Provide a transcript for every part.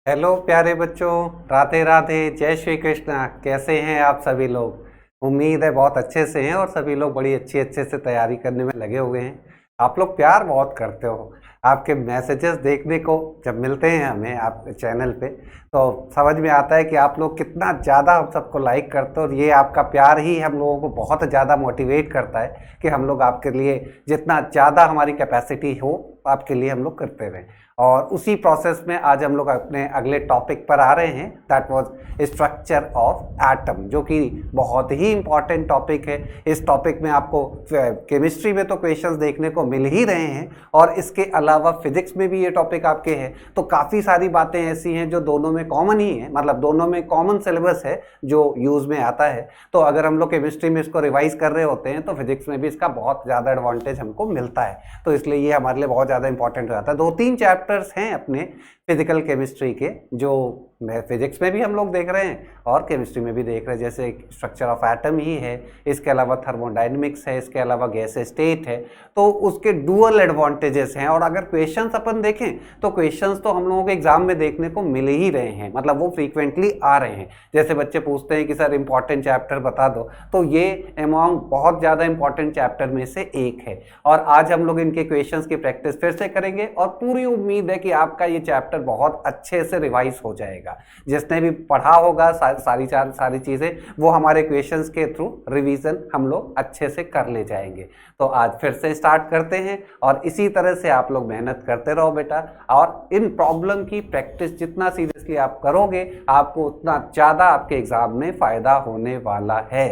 Hello प्यारे बच्चों, राधे राधे, जय श्री कृष्णा। कैसे हैं आप सभी लोग? उम्मीद है बहुत अच्छे से हैं और सभी लोग बड़ी अच्छे से तैयारी करने में लगे हुए हैं। आप लोग प्यार बहुत करते हो। आपके मैसेजेस देखने को जब मिलते हैं हमें आप चैनल पे, तो समझ में आता है कि आप लोग कितना ज़्यादा हम सबको लाइक करते हो और ये आपका प्यार ही हम लोगों को बहुत ज़्यादा मोटिवेट करता है कि हम लोग आपके लिए जितना ज़्यादा हमारी कैपेसिटी हो आपके लिए हम लोग करते रहें। और उसी प्रोसेस में आज हम लोग अपने अगले टॉपिक पर आ रहे हैं, that was structure of atom, जो कि बहुत ही इंपॉर्टेंट टॉपिक है। इस टॉपिक में आपको केमिस्ट्री में तो क्वेश्चंस देखने को मिल ही रहे हैं और इसके अलावा फिजिक्स में भी ये टॉपिक आपके हैं। तो काफ़ी सारी बातें ऐसी हैं जो दोनों में कॉमन ही है, मतलब दोनों में कॉमन सिलेबस है जो यूज़ में आता है। तो अगर हम लोग केमिस्ट्री में इसको रिवाइज कर रहे होते हैं तो फिजिक्स में भी इसका बहुत ज़्यादा एडवांटेज हमको मिलता है। तो इसलिए ये हमारे लिए बहुत ज़्यादा इंपॉर्टेंट हो जाता है। 2-3 चैप्टर्स हैं अपने फिजिकल केमिस्ट्री के जो फिजिक्स में भी हम लोग देख रहे हैं और केमिस्ट्री में भी देख रहे हैं, जैसे स्ट्रक्चर ऑफ एटम ही है, इसके अलावा थर्मोडायनेमिक्स है, इसके अलावा गैस स्टेट है। तो उसके डुअल एडवांटेजेस हैं। और अगर क्वेश्चंस अपन देखें तो क्वेश्चंस तो हम लोगों के एग्जाम में देखने को मिल ही रहे हैं, मतलब वो फ्रीक्वेंटली आ रहे हैं। जैसे बच्चे पूछते हैं कि सर इंपॉर्टेंट चैप्टर बता दो, तो ये अमॉन्ग बहुत ज़्यादा इंपॉर्टेंट चैप्टर में से एक है। और आज हम लोग इनके क्वेश्चंस की प्रैक्टिस फिर से करेंगे और पूरी उम्मीद है कि आपका ये चैप्टर बहुत अच्छे से रिवाइज हो जाएगा। जिसने भी पढ़ा होगा सारी चीजें वो हमारे क्वेश्चंस के थ्रू रिवीजन हम लोग अच्छे से कर ले जाएंगे। तो आज फिर से स्टार्ट करते हैं और इसी तरह से आप लोग मेहनत करते रहो बेटा। और इन प्रॉब्लम की प्रैक्टिस जितना सीरियसली आप करोगे आपको उतना ज़्यादा आपके एग्जाम में फायदा होने वाला है।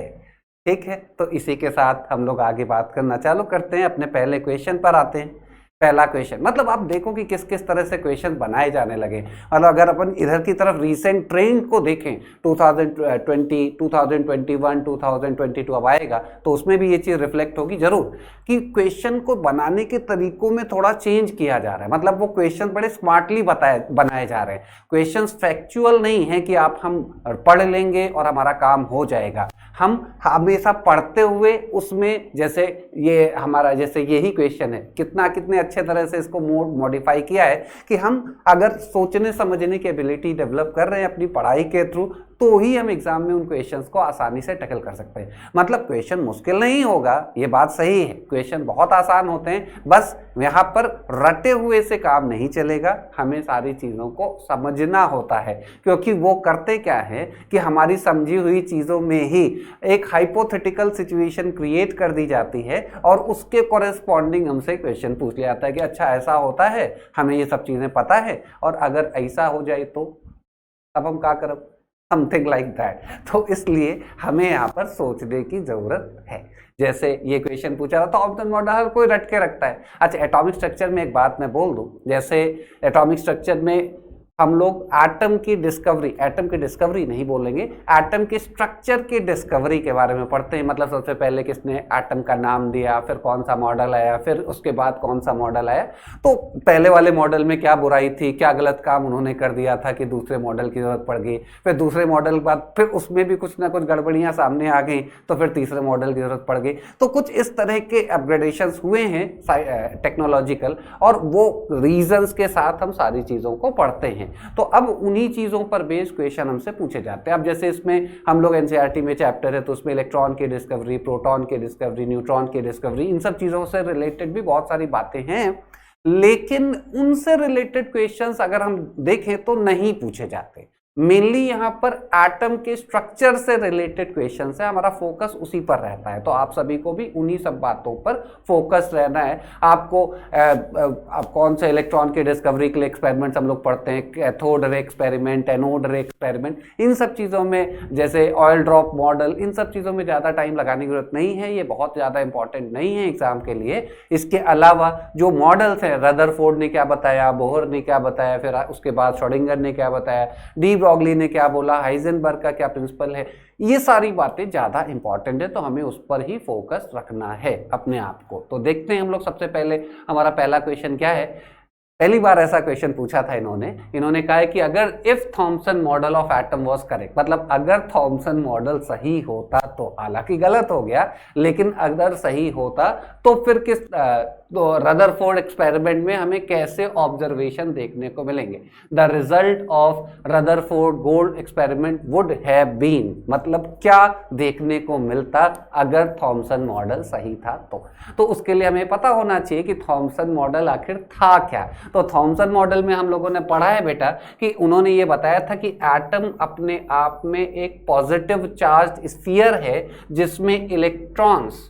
ठीक है, तो इसी के साथ हम लोग आगे बात करना चालू करते हैं। अपने पहले क्वेश्चन पर आते हैं। पहला क्वेश्चन, मतलब आप देखो कि किस किस तरह से क्वेश्चन बनाए जाने लगे। मतलब अगर अपन इधर की तरफ रीसेंट ट्रेंड को देखें 2020, 2021, 2022 अब आएगा तो उसमें भी ये चीज़ रिफ्लेक्ट होगी जरूर कि क्वेश्चन को बनाने के तरीकों में थोड़ा चेंज किया जा रहा है। मतलब वो क्वेश्चन बड़े स्मार्टली बनाए जा रहे हैं। क्वेश्चन फैक्चुअल नहीं है कि हम पढ़ लेंगे और हमारा काम हो जाएगा। हम हमेशा पढ़ते हुए उसमें, जैसे ये हमारा जैसे यही क्वेश्चन है, कितने अच्छे तरह से इसको मॉडिफाई किया है कि हम अगर सोचने समझने की एबिलिटी डेवलप कर रहे हैं अपनी पढ़ाई के थ्रू तो ही हम एग्जाम में उन क्वेश्चंस को आसानी से टैकल कर सकते हैं। मतलब क्वेश्चन मुश्किल नहीं होगा, ये बात सही है, क्वेश्चन बहुत आसान होते हैं, बस यहाँ पर रटे हुए से काम नहीं चलेगा। हमें सारी चीज़ों को समझना होता है, क्योंकि वो करते क्या है कि हमारी समझी हुई चीज़ों में ही एक हाइपोथेटिकल सिचुएशन क्रिएट कर दी जाती है और उसके कॉरेस्पॉन्डिंग हमसे क्वेश्चन पूछ लिया जाता है कि अच्छा ऐसा होता है, हमें ये सब चीज़ें पता है और अगर ऐसा हो जाए तो अब हम क्या करें, समथिंग लाइक दैट। तो इसलिए हमें यहाँ पर सोचने की जरूरत है। जैसे ये क्वेश्चन पूछा था तो थॉमसन मॉडल हर कोई रट के रखता है। अच्छा, एटॉमिक स्ट्रक्चर में एक बात मैं बोल दूं, जैसे एटॉमिक स्ट्रक्चर में हम लोग एटम की डिस्कवरी नहीं बोलेंगे, एटम के स्ट्रक्चर की डिस्कवरी के बारे में पढ़ते हैं। मतलब सबसे पहले किसने एटम का नाम दिया, फिर कौन सा मॉडल आया, फिर उसके बाद कौन सा मॉडल आया, तो पहले वाले मॉडल में क्या बुराई थी, क्या गलत काम उन्होंने कर दिया था कि दूसरे मॉडल की जरूरत पड़ गई, फिर दूसरे मॉडल के बाद फिर उसमें भी कुछ ना कुछ गड़बड़ियां सामने आ गई तो फिर तीसरे मॉडल की जरूरत पड़ गई। तो कुछ इस तरह के अपग्रेडेशंस हुए हैं टेक्नोलॉजिकल, और वो रीजंस के साथ हम सारी चीज़ों को पढ़ते हैं। तो अब उन्हीं चीज़ों पर बेस्ड क्वेश्चन हमसे पूछे जाते हैं। अब जैसे इसमें हम लोग एनसीईआरटी में चैप्टर है तो उसमें इलेक्ट्रॉन की डिस्कवरी, प्रोटॉन की डिस्कवरी, न्यूट्रॉन की डिस्कवरी, इन सब चीज़ों से रिलेटेड भी बहुत सारी बातें हैं, लेकिन उनसे रिलेटेड क्वेश्चंस अगर हम देखें तो नहीं पूछे जाते। मेनली यहाँ पर एटम के स्ट्रक्चर से रिलेटेड क्वेश्चन है, हमारा फोकस उसी पर रहता है। तो आप सभी को भी उन्हीं सब बातों पर फोकस रहना है। आपको आप कौन से इलेक्ट्रॉन की डिस्कवरी के लिए एक्सपेरिमेंट्स हम लोग पढ़ते हैं, cathode ray experiment, anode ray experiment, इन सब चीज़ों में, जैसे ऑयल ड्रॉप मॉडल, इन सब चीज़ों में ज़्यादा टाइम लगाने की जरूरत नहीं है, ये बहुत ज़्यादा इंपॉर्टेंट नहीं है एग्जाम के लिए। इसके अलावा जो मॉडल्स हैं, रदरफोर्ड ने क्या बताया, बोहर ने क्या बताया, फिर उसके बाद श्रोडिंगर ने क्या बताया, डी ब्रॉगली ने क्या बोला, हाइजेनबर्ग का क्या प्रिंसिपल है, ये सारी बातें ज़्यादा इंपॉर्टेंट है। तो हमें उस पर ही फोकस रखना है अपने आप को। तो देखते हैं हम लोग सबसे पहले हमारा पहला क्वेश्चन क्या है। पहली बार ऐसा क्वेश्चन पूछा था इन्होंने कहा है कि अगर if Thompson model of atom was correct, मतलब अगर थॉमसन मॉडल सही होता तो, हालांकि गलत हो गया लेकिन अगर सही होता तो फिर किस रदरफोर्ड एक्सपेरिमेंट में हमें कैसे ऑब्जर्वेशन देखने को मिलेंगे। The result of Rutherford gold experiment would have been, मतलब क्या देखने को मिलता अगर थॉमसन मॉडल सही था तो उसके लिए हमें पता होना चाहिए कि थॉमसन मॉडल आखिर था क्या। तो थॉमसन मॉडल में हम लोगों ने पढ़ा है बेटा कि उन्होंने ये बताया था कि एटम अपने आप में एक पॉजिटिव चार्ज स्फीयर है जिसमें इलेक्ट्रॉन्स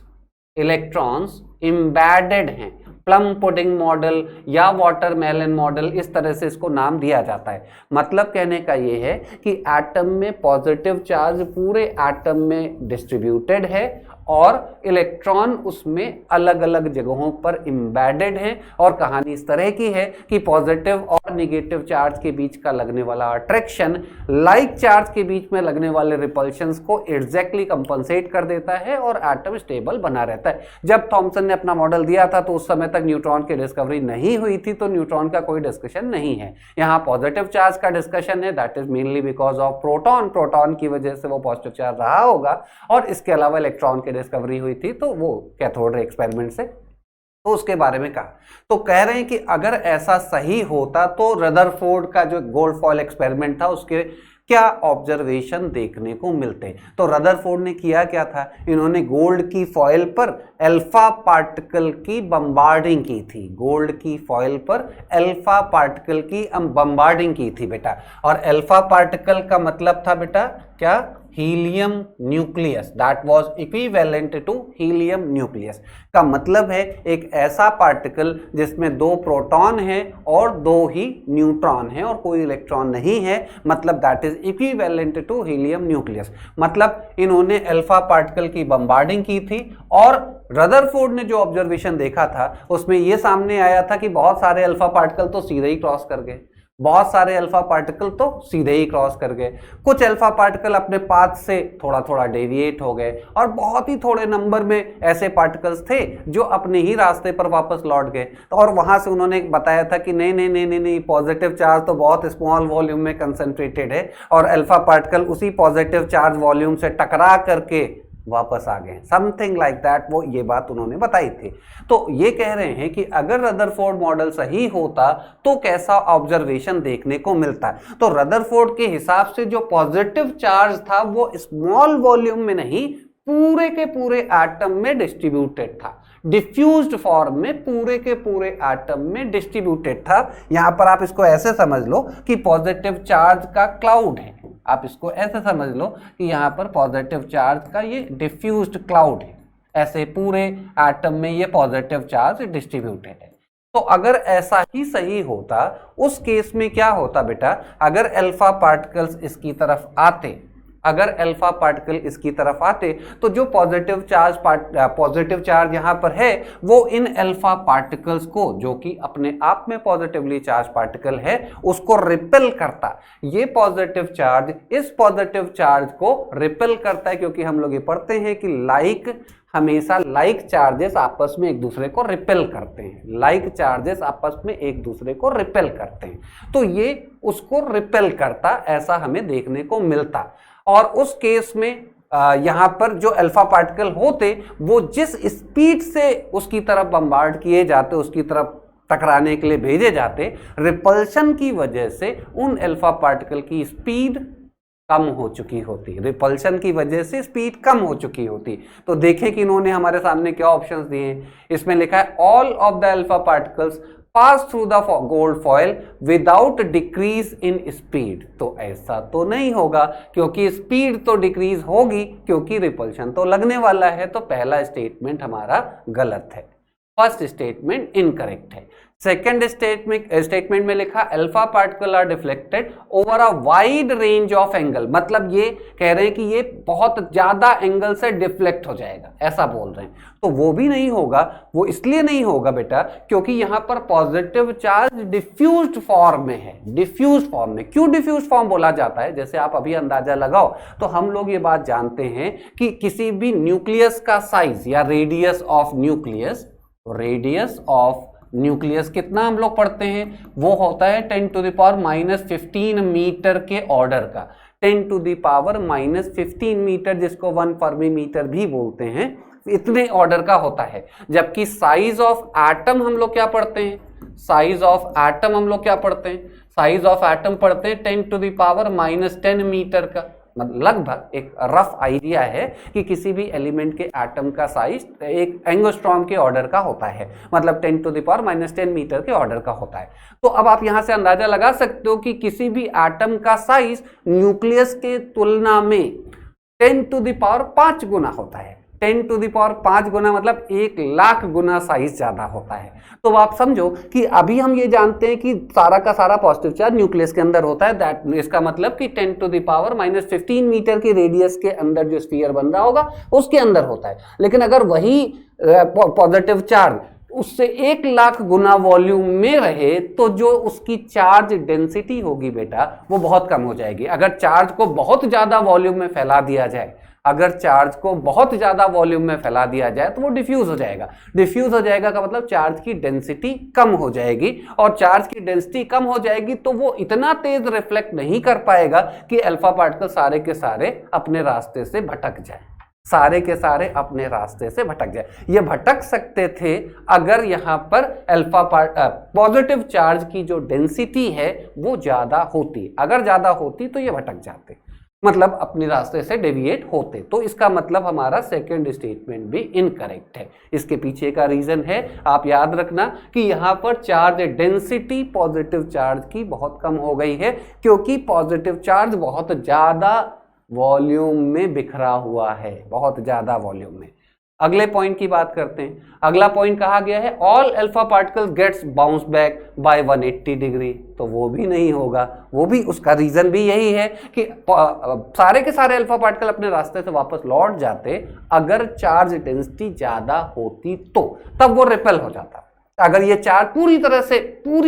एम्बेडेड हैं। प्लम पुडिंग मॉडल या वाटरमेलन मॉडल, इस तरह से इसको नाम दिया जाता है। मतलब कहने का ये है कि एटम में पॉजिटिव चार्ज पूरे एटम में डिस्ट्रीब्यूटेड है और इलेक्ट्रॉन उसमें अलग अलग जगहों पर एम्बेडेड हैं। और कहानी इस तरह की है कि पॉजिटिव और नेगेटिव चार्ज के बीच का लगने वाला अट्रैक्शन लाइक चार्ज के बीच में लगने वाले रिपल्शंस को एग्जैक्टली कंपनसेट कर देता है और एटम स्टेबल बना रहता है। जब थॉमसन ने अपना मॉडल दिया था तो उस समय तक न्यूट्रॉन की डिस्कवरी नहीं हुई थी, तो न्यूट्रॉन का कोई डिस्कशन नहीं है। यहाँ पॉजिटिव चार्ज का डिस्कशन है, that is mainly because of proton की वजह से वो पॉजिटिव चार्ज रहा होगा। और इसके अलावा इलेक्ट्रॉन की डिस्कवरी हुई थी तो वो कैथोड रे एक्सपेरिमेंट से, तो उसके बारे में कहा। तो कह रहे हैं कि अगर ऐसा सही होता तो रदरफोर्ड का जो गोल्ड फॉयल एक्सपेरिमेंट था उसके क्या ऑब्जर्वेशन देखने को मिलते। तो रदरफोर्ड ने किया क्या था, इन्होंने गोल्ड की फॉयल पर अल्फा पार्टिकल की बम्बार्डिंग की थी। गोल्ड की फॉयल पर अल्फा पार्टिकल की बम्बार्डिंग की थी बेटा। और अल्फा पार्टिकल का मतलब था बेटा क्या, helium nucleus, that was equivalent to helium nucleus. का मतलब है एक ऐसा पार्टिकल जिसमें 2 प्रोटॉन है और 2 ही न्यूट्रॉन है और कोई इलेक्ट्रॉन नहीं है, मतलब that is equivalent to helium nucleus. मतलब इन्होंने अल्फा पार्टिकल की बम्बार्डिंग की थी और रदरफोर्ड ने जो ऑब्जर्वेशन देखा था उसमें यह सामने आया था कि बहुत सारे अल्फा पार्टिकल तो सीधे ही क्रॉस कर गए, बहुत सारे अल्फा पार्टिकल तो सीधे ही क्रॉस कर गए, कुछ अल्फा पार्टिकल अपने पाथ से थोड़ा थोड़ा डेविएट हो गए और बहुत ही थोड़े नंबर में ऐसे पार्टिकल्स थे जो अपने ही रास्ते पर वापस लौट गए। तो और वहां से उन्होंने बताया था कि नहीं, पॉजिटिव चार्ज तो बहुत स्मॉल वॉल्यूम में कंसंट्रेटेड है और अल्फा पार्टिकल उसी पॉजिटिव चार्ज वॉल्यूम से टकरा करके वापस आ गए, समथिंग लाइक दैट, वो ये बात उन्होंने बताई थी। तो ये कह रहे हैं कि अगर रदरफोर्ड मॉडल सही होता तो कैसा ऑब्जर्वेशन देखने को मिलता। तो रदरफोर्ड के हिसाब से जो पॉजिटिव चार्ज था वो स्मॉल वॉल्यूम में नहीं, पूरे के पूरे एटम में डिस्ट्रीब्यूटेड था, डिफ्यूज्ड फॉर्म में पूरे के पूरे एटम में डिस्ट्रीब्यूटेड था। यहां पर आप इसको ऐसे समझ लो कि पॉजिटिव चार्ज का क्लाउड है, आप इसको ऐसे समझ लो कि यहां पर पॉजिटिव चार्ज का ये डिफ्यूज्ड क्लाउड है, ऐसे पूरे एटम में ये पॉजिटिव चार्ज डिस्ट्रीब्यूटेड है। तो अगर ऐसा ही सही होता उस केस में क्या होता बेटा, अगर अल्फा पार्टिकल्स इसकी तरफ आते, अगर अल्फा पार्टिकल इसकी तरफ आते तो जो पॉजिटिव चार्ज यहां पर है वो इन अल्फा पार्टिकल्स को, जो कि अपने आप में पॉजिटिवली चार्ज पार्टिकल है, उसको रिपेल करता। ये पॉजिटिव चार्ज इस पॉजिटिव चार्ज को रिपेल करता है, क्योंकि हम लोग ये पढ़ते हैं कि हमेशा लाइक चार्जेस आपस में एक दूसरे को रिपेल करते हैं, लाइक चार्जेस आपस में एक दूसरे को रिपेल करते हैं, तो ये उसको रिपेल करता, ऐसा हमें देखने को मिलता। और उस केस में यहां पर जो अल्फा पार्टिकल होते वो जिस स्पीड से उसकी तरफ बम्बार्ड किए जाते, उसकी तरफ टकराने के लिए भेजे जाते, रिपल्शन की वजह से उन अल्फा पार्टिकल की स्पीड कम हो चुकी होती, रिपल्शन की वजह से स्पीड कम हो चुकी होती। तो देखें कि इन्होंने हमारे सामने क्या ऑप्शंस दिए हैं। इसमें लिखा है all of the alpha particles pass through the gold foil without decrease in speed. तो ऐसा तो नहीं होगा, क्योंकि स्पीड तो डिक्रीज होगी, क्योंकि रिपल्शन तो लगने वाला है। तो पहला स्टेटमेंट हमारा गलत है, फर्स्ट स्टेटमेंट इनकरेक्ट है। सेकेंड स्टेटमेंट में लिखा alpha particle are deflected over a wide range of angle, मतलब ये कह रहे हैं कि ये बहुत ज्यादा एंगल से डिफ्लेक्ट हो जाएगा, ऐसा बोल रहे हैं। तो वो भी नहीं होगा, वो इसलिए नहीं होगा बेटा क्योंकि यहां पर पॉजिटिव चार्ज डिफ्यूज्ड फॉर्म में है। डिफ्यूज्ड फॉर्म में क्यों डिफ्यूज्ड फॉर्म बोला जाता है, जैसे आप अभी अंदाजा लगाओ, तो हम लोग ये बात जानते हैं कि किसी भी न्यूक्लियस का साइज या radius of nucleus, radius of nucleus कितना हम लोग पढ़ते हैं, वो होता है 10⁻⁻15 मीटर के ऑर्डर का। 10⁻⁻15 मीटर, जिसको 1 फर्मी मीटर भी बोलते हैं, इतने ऑर्डर का होता है। जबकि साइज ऑफ एटम हम लोग क्या पढ़ते हैं, साइज ऑफ एटम हम लोग क्या पढ़ते हैं, साइज ऑफ एटम पढ़ते हैं 10⁻⁻10 मीटर का। मतलब लगभग एक रफ आइडिया है कि किसी भी एलिमेंट के एटम का साइज एक एंगस्ट्रॉम के ऑर्डर का होता है, मतलब 10⁻⁻10 मीटर के ऑर्डर का होता है। तो अब आप यहां से अंदाजा लगा सकते हो कि किसी भी एटम का साइज न्यूक्लियस के तुलना में 10⁵ गुना होता है। 10⁵ गुना मतलब 1,00,000 गुना साइज ज्यादा होता है। तो आप समझो कि अभी हम ये जानते हैं कि सारा का सारा पॉजिटिव चार्ज न्यूक्लियस के अंदर होता है, दैट इसका मतलब कि 10⁻⁻15 मीटर की रेडियस के अंदर जो स्फीयर बन रहा होगा उसके अंदर होता है। लेकिन अगर वही पॉजिटिव चार्ज उससे 1,00,000 गुना वॉल्यूम में रहे तो जो उसकी चार्ज डेंसिटी होगी बेटा वो बहुत कम हो जाएगी। अगर चार्ज को बहुत ज्यादा वॉल्यूम में फैला दिया जाए, अगर चार्ज को बहुत ज्यादा वॉल्यूम में फैला दिया जाए तो वो डिफ्यूज हो जाएगा। डिफ्यूज हो जाएगा का मतलब चार्ज की डेंसिटी कम हो जाएगी, और चार्ज की डेंसिटी कम हो जाएगी तो वो इतना तेज रिफ्लेक्ट नहीं कर पाएगा कि अल्फा पार्टिकल सारे के सारे अपने रास्ते से भटक जाए, सारे के सारे अपने रास्ते से भटक जाए। ये भटक सकते थे अगर यहां पर पॉजिटिव चार्ज की जो डेंसिटी है वो ज्यादा होती। अगर ज्यादा होती तो ये भटक जाते, मतलब अपने रास्ते से डेविएट होते। तो इसका मतलब हमारा सेकंड स्टेटमेंट भी इनकरेक्ट है। इसके पीछे का रीजन है, आप याद रखना कि यहां पर चार्ज डेंसिटी पॉजिटिव चार्ज की बहुत कम हो गई है, क्योंकि पॉजिटिव चार्ज बहुत ज्यादा वॉल्यूम में बिखरा हुआ है, बहुत ज्यादा वॉल्यूम में। अगले पॉइंट की बात करते हैं। अगला पॉइंट कहा गया है all alpha particles gets bounce back by 180 degree. तो वो भी नहीं होगा, वो भी उसका रीजन भी यही है कि सारे के सारे अल्फा पार्टिकल अपने रास्ते से वापस लौट जाते अगर चार्ज डेंसिटी ज्यादा होती तो, तब वो रिपेल हो जाता। अगर ये चार्ज पूरी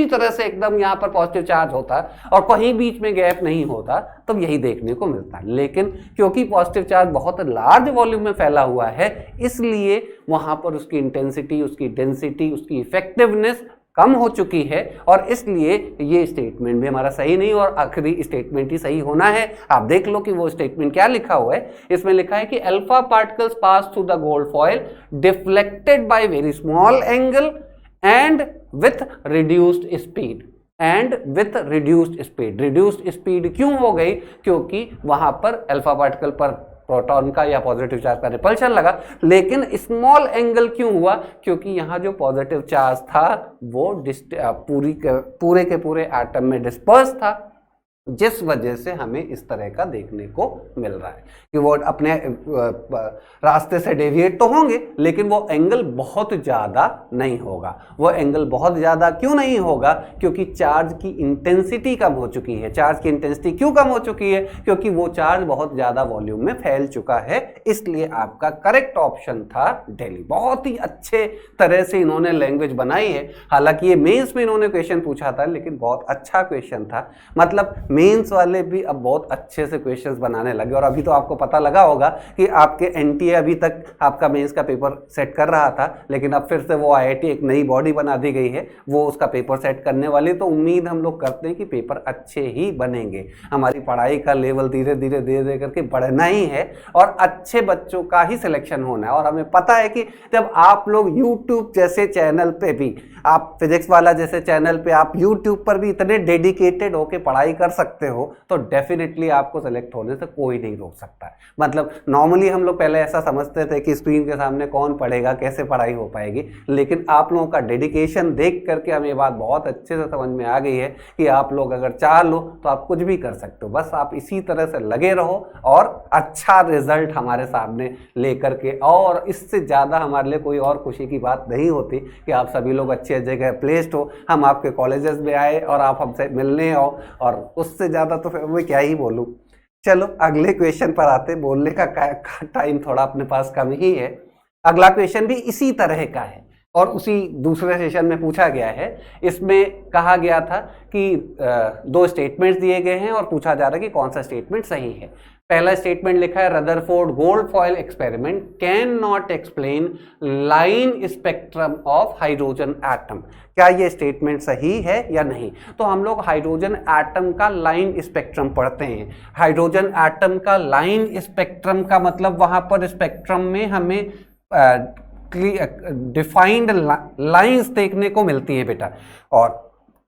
तरह से एकदम यहाँ पर पॉजिटिव चार्ज होता और कहीं बीच में गैप नहीं होता तब यही देखने को मिलता है। लेकिन क्योंकि पॉजिटिव चार्ज बहुत लार्ज वॉल्यूम में फैला हुआ है, इसलिए वहां पर उसकी इंटेंसिटी, उसकी डेंसिटी, उसकी इफेक्टिवनेस कम हो चुकी है, और इसलिए ये स्टेटमेंट भी हमारा सही नहीं और आखिरी स्टेटमेंट ही सही होना है। आप देख लो कि वो स्टेटमेंट क्या लिखा हुआ है। इसमें लिखा है कि alpha particles pass through the gold foil deflected by very small angle and with reduced speed, and with reduced speed। reduced speed क्यों हो गई? क्योंकि वहां पर अल्फा पार्टिकल पर प्रोटॉन का या पॉजिटिव चार्ज का रिपल्शन लगा। लेकिन स्मॉल एंगल क्यों हुआ? क्योंकि यहाँ जो पॉजिटिव चार्ज था वो पूरे के पूरे एटम में डिस्पर्स था, जिस वजह से हमें इस तरह का देखने को मिल रहा है कि वो अपने रास्ते से डेविएट तो होंगे लेकिन वो एंगल बहुत ज़्यादा नहीं होगा। वो एंगल बहुत ज़्यादा क्यों नहीं होगा? क्योंकि चार्ज की इंटेंसिटी कम हो चुकी है। चार्ज की इंटेंसिटी क्यों कम हो चुकी है? क्योंकि वो चार्ज बहुत ज़्यादा वॉल्यूम में फैल चुका है। इसलिए आपका करेक्ट ऑप्शन था दिल्ली। बहुत ही अच्छे तरह से इन्होंने लैंग्वेज बनाई है। हालांकि ये मेंस में इन्होंने क्वेश्चन पूछा था लेकिन बहुत अच्छा क्वेश्चन था। मतलब मेंस वाले भी अब बहुत अच्छे से क्वेश्चंस बनाने लगे। और अभी तो आपको पता लगा होगा कि आपके एनटीए अभी तक आपका मेंस का पेपर सेट कर रहा था, लेकिन अब फिर से वो आईआईटी एक नई बॉडी बना दी गई है, वो उसका पेपर सेट करने वाली। तो उम्मीद हम लोग करते हैं कि पेपर अच्छे ही बनेंगे। हमारी पढ़ाई का लेवल धीरे धीरे करके बढ़ना ही है और अच्छे बच्चों का ही सिलेक्शन होना है। और हमें पता है कि जब आप लोग यूट्यूब जैसे चैनल पे भी, आप फिजिक्स वाला जैसे चैनल पे आप यूट्यूब पर भी इतने डेडिकेटेड होके पढ़ाई कर सकते हो तो डेफिनेटली आपको सेलेक्ट होने से कोई नहीं रोक सकता है। मतलब नॉर्मली हम लोग पहले ऐसा समझते थे कि स्क्रीन के सामने कौन पढ़ेगा, कैसे पढ़ाई हो पाएगी, लेकिन आप लोगों का डेडिकेशन देख करके हमें ये बात बहुत अच्छे से समझ में आ गई है कि आप लोग अगर चाह लो तो आप कुछ भी कर सकते हो। बस आप इसी तरह से लगे रहो और अच्छा रिजल्ट हमारे सामने लेकर के, और इससे ज़्यादा हमारे लिए कोई और खुशी की बात नहीं होती कि आप सभी लोग अच्छे जगह प्लेस्ड हो, हम आपके कॉलेजेस में आए और आप हमसे मिलने आओ, और उससे ज़्यादा तो फिर मैं क्या ही बोलूँ। चलो अगले क्वेश्चन पर आते। बोलने का टाइम थोड़ा अपने पास कम ही है। अगला क्वेश्चन भी इसी तरह का है और उसी दूसरे सेशन में पूछा गया है। इसमें कहा गया था कि दो स्टेटमेंट्स दिए गए हैं और पूछा जा रहा है कि कौन सा स्टेटमेंट सही है। पहला स्टेटमेंट लिखा है Rutherford gold foil experiment can not explain line spectrum of hydrogen atom. क्या ये स्टेटमेंट सही है या नहीं? तो हम लोग हाइड्रोजन एटम का लाइन स्पेक्ट्रम पढ़ते हैं। हाइड्रोजन एटम का लाइन स्पेक्ट्रम का मतलब वहां पर स्पेक्ट्रम में हमें डिफाइंड लाइंस देखने को मिलती है बेटा। और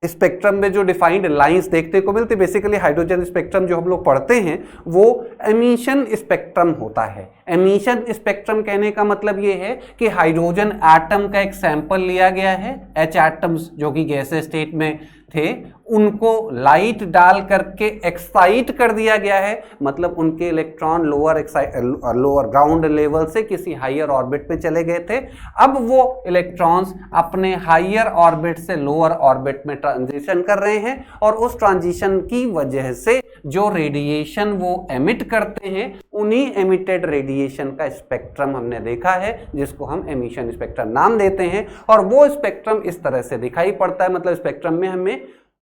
स्पेक्ट्रम में जो डिफाइंड लाइंस देखने को मिलती है, बेसिकली हाइड्रोजन स्पेक्ट्रम जो हम लोग पढ़ते हैं वो एमिशन स्पेक्ट्रम होता है। एमिशन स्पेक्ट्रम कहने का मतलब ये है कि हाइड्रोजन एटम का एक सैंपल लिया गया है, H एटम्स जो कि गैसेस स्टेट में थे, उनको लाइट डाल करके एक्साइट कर दिया गया है, मतलब उनके इलेक्ट्रॉन लोअर ग्राउंड लेवल से किसी हायर ऑर्बिट पे चले गए थे। अब वो इलेक्ट्रॉन्स अपने हायर ऑर्बिट से लोअर ऑर्बिट में ट्रांजिशन कर रहे हैं, और उस ट्रांजिशन की वजह से जो रेडिएशन वो एमिट करते हैं, उन्हीं एमिटेड रेडिएशन का स्पेक्ट्रम हमने देखा है, जिसको हम एमिशन स्पेक्ट्रम नाम देते हैं। और वो स्पेक्ट्रम इस तरह से दिखाई पड़ता है, मतलब स्पेक्ट्रम में हमें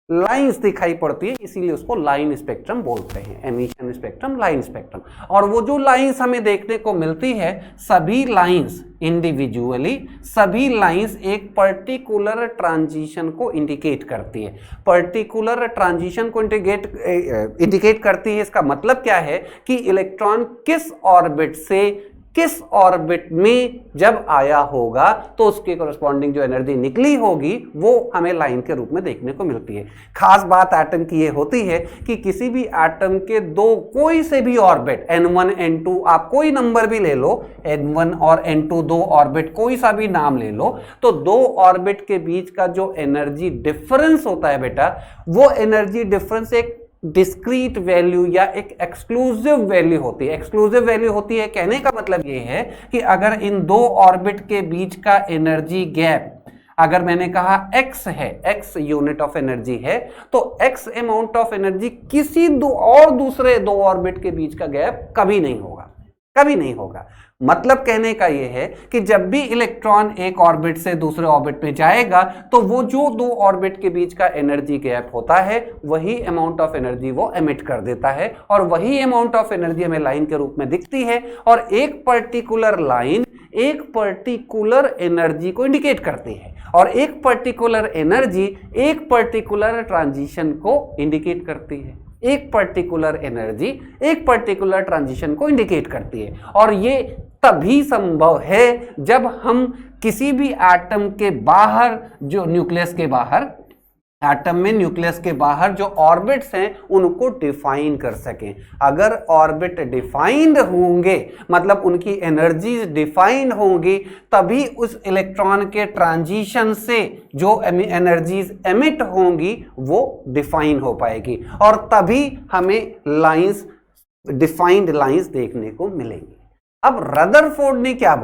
लाइंस दिखाई पड़ती है, इसीलिए उसको लाइन स्पेक्ट्रम बोलते हैं, एमिशन स्पेक्ट्रम, लाइन स्पेक्ट्रम। और वो जो लाइंस हमें देखने को मिलती है, सभी लाइंस इंडिविजुअली, सभी लाइंस एक पर्टिकुलर ट्रांजिशन को इंडिकेट करती है। पर्टिकुलर ट्रांजिशन को इंडिकेट करती है, इसका मतलब क्या है कि इलेक्ट्रॉन किस ऑर्बिट से किस ऑर्बिट में जब आया होगा तो उसके कोरस्पॉन्डिंग जो एनर्जी निकली होगी वो हमें लाइन के रूप में देखने को मिलती है। खास बात एटम की ये होती है कि किसी भी एटम के दो कोई से भी ऑर्बिट, n1 n2, आप कोई नंबर भी ले लो, n1 और n2 दो ऑर्बिट कोई सा भी नाम ले लो, तो दो ऑर्बिट के बीच का जो एनर्जी डिफरेंस होता है बेटा, वो एनर्जी डिफरेंस एक डिस्क्रीट वैल्यू या एक एक्सक्लूसिव वैल्यू होती है। एक्सक्लूसिव वैल्यू होती है कहने का मतलब ये है कि अगर इन दो ऑर्बिट के बीच का एनर्जी गैप, अगर मैंने कहा x है, x यूनिट ऑफ एनर्जी है, तो x अमाउंट ऑफ एनर्जी किसी दूसरे दो ऑर्बिट के बीच का गैप कभी नहीं होगा, कभी नहीं होगा। मतलब कहने का यह है कि जब भी इलेक्ट्रॉन एक ऑर्बिट से दूसरे ऑर्बिट में जाएगा, तो वो जो दो ऑर्बिट के बीच का एनर्जी गैप होता है, वही अमाउंट ऑफ एनर्जी वो एमिट कर देता है, और वही अमाउंट ऑफ एनर्जी हमें लाइन के रूप में दिखती है। और एक पर्टिकुलर लाइन एक पर्टिकुलर एनर्जी को इंडिकेट करती है, और एक पर्टिकुलर एनर्जी एक पर्टिकुलर ट्रांजिशन को इंडिकेट करती है। एक पर्टिकुलर एनर्जी एक पर्टिकुलर ट्रांजिशन को इंडिकेट करती है, और ये तभी संभव है जब हम किसी भी एटम के बाहर, जो न्यूक्लियस के बाहर, एटम में न्यूक्लियस के बाहर जो ऑर्बिट्स हैं उनको डिफाइन कर सकें। अगर ऑर्बिट डिफाइंड होंगे, मतलब उनकी एनर्जीज डिफाइंड होंगी, तभी उस इलेक्ट्रॉन के ट्रांजिशन से जो एनर्जीज एमिट होंगी वो डिफाइन हो पाएगी, और तभी हमें लाइंस, डिफाइंड लाइंस देखने को मिलेंगी। अब रदरफोर्ड ने क्या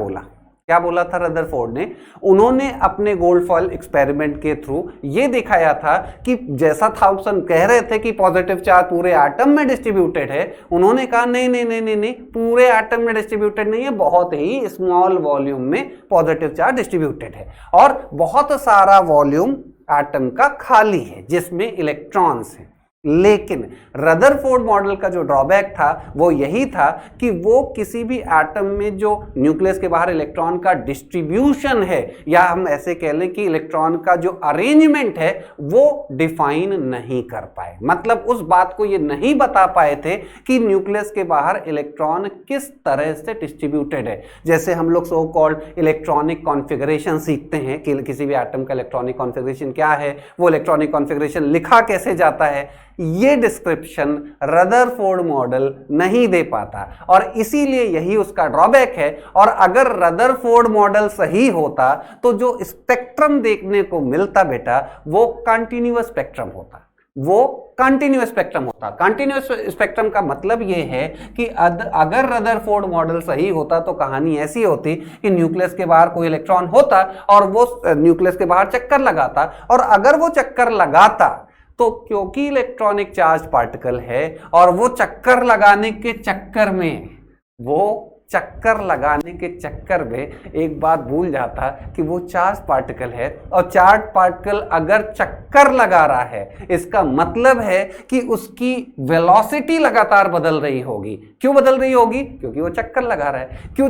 बोला था रदरफोर्ड ने? उन्होंने अपने गोल्डफॉयल एक्सपेरिमेंट के थ्रू ये दिखाया था कि जैसा थॉमसन कह रहे थे कि पॉजिटिव चार्ज पूरे एटम में डिस्ट्रीब्यूटेड है, उन्होंने कहा नहीं, पूरे एटम में डिस्ट्रीब्यूटेड नहीं है, बहुत ही स्मॉल वॉल्यूम में पॉजिटिव चार्ज डिस्ट्रीब्यूटेड है, और बहुत सारा वॉल्यूम एटम का खाली है जिसमें इलेक्ट्रॉन्स हैं। लेकिन रदरफोर्ड मॉडल का जो ड्रॉबैक था वो यही था कि वो किसी भी एटम में जो न्यूक्लियस के बाहर इलेक्ट्रॉन का डिस्ट्रीब्यूशन है, या हम ऐसे कह लें कि इलेक्ट्रॉन का जो अरेंजमेंट है, वो डिफाइन नहीं कर पाए। मतलब उस बात को ये नहीं बता पाए थे कि न्यूक्लियस के बाहर इलेक्ट्रॉन किस तरह से डिस्ट्रीब्यूटेड है। जैसे हम लोग सो कॉल्ड इलेक्ट्रॉनिक कॉन्फ़िगरेशन सीखते हैं कि किसी भी एटम का इलेक्ट्रॉनिक कॉन्फ़िगरेशन क्या है, वो इलेक्ट्रॉनिक कॉन्फ़िगरेशन लिखा कैसे जाता है, ये डिस्क्रिप्शन रदरफोर्ड मॉडल नहीं दे पाता, और इसीलिए यही उसका ड्रॉबैक है। और अगर रदरफोर्ड मॉडल सही होता तो जो स्पेक्ट्रम देखने को मिलता बेटा, वो कंटिन्यूअस स्पेक्ट्रम होता, वो कंटिन्यूअस स्पेक्ट्रम होता। कंटिन्यूअस स्पेक्ट्रम का मतलब ये है कि अगर रदरफोर्ड मॉडल सही होता तो कहानी ऐसी होती कि न्यूक्लियस के बाहर कोई इलेक्ट्रॉन होता और वो न्यूक्लियस के बाहर चक्कर लगाता, और अगर वो चक्कर लगाता तो क्योंकि इलेक्ट्रॉनिक चार्ज पार्टिकल है, और वो चक्कर लगाने के चक्कर में एक बात भूल जाता कि वो चार्ज पार्टिकल है, और चार्ज पार्टिकल अगर चक्कर लगा रहा है, इसका मतलब है कि उसकी वेलोसिटी लगातार बदल रही होगी। क्यों बदल रही होगी? क्योंकि वो चक्कर लगा रहा है। क्यों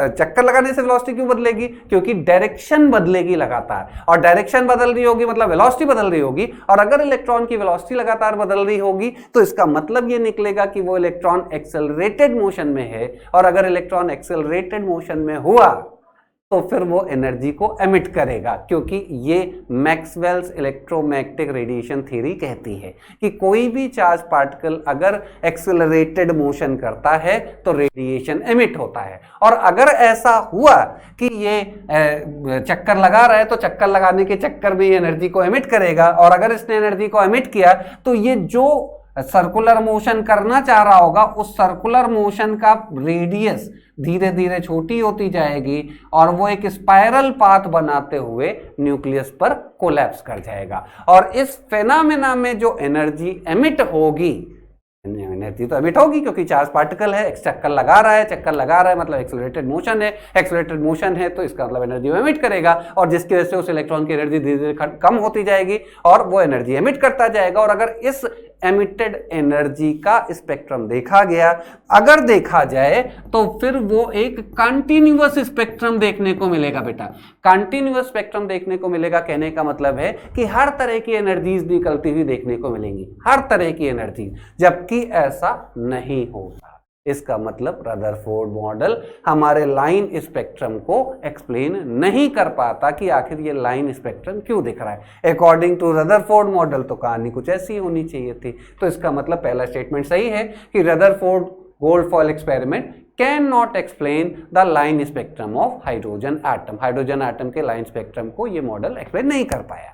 चक्कर लगाने से वेलोसिटी क्यों बदलेगी? क्योंकि डायरेक्शन बदलेगी लगातार, और डायरेक्शन बदल रही होगी मतलब वेलोसिटी बदल रही होगी, और अगर इलेक्ट्रॉन की वेलोसिटी लगातार बदल रही होगी तो इसका मतलब ये निकलेगा कि वो इलेक्ट्रॉन एक्सेलरेटेड मोशन में है, और अगर इलेक्ट्रॉन एक्सेलरेटेड मोशन में हुआ तो फिर वो एनर्जी को एमिट करेगा, क्योंकि ये मैक्सवेल्स इलेक्ट्रोमैग्नेटिक रेडिएशन थ्योरी कहती है कि कोई भी चार्ज पार्टिकल अगर एक्सेलरेटेड मोशन करता है तो रेडिएशन एमिट होता है। और अगर ऐसा हुआ कि ये चक्कर लगा रहा है तो चक्कर लगाने के चक्कर में एनर्जी को एमिट करेगा, और अगर इसने एनर्जी को एमिट किया तो ये जो सर्कुलर मोशन करना चाह रहा होगा उस सर्कुलर मोशन का रेडियस धीरे धीरे छोटी होती जाएगी और वो एक स्पाइरल पाथ बनाते हुए न्यूक्लियस पर कोलैप्स कर जाएगा। और इस फेनामेना में जो एनर्जी एमिट होगी, एनर्जी तो एमिट होगी क्योंकि चार्ज पार्टिकल है, चक्कर लगा रहा है मतलब एक्सेलरेटेड मोशन है तो इसका मतलब एनर्जी एमिट करेगा, और जिसकी वजह से उस इलेक्ट्रॉन की एनर्जी धीरे धीरे कम होती जाएगी और वो एनर्जी एमिट करता जाएगा। और अगर इस एमिटेड एनर्जी का स्पेक्ट्रम देखा जाए तो फिर वो एक कंटिन्यूअस स्पेक्ट्रम देखने को मिलेगा बेटा। कंटिन्यूअस स्पेक्ट्रम देखने को मिलेगा कहने का मतलब है कि हर तरह की एनर्जीज निकलती हुई देखने को मिलेंगी, हर तरह की एनर्जी, जबकि ऐसा नहीं होता। इसका मतलब रदरफोर्ड मॉडल हमारे लाइन स्पेक्ट्रम को एक्सप्लेन नहीं कर पाता कि आखिर ये लाइन स्पेक्ट्रम क्यों दिख रहा है। अकॉर्डिंग टू रदरफोर्ड मॉडल तो कहानी कुछ ऐसी होनी चाहिए थी। तो इसका मतलब पहला स्टेटमेंट सही है कि Rutherford gold foil experiment can not explain the line spectrum of hydrogen atom. Hydrogen atom के लाइन स्पेक्ट्रम को ये मॉडल एक्सप्लेन नहीं कर पाया।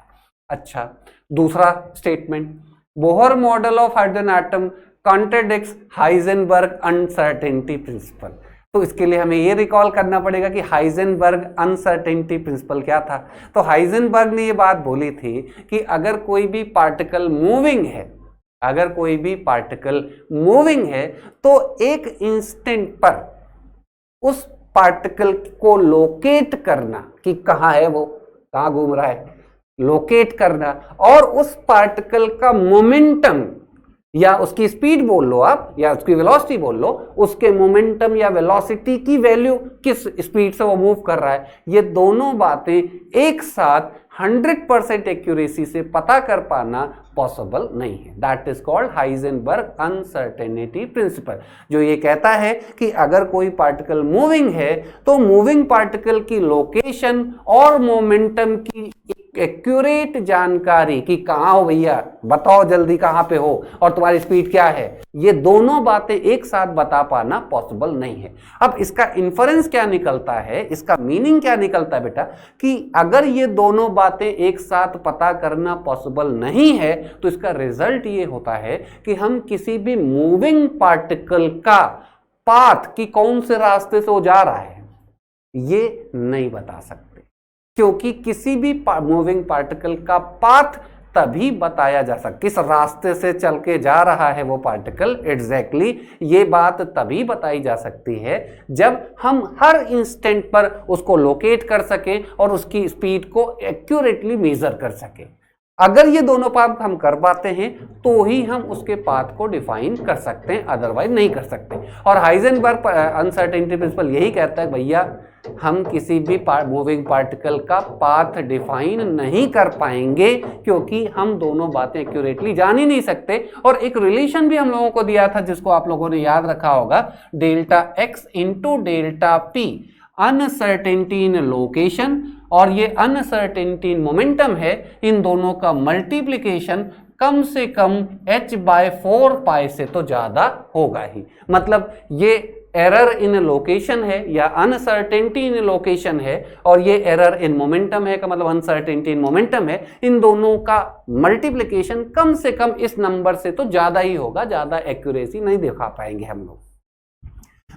अच्छा, दूसरा statement, Bohr model of hydrogen atom contradicts Heisenberg uncertainty principle. तो इसके लिए हमें ये रिकॉल करना पड़ेगा कि हाइजेनबर्ग अनसर्टेनिटी प्रिंसिपल क्या था। तो हाइजेनबर्ग ने ये बात बोली थी कि अगर कोई भी पार्टिकल मूविंग है तो एक इंस्टेंट पर उस पार्टिकल को लोकेट करना कि कहाँ है वो, कहाँ घूम रहा है, लोकेट करना, और उस पार्टिकल का मोमेंटम या उसकी स्पीड बोल लो आप या उसकी वेलोसिटी बोल लो, उसके मोमेंटम या वेलोसिटी की वैल्यू किस स्पीड से वो मूव कर रहा है, ये दोनों बातें एक साथ 100% एक्यूरेसी से पता कर पाना पॉसिबल नहीं है। That is called Heisenberg uncertainty principal, जो ये कहता है कि अगर कोई पार्टिकल मूविंग है तो मूविंग पार्टिकल की लोकेशन और मोमेंटम की एक्यूरेट जानकारी कि कहाँ हो भैया, बताओ जल्दी कहाँ पे हो और तुम्हारी स्पीड क्या है, ये दोनों बातें एक साथ बता पाना पॉसिबल नहीं है। अब इसका इन्फरेंस क्या निकलता है, इसका मीनिंग क्या निकलता है बेटा, कि अगर ये दोनों बातें एक साथ पता करना पॉसिबल नहीं है तो इसका रिजल्ट ये होता है कि हम किसी भी मूविंग पार्टिकल का पाथ कि कौन से रास्ते से वो जा रहा है ये नहीं बता सकते, क्योंकि किसी भी मूविंग पार्टिकल का पाथ तभी बताया जा सकता, किस रास्ते से चल के जा रहा है वो पार्टिकल एग्जैक्टली, ये बात तभी बताई जा सकती है जब हम हर इंस्टेंट पर उसको लोकेट कर सके और उसकी स्पीड को एक्यूरेटली मेजर कर सके। अगर ये दोनों पाथ हम कर पाते हैं तो ही हम उसके पाथ को डिफाइन कर सकते हैं, अदरवाइज नहीं कर सकते। और हाइजेनबर्ग अनसर्टेनिटी प्रिंसिपल यही कहता है भैया हम किसी भी मूविंग पार्टिकल का पाथ डिफाइन नहीं कर पाएंगे क्योंकि हम दोनों बातें एक्यूरेटली जान ही नहीं सकते। और एक रिलेशन भी हम लोगों को दिया था जिसको आप लोगों ने याद रखा होगा, delta x into delta P, uncertainty इन लोकेशन और ये अनसर्टेनिटी इन मोमेंटम है, इन दोनों का मल्टीप्लिकेशन कम से कम h/4π से तो ज्यादा होगा ही। मतलब ये एरर इन लोकेशन है या अनसर्टेनिटी इन लोकेशन है और ये एरर इन मोमेंटम है का मतलब अनसर्टेनिटी इन मोमेंटम है, इन दोनों का मल्टीप्लिकेशन कम से कम इस नंबर से तो ज्यादा ही होगा, ज्यादा एक्यूरेसी नहीं दिखा पाएंगे हम लोग।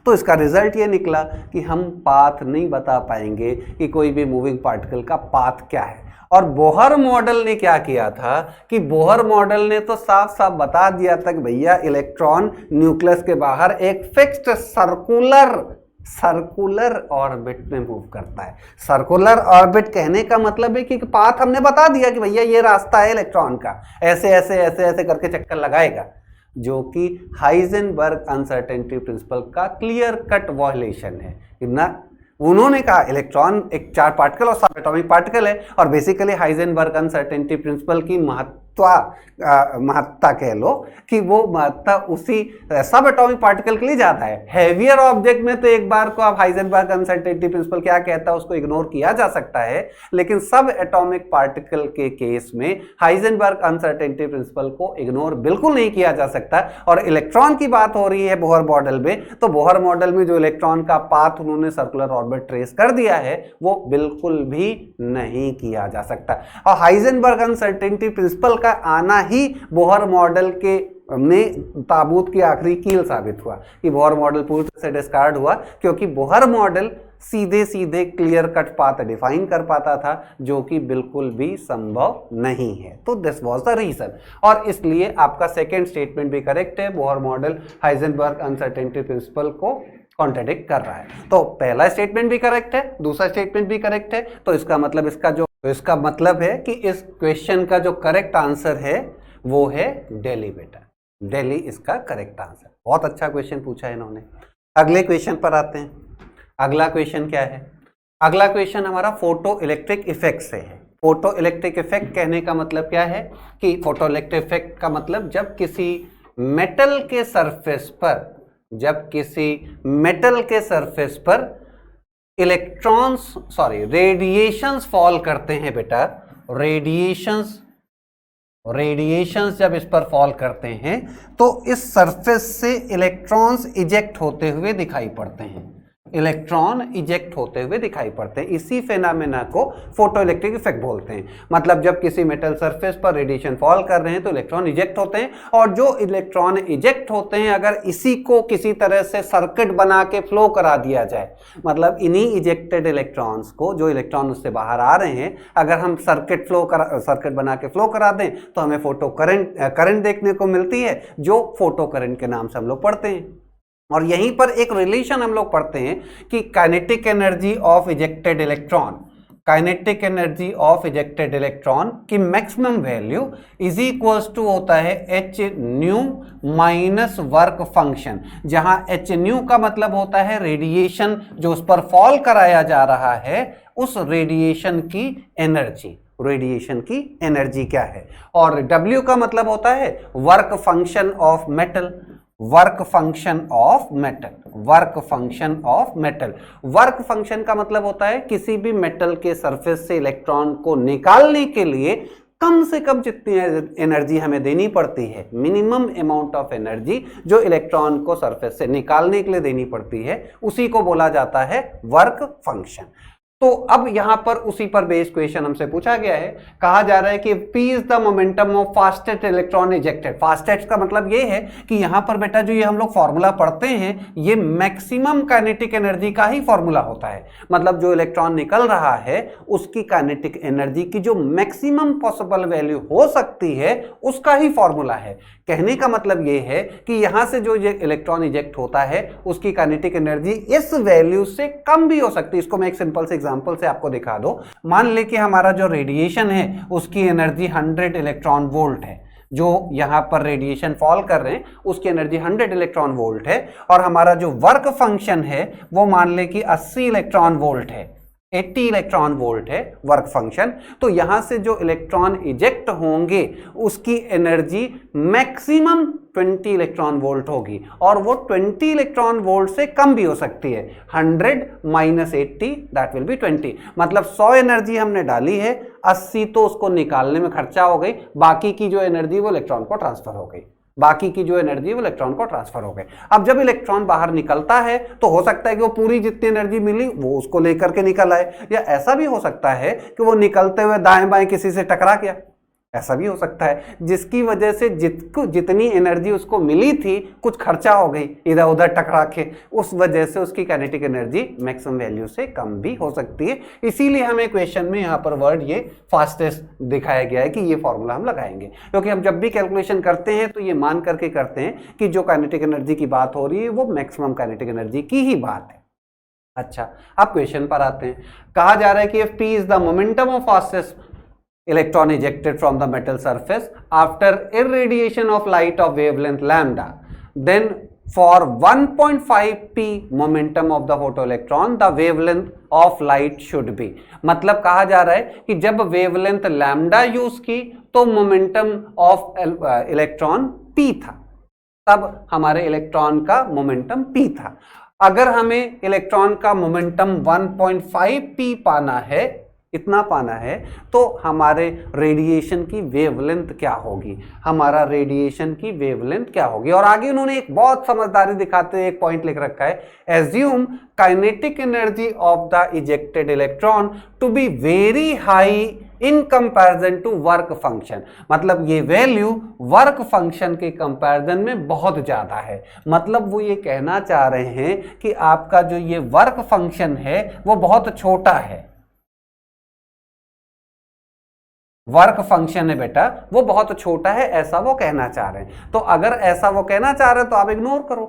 तो इसका रिजल्ट ये निकला कि हम पाथ नहीं बता पाएंगे कि कोई भी मूविंग पार्टिकल का पाथ क्या है। और बोहर मॉडल ने क्या किया था कि बोहर मॉडल ने तो साफ साफ बता दिया था कि भैया इलेक्ट्रॉन न्यूक्लियस के बाहर एक फिक्स्ड सर्कुलर ऑर्बिट में मूव करता है। सर्कुलर ऑर्बिट कहने का मतलब है कि पाथ हमने बता दिया कि भैया ये रास्ता है इलेक्ट्रॉन का, ऐसे ऐसे ऐसे ऐसे करके चक्कर लगाएगा, जो कि हाइजेनबर्ग अनसर्टेनिटी प्रिंसिपल का क्लियर कट वायलेशन है। ना उन्होंने कहा इलेक्ट्रॉन एक चार्ज पार्टिकल और सब एटॉमिक पार्टिकल है और बेसिकली हाइजेनबर्ग अनसर्टेनिटी प्रिंसिपल की महत्व महत्ता कह लो कि वो महत्ता उसी सब एटॉमिक पार्टिकल के लिए ज्यादा है। हैवियर ऑब्जेक्ट में तो एक बार को आप हाइजेनबर्ग अनसर्टेनिटी प्रिंसिपल क्या कहता है उसको इग्नोर किया जा सकता है, लेकिन सब एटॉमिक पार्टिकल के केस में हाइजेनबर्ग अनसर्टेनिटी प्रिंसिपल को इग्नोर बिल्कुल नहीं किया जा सकता। और इलेक्ट्रॉन की बात हो रही है बोहर मॉडल में, तो बोहर मॉडल में जो इलेक्ट्रॉन का पाथ उन्होंने सर्कुलर ऑर्बिट ट्रेस कर दिया है वो बिल्कुल भी नहीं किया जा सकता। और हाइजेनबर्ग अनसर्टेनिटी प्रिंसिपल का आना ही बोहर मॉडल के में ताबूत की आखिरी कील साबित हुआ कि बोहर मॉडल पूरी तरह से डिस्कार्ड हुआ, क्योंकि बोहर मॉडल सीधे सीधे क्लियर कट पाथ डिफाइन कर पाता था जो कि बिल्कुल भी संभव नहीं है। तो दिस वाज द रीजन, और इसलिए आपका सेकेंड स्टेटमेंट भी करेक्ट है। Bohr model Heisenberg uncertainty principal को कॉन्ट्रडिक्ट कर रहा है। तो पहला स्टेटमेंट भी करेक्ट है, दूसरा स्टेटमेंट भी करेक्ट है। तो इसका मतलब है कि इस क्वेश्चन का जो करेक्ट आंसर है वो है दिल्ली बेटा। दिल्ली इसका करेक्ट आंसर। बहुत अच्छा क्वेश्चन पूछा है इन्होंने। अगले क्वेश्चन पर आते हैं। अगला क्वेश्चन क्या है? अगला क्वेश्चन हमारा फोटो इलेक्ट्रिक इफेक्ट से है। फोटो इलेक्ट्रिक इफेक्ट कहने का मतलब क्या है कि फोटो इलेक्ट्रिक इफेक्ट का मतलब जब किसी मेटल के सरफेस पर रेडिएशंस फॉल करते हैं बेटा। रेडिएशंस जब इस पर फॉल करते हैं तो इस सरफेस से इलेक्ट्रॉन्स इजेक्ट होते हुए दिखाई पड़ते हैं। इसी फेनामेना को फोटो इलेक्ट्रिक इफेक्ट बोलते हैं। मतलब जब किसी मेटल सरफेस पर रेडिएशन फॉल कर रहे हैं तो इलेक्ट्रॉन इजेक्ट होते हैं, और जो इलेक्ट्रॉन इजेक्ट होते हैं अगर इसी को किसी तरह से सर्किट बना के फ्लो करा दिया जाए, मतलब इन्हीं इजेक्टेड इलेक्ट्रॉन्स को, जो इलेक्ट्रॉन उससे बाहर आ रहे हैं, अगर हम सर्किट बना के फ्लो करा दें तो हमें फोटो करंट देखने को मिलती है, जो फोटो करंट के नाम से हम लोग पढ़ते हैं। और यहीं पर एक रिलेशन हम लोग पढ़ते हैं कि kinetic energy of ejected electron की maximum value is equals to होता है h nu minus work function, जहां एच न्यू का मतलब होता है रेडिएशन जो उस पर फॉल कराया जा रहा है उस रेडिएशन की एनर्जी क्या है, और W का मतलब होता है work function of metal. Work function का मतलब होता है किसी भी मेटल के सरफेस से इलेक्ट्रॉन को निकालने के लिए कम से कम जितनी एनर्जी हमें देनी पड़ती है, मिनिमम अमाउंट ऑफ एनर्जी जो इलेक्ट्रॉन को सरफेस से निकालने के लिए देनी पड़ती है, उसी को बोला जाता है वर्क फंक्शन। तो अब यहां पर उसी पर बेस्ड क्वेश्चन हमसे पूछा गया है। कहा जा रहा है कि P is the momentum of fastest electron ejected. Fastest का मतलब ये है कि यहां पर बेटा जो ये हम लोग फॉर्मूला पढ़ते हैं ये मैक्सिमम काइनेटिक एनर्जी का ही फॉर्मूला होता है। मतलब जो इलेक्ट्रॉन निकल रहा है उसकी काइनेटिक एनर्जी की जो मैक्सिमम पॉसिबल वैल्यू हो सकती है उसका ही फॉर्मूला है। कहने का मतलब ये है कि यहां से जो इलेक्ट्रॉन इजेक्ट होता है उसकी काइनेटिक एनर्जी इस वैल्यू से कम भी हो सकती है। इसको मैं एक सिंपल से एग्जांपल से आपको दिखा दो। मान ले कि हमारा जो रेडिएशन है उसकी एनर्जी 100 इलेक्ट्रॉन वोल्ट है। जो यहां पर रेडिएशन फॉल कर रहे हैं उसकी एनर्जी 100 इलेक्ट्रॉन वोल्ट है, और हमारा जो वर्क फंक्शन है वो मान ले कि 80 इलेक्ट्रॉन वोल्ट है, 80 इलेक्ट्रॉन वोल्ट है वर्क फंक्शन। तो यहां से जो इलेक्ट्रॉन इजेक्ट होंगे उसकी एनर्जी मैक्सिमम 20 इलेक्ट्रॉन वोल्ट होगी, और वो 20 इलेक्ट्रॉन वोल्ट से कम भी हो सकती है। 100 माइनस 80 दैट विल बी 20। मतलब 100 एनर्जी हमने डाली है, 80 तो उसको निकालने में खर्चा हो गई, बाकी की जो एनर्जी वो इलेक्ट्रॉन को ट्रांसफर हो गई। अब जब इलेक्ट्रॉन बाहर निकलता है तो हो सकता है कि वो पूरी जितनी एनर्जी मिली वो उसको लेकर के निकल आए, या ऐसा भी हो सकता है कि वो निकलते हुए दाएं बाएं किसी से टकरा गया, ऐसा भी हो सकता है, जिसकी वजह से जितनी एनर्जी उसको मिली थी कुछ खर्चा हो गई इधर उधर टकरा के, उस वजह से उसकी काइनेटिक एनर्जी मैक्सिमम वैल्यू से कम भी हो सकती है। इसीलिए हमें क्वेश्चन में यहाँ पर वर्ड ये फास्टेस्ट दिखाया गया है कि ये फॉर्मूला हम लगाएंगे, क्योंकि हम जब भी कैलकुलेशन करते हैं तो ये मान करके करते हैं कि जो काइनेटिक एनर्जी की बात हो रही है वो मैक्सिमम काइनेटिक एनर्जी की ही बात है। अच्छा, अब क्वेश्चन पर आते हैं। कहा जा रहा है कि P is the momentum of fastest electron ejected from the metal surface after irradiation of light of wavelength lambda, then for 1.5 p momentum of the photoelectron the wavelength of light should be। मतलब कहा जा रहा है कि जब wavelength lambda use की तो momentum of electron p था, तब हमारे इलेक्ट्रॉन का मोमेंटम p था। अगर हमें इलेक्ट्रॉन का मोमेंटम 1.5 p पाना है, इतना पाना है, तो हमारे रेडिएशन की वेवलेंथ क्या होगी, हमारा रेडिएशन की वेवलेंथ क्या होगी। और आगे उन्होंने एक बहुत समझदारी दिखाते हुए एक पॉइंट लिख रखा है, assume kinetic energy of the ejected electron to be very high in comparison to work function. मतलब ये वैल्यू वर्क फंक्शन के कंपैरिजन में बहुत ज्यादा है। मतलब वो ये कहना चाह रहे हैं कि आपका जो ये वर्क फंक्शन है वो बहुत छोटा है, वर्क फंक्शन है बेटा वो बहुत छोटा है, ऐसा वो कहना चाह रहे हैं। तो अगर ऐसा वो कहना चाह रहे हैं तो आप इग्नोर करो,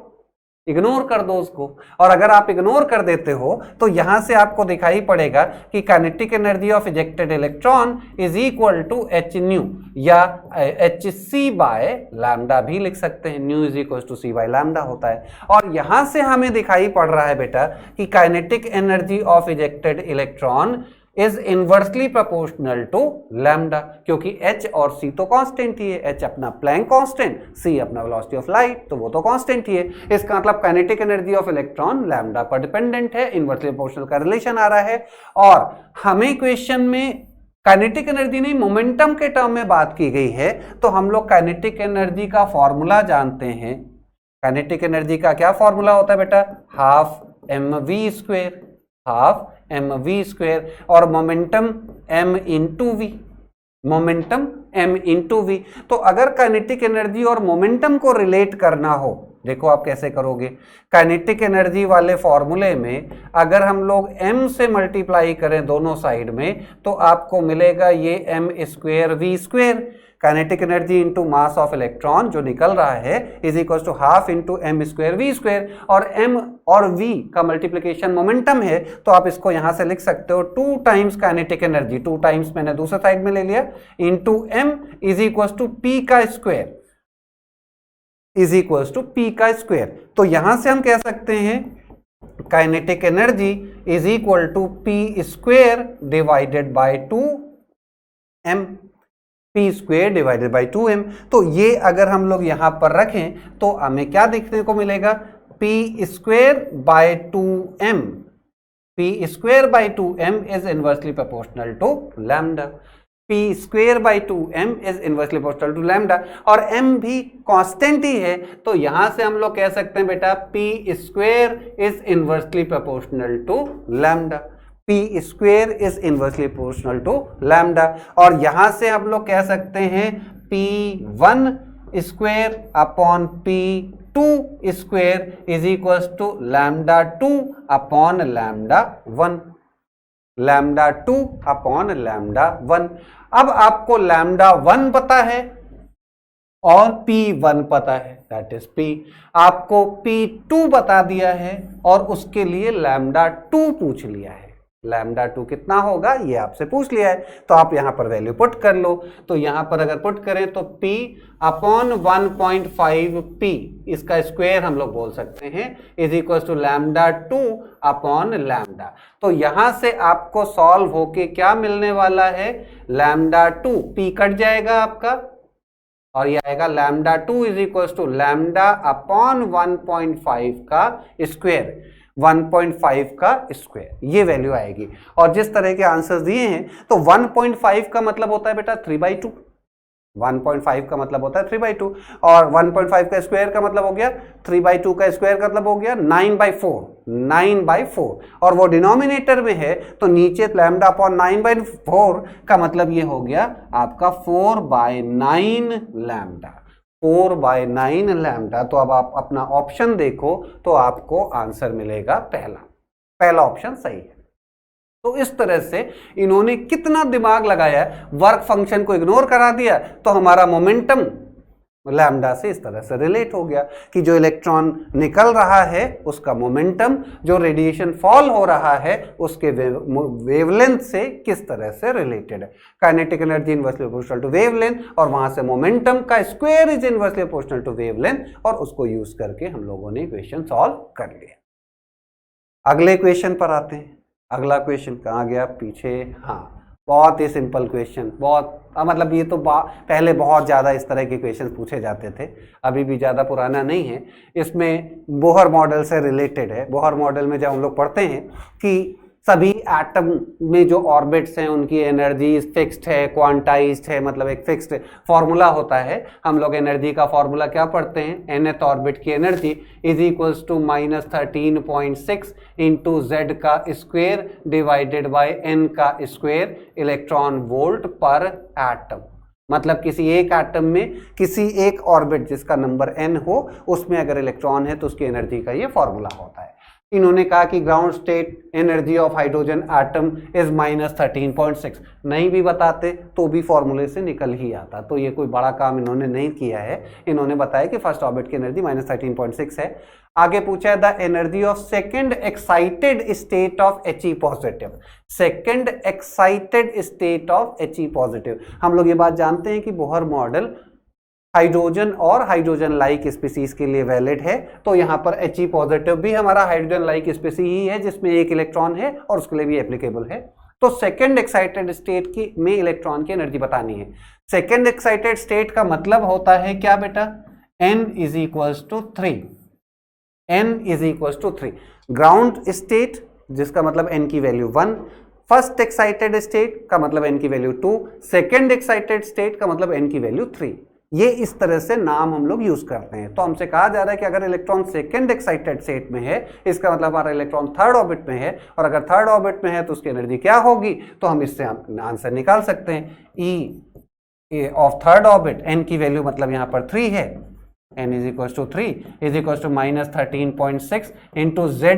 इग्नोर कर दो उसको। और अगर आप इग्नोर कर देते हो तो यहां से आपको दिखाई पड़ेगा कि kinetic energy of ejected electron is equal to H nu या एच सी बाय लैम्डा भी लिख सकते हैं, nu is equal to c by lambda होता है। और यहां से हमें दिखाई पड़ रहा है बेटा कि kinetic energy of ejected electron is inversely proportional to lambda, क्योंकि h और c तो कांस्टेंट ही है, h अपना प्लैंक कांस्टेंट, c अपना वेलोसिटी ऑफ लाइट, तो वो तो कांस्टेंट ही है। इसका मतलब kinetic energy of electron lambda पर डिपेंडेंट है, इनवर्सली प्रोपोर्शनल का रिलेशन आ रहा है। और हमें क्वेश्चन में काइनेटिक एनर्जी नहीं मोमेंटम के टर्म में बात की गई है, तो हम लोग काइनेटिक एनर्जी का फॉर्मूला जानते हैं। काइनेटिक एनर्जी का क्या फॉर्मूला होता है बेटा, half mv square, half mv square, और momentum m into v, momentum m into v. तो अगर काइनेटिक एनर्जी और मोमेंटम को रिलेट करना हो, देखो आप कैसे करोगे। काइनेटिक एनर्जी वाले फॉर्मूले में अगर हम लोग m से मल्टीप्लाई करें दोनों साइड में तो आपको मिलेगा ये m square v square. Kinetic energy into mass of electron जो निकल रहा है is equal to half into m square v square, और m और v का मल्टीप्लिकेशन मोमेंटम है, तो आप इसको यहां से लिख सकते हो 2 टाइम्स काइनेटिक एनर्जी, 2 टाइम्स मैंने दूसरे साइड में ले लिया, into m is equal to p का square, is equal to p का स्क्वायर। तो यहां से हम कह सकते हैं kinetic energy is equal to p square divided by 2m, p square divided by 2m। तो ये अगर हम लोग यहां पर रखें तो हमें क्या देखने को मिलेगा, p square by 2m, p square by 2m is inversely proportional to lambda, p square by 2m is inversely proportional to lambda, और m भी कांस्टेंट ही है, तो यहां से हम लोग कह सकते हैं बेटा p square is inversely proportional to lambda, p square is inversely proportional to lambda. और यहां से हम लोग कह सकते हैं p1 square upon p2 square is equal to lambda 2 upon lambda 1, lambda 2 upon lambda 1। अब आपको लैम्डा 1 पता है और p1 पता है, दैट इज p। आपको p2 बता दिया है और उसके लिए लैम्डा 2 पूछ लिया है, लैम्डा 2 कितना होगा ये आपसे पूछ लिया है, तो आप यहां पर वैल्यू पुट कर लो। तो यहां पर अगर पुट करें तो p अपॉन 1.5 p, इसका स्क्वायर हम लोग बोल सकते हैं, is equal to lambda 2 upon lambda. तो यहां से आपको सॉल्व होके क्या मिलने वाला है, लैम्डा 2, p कट जाएगा आपका और ये आएगा lambda 2 is equal to lambda upon 1.5 का स्क्वायर, 1.5 का स्क्वायर, ये वैल्यू आएगी। और जिस तरह के आंसर्स दिए हैं तो 1.5 का मतलब होता है बेटा 3/2, 1.5 का मतलब होता है 3/2, और 1.5 का स्क्वायर का मतलब हो गया 3/2 का स्क्वायर का मतलब हो गया 9/4, 9/4, और वो डिनोमिनेटर में है तो नीचे लैम्डा अपॉन 9/4 का मतलब ये हो गया आपका 4/9 लैम्डा, 4/9 लैम्डा। तो अब आप अपना ऑप्शन देखो तो आपको आंसर मिलेगा पहला ऑप्शन सही है। तो इस तरह से इन्होंने कितना दिमाग लगाया, वर्क फंक्शन को इग्नोर करा दिया तो हमारा मोमेंटम लैम्डा से इस तरह से रिलेट हो गया कि जो इलेक्ट्रॉन निकल रहा है उसका मोमेंटम जो रेडिएशन फॉल हो रहा है उसके वेवलेंथ से किस तरह से रिलेटेड है। Kinetic energy inversely proportional to wavelength और वहां से मोमेंटम का square is inversely proportional to wavelength, और उसको यूज करके हम लोगों ने इक्वेशन सॉल्व कर लिया। अगले क्वेश्चन पर आते हैं। अगला क्वेश्चन कहाँ गया पीछे, हाँ बहुत ही सिंपल क्वेश्चन, बहुत मतलब ये तो पहले बहुत ज़्यादा इस तरह के क्वेश्चन पूछे जाते थे, अभी भी ज़्यादा पुराना नहीं है। इसमें बोहर मॉडल से रिलेटेड है। बोहर मॉडल में जब हम लोग पढ़ते हैं कि सभी एटम में जो ऑर्बिट्स हैं उनकी एनर्जी फिक्स्ड है, क्वांटाइज्ड है, मतलब एक फिक्स्ड फॉर्मूला होता है। हम लोग एनर्जी का फॉर्मूला क्या पढ़ते हैं, nth ऑर्बिट की energy is equals to -13.6 into Z का स्क्वायर डिवाइडेड बाय n का square electron volt per atom. मतलब किसी एक एटम में किसी एक ऑर्बिट जिसका नंबर n हो उसमें अगर इलेक्ट्रॉन है तो उसकी एनर्जी का ये फॉर्मूला होता है। इन्होंने कहा कि ground state energy of hydrogen atom is -13.6, नहीं भी बताते तो भी फॉर्मूले से निकल ही आता। तो ये कोई बड़ा काम इन्होंने नहीं किया है, इन्होंने बताया कि फर्स्ट ऑर्बिट की एनर्जी -13.6 है। आगे पूछा है the energy of second excited state of He positive. Second excited state of He positive, हम लोग ये बात जानते हैं कि बोहर मॉडल हाइड्रोजन और हाइड्रोजन लाइक स्पीसीज के लिए वैलिड है। तो यहाँ पर He पॉजिटिव भी हमारा हाइड्रोजन लाइक स्पीसीज ही है जिसमें एक इलेक्ट्रॉन है और उसके लिए भी एप्लीकेबल है। तो सेकेंड एक्साइटेड स्टेट की में इलेक्ट्रॉन की एनर्जी बतानी है। सेकेंड एक्साइटेड स्टेट का मतलब होता है क्या बेटा, n is equals to 3, n is equals to 3। Ground state जिसका मतलब n की वैल्यू 1, फर्स्ट एक्साइटेड स्टेट का मतलब n की वैल्यू 2, सेकेंड एक्साइटेड स्टेट का मतलब n की वैल्यू 3। ये इस तरह से नाम हम लोग यूज करते हैं। तो हमसे कहा जा रहा है कि अगर इलेक्ट्रॉन सेकेंड एक्साइटेड स्टेट में है इसका मतलब हमारा इलेक्ट्रॉन थर्ड ऑर्बिट में है, और अगर थर्ड ऑर्बिट में है तो उसकी एनर्जी क्या होगी, तो हम इससे आंसर निकाल सकते हैं। E of third orbit n की वैल्यू मतलब यहाँ पर 3 है, n is equal to 3 is equal to -13.6 into z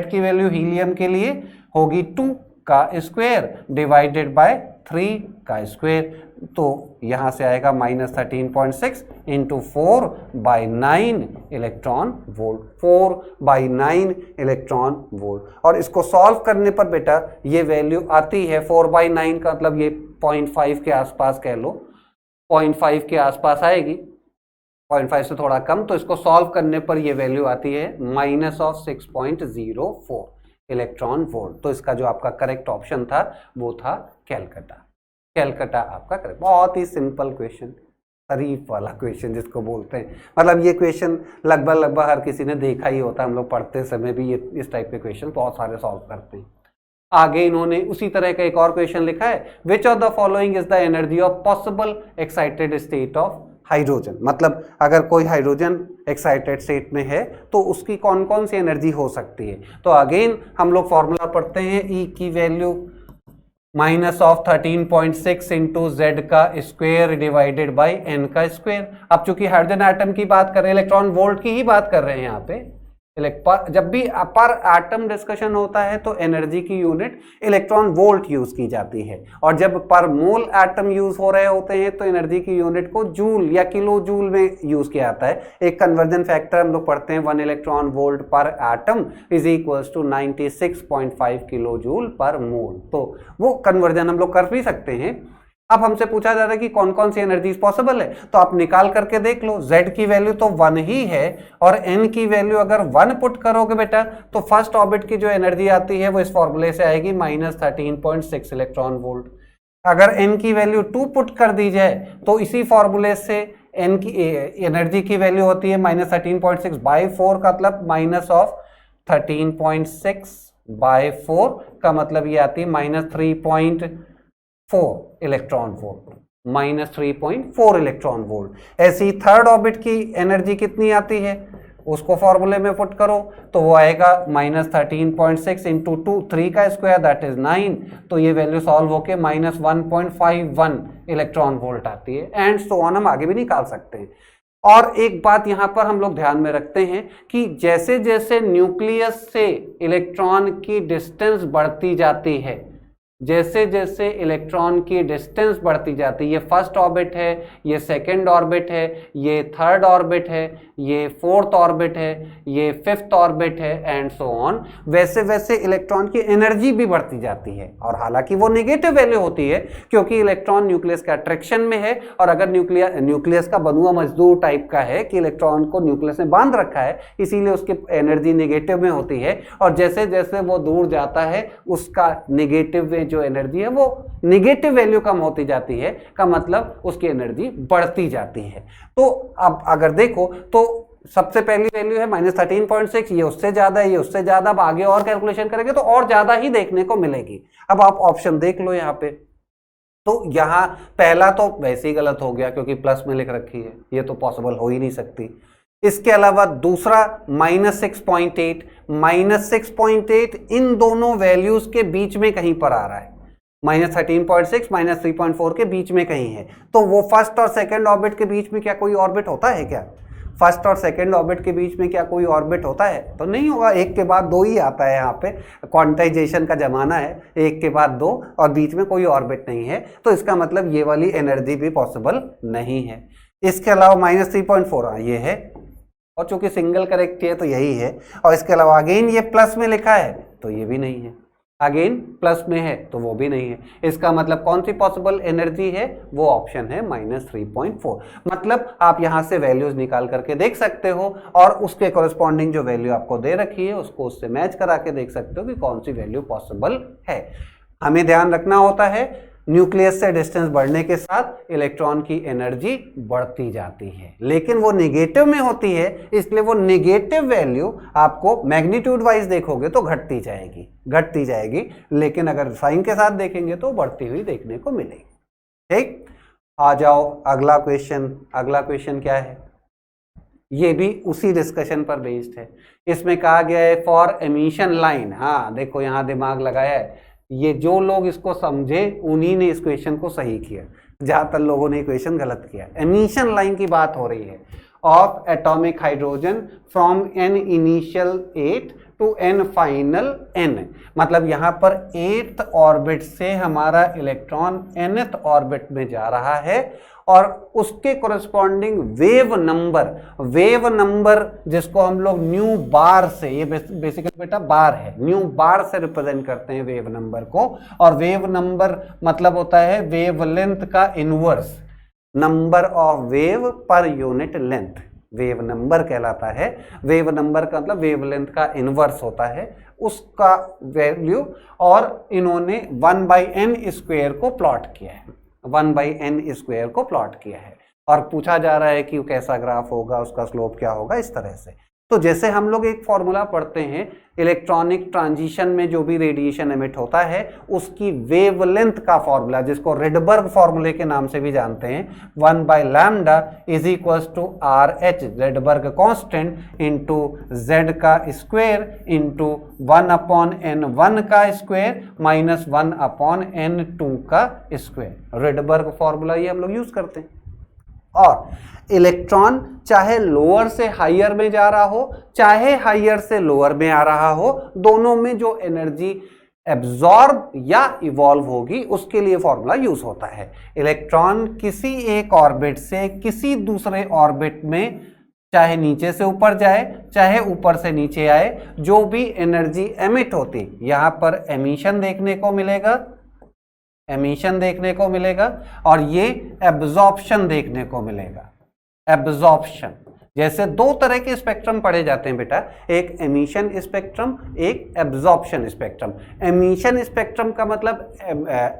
की वैल्यू हीलियम के लिए होगी 2 का स्क्वायर डिवाइडेड बाय 3 का स्क्वायर। तो यहां से आएगा -13.6 into 4/9 electron volt, 4/9 electron volt. और इसको सॉल्व करने पर बेटा ये वैल्यू आती है 4/9 का मतलब ये 0.5 के आसपास कह लो, 0.5 के आसपास आएगी, 0.5 से थोड़ा कम। तो इसको सॉल्व करने पर ये वैल्यू आती है -6.04 इलेक्ट्रॉन वोल्ट। तो इसका जो आपका करेक्ट ऑप्शन था वो था कैलकाटा। कैलकाटा आपका करेक्ट। बहुत ही सिंपल क्वेश्चन, शरीफ वाला क्वेश्चन जिसको बोलते हैं। मतलब ये क्वेश्चन लगभग हर किसी ने देखा ही होता है, हम लोग पढ़ते समय भी ये इस टाइप के क्वेश्चन बहुत सारे सॉल्व करते हैं। आगे इन्होंने उसी तरह का एक और क्वेश्चन लिखा है, which of the following is the energy of possible excited state of hydrogen. मतलब अगर कोई हाइड्रोजन एक्साइटेड स्टेट में है तो उसकी कौन कौन सी एनर्जी हो सकती है। तो अगेन हम लोग फॉर्मूला पढ़ते हैं, E की वैल्यू -13.6 इंटू जेड का स्क्वायर डिवाइडेड बाई n का स्क्वायर। अब चूंकि हाइड्रोजन एटम की बात कर रहे हैं, इलेक्ट्रॉन वोल्ट की ही बात कर रहे हैं यहाँ पे। जब भी पर एटम डिस्कशन होता है तो एनर्जी की यूनिट इलेक्ट्रॉन वोल्ट यूज की जाती है, और जब पर मोल एटम यूज हो रहे होते हैं तो एनर्जी की यूनिट को जूल या किलो जूल में यूज किया जाता है। एक कन्वर्जन फैक्टर हम लोग पढ़ते हैं, 1 electron volt per atom is equals to 96.5 kilo joule per mole. तो वो कन्वर्जन हम लोग कर भी सकते हैं। अब हमसे पूछा जा रहा है कि कौन कौन सी एनर्जीज पॉसिबल है, तो आप निकाल करके देख लो। Z की वैल्यू तो 1 ही है और N की वैल्यू अगर 1 पुट करोगे बेटा तो फर्स्ट ऑर्बिट की जो एनर्जी आती है वो इस फॉर्मूले से आएगी -13.6 इलेक्ट्रॉन वोल्ट। अगर N की वैल्यू 2 पुट कर दी जाए तो इसी फॉर्मूले से N की एनर्जी की वैल्यू होती है -13.6 बाई 4 का मतलब -13.6 बाई 4 का मतलब ये आती है -3.4 इलेक्ट्रॉन वोल्ट, -3.4 इलेक्ट्रॉन वोल्ट। ऐसी थर्ड ऑर्बिट की एनर्जी कितनी आती है उसको फॉर्मूले में पुट करो तो वो आएगा -13.6 इंटू 2 3 का स्क्वायर दैट इज 9। तो ये वैल्यू सॉल्व होके -1.51 इलेक्ट्रॉन वोल्ट आती है, एंड सो ऑन। हम आगे भी निकाल सकते हैं। और एक बात यहां पर हम लोग ध्यान में रखते हैं कि जैसे जैसे न्यूक्लियस से इलेक्ट्रॉन की डिस्टेंस बढ़ती जाती है जैसे जैसे इलेक्ट्रॉन की डिस्टेंस बढ़ती जाती है, ये फर्स्ट ऑर्बिट है, ये सेकंड ऑर्बिट है, ये थर्ड ऑर्बिट है, ये फोर्थ ऑर्बिट है, ये फिफ्थ ऑर्बिट है एंड सो ऑन, वैसे वैसे इलेक्ट्रॉन की एनर्जी भी बढ़ती जाती है। और हालांकि वो नेगेटिव वैल्यू होती है क्योंकि इलेक्ट्रॉन न्यूक्लियस के अट्रैक्शन में है, और अगर न्यूक्लियस का बनुआ मजदूर टाइप का है कि इलेक्ट्रॉन को न्यूक्लियस में बांध रखा है, इसीलिए उसकी एनर्जी नेगेटिव में होती है। और जैसे जैसे वो दूर जाता है उसका नेगेटिव जो एनर्जी है वो नेगेटिव वैल्यू कम होती जाती है, का मतलब उसकी एनर्जी बढ़ती जाती है। तो अब अगर देखो तो सबसे पहली वैल्यू है -13.6, ये उससे ज्यादा है, ये उससे ज्यादा। अब आगे और कैलकुलेशन करेंगे तो और ज्यादा ही देखने को मिलेगी। अब आप ऑप्शन देख लो यहाँ पे, तो यहाँ पहला तो वैसे ही गलत हो गया क्योंकि प्लस में लिख रखी है, ये तो पॉसिबल हो ही नहीं सकती। इसके अलावा दूसरा -6.8, -6.8 इन दोनों वैल्यूज के बीच में कहीं पर आ रहा है, -13.6 -3.4 के बीच में कहीं है। तो वो फर्स्ट और सेकंड ऑर्बिट के बीच में क्या कोई ऑर्बिट होता है क्या? फर्स्ट और सेकंड ऑर्बिट के बीच में क्या कोई ऑर्बिट होता है? तो नहीं होगा, एक के बाद दो ही आता है। यहाँ पे क्वांटाइजेशन का जमाना है, एक के बाद दो और बीच में कोई ऑर्बिट नहीं है, तो इसका मतलब ये वाली एनर्जी भी पॉसिबल नहीं है। इसके अलावा -3.4 ये है, और चूंकि सिंगल करेक्ट है तो यही है। और इसके अलावा अगेन ये प्लस में लिखा है तो ये भी नहीं है, अगेन प्लस में है तो वो भी नहीं है। इसका मतलब कौन सी पॉसिबल एनर्जी है? वो ऑप्शन है -3.4। मतलब आप यहां से वैल्यूज निकाल करके देख सकते हो और उसके कॉरेस्पॉन्डिंग जो वैल्यू आपको दे रखी है उसको उससे मैच करा के देख सकते हो कि कौन सी वैल्यू पॉसिबल है। हमें ध्यान रखना होता है न्यूक्लियस से डिस्टेंस बढ़ने के साथ इलेक्ट्रॉन की एनर्जी बढ़ती जाती है, लेकिन वो नेगेटिव में होती है, इसलिए वो नेगेटिव वैल्यू आपको मैग्नीट्यूड वाइज देखोगे तो घटती जाएगी, लेकिन अगर साइन के साथ देखेंगे तो बढ़ती हुई देखने को मिलेगी। ठीक, आ जाओ अगला क्वेश्चन क्या है? ये भी उसी डिस्कशन पर बेस्ड है। इसमें कहा गया है फॉर एमिशन लाइन। हाँ देखो, यहाँ दिमाग लगाया है, ये जो लोग इसको समझे उन्हीं ने इस क्वेश्चन को सही किया, ज्यादातर लोगों ने क्वेश्चन गलत किया। एमिशन लाइन की बात हो रही है of atomic hydrogen from n initial 8 to n final n, मतलब यहाँ पर 8th ऑर्बिट से हमारा इलेक्ट्रॉन nth ऑर्बिट में जा रहा है और उसके कोरेस्पॉन्डिंग वेव नंबर जिसको हम लोग न्यू बार से, ये बेसिकली बेटा बार है, न्यू बार से रिप्रेजेंट करते हैं वेव नंबर को। और वेव नंबर मतलब होता है वेवलेंथ का inverse, number of wave per unit length wave number कहलाता है। वेव नंबर का मतलब वेवलेंथ का इनवर्स होता है, उसका वैल्यू। और इन्होंने 1/n² को प्लॉट किया है, 1/n² को प्लॉट किया है और पूछा जा रहा है कि कैसा ग्राफ होगा, उसका स्लोप क्या होगा, इस तरह से। तो जैसे हम लोग एक फॉर्मूला पढ़ते हैं, इलेक्ट्रॉनिक ट्रांजिशन में जो भी रेडिएशन एमिट होता है उसकी वेवलेंथ का फॉर्मूला, जिसको रिडबर्ग फॉर्मूले के नाम से भी जानते हैं, 1/λ is equals to RH Rydberg constant into z का स्क्वायर इंटू 1/n1 का स्क्वायर माइनस 1/n2 का स्क्वायर। रिडबर्ग फॉर्मूला ये हम लोग यूज करते हैं। और इलेक्ट्रॉन चाहे लोअर से हायर में जा रहा हो, चाहे हायर से लोअर में आ रहा हो, दोनों में जो एनर्जी एब्जॉर्ब या इवॉल्व होगी उसके लिए फॉर्मूला यूज होता है। इलेक्ट्रॉन किसी एक ऑर्बिट से किसी दूसरे ऑर्बिट में चाहे नीचे से ऊपर जाए चाहे ऊपर से नीचे आए, जो भी एनर्जी एमिट होती, यहां पर एमिशन देखने को मिलेगा और ये एब्जॉर्प्शन देखने को मिलेगा। एब्जॉर्प्शन, जैसे दो तरह के स्पेक्ट्रम पढ़े जाते हैं बेटा, एक एमिशन स्पेक्ट्रम, एक एब्जॉर्प्शन स्पेक्ट्रम। एमिशन स्पेक्ट्रम का मतलब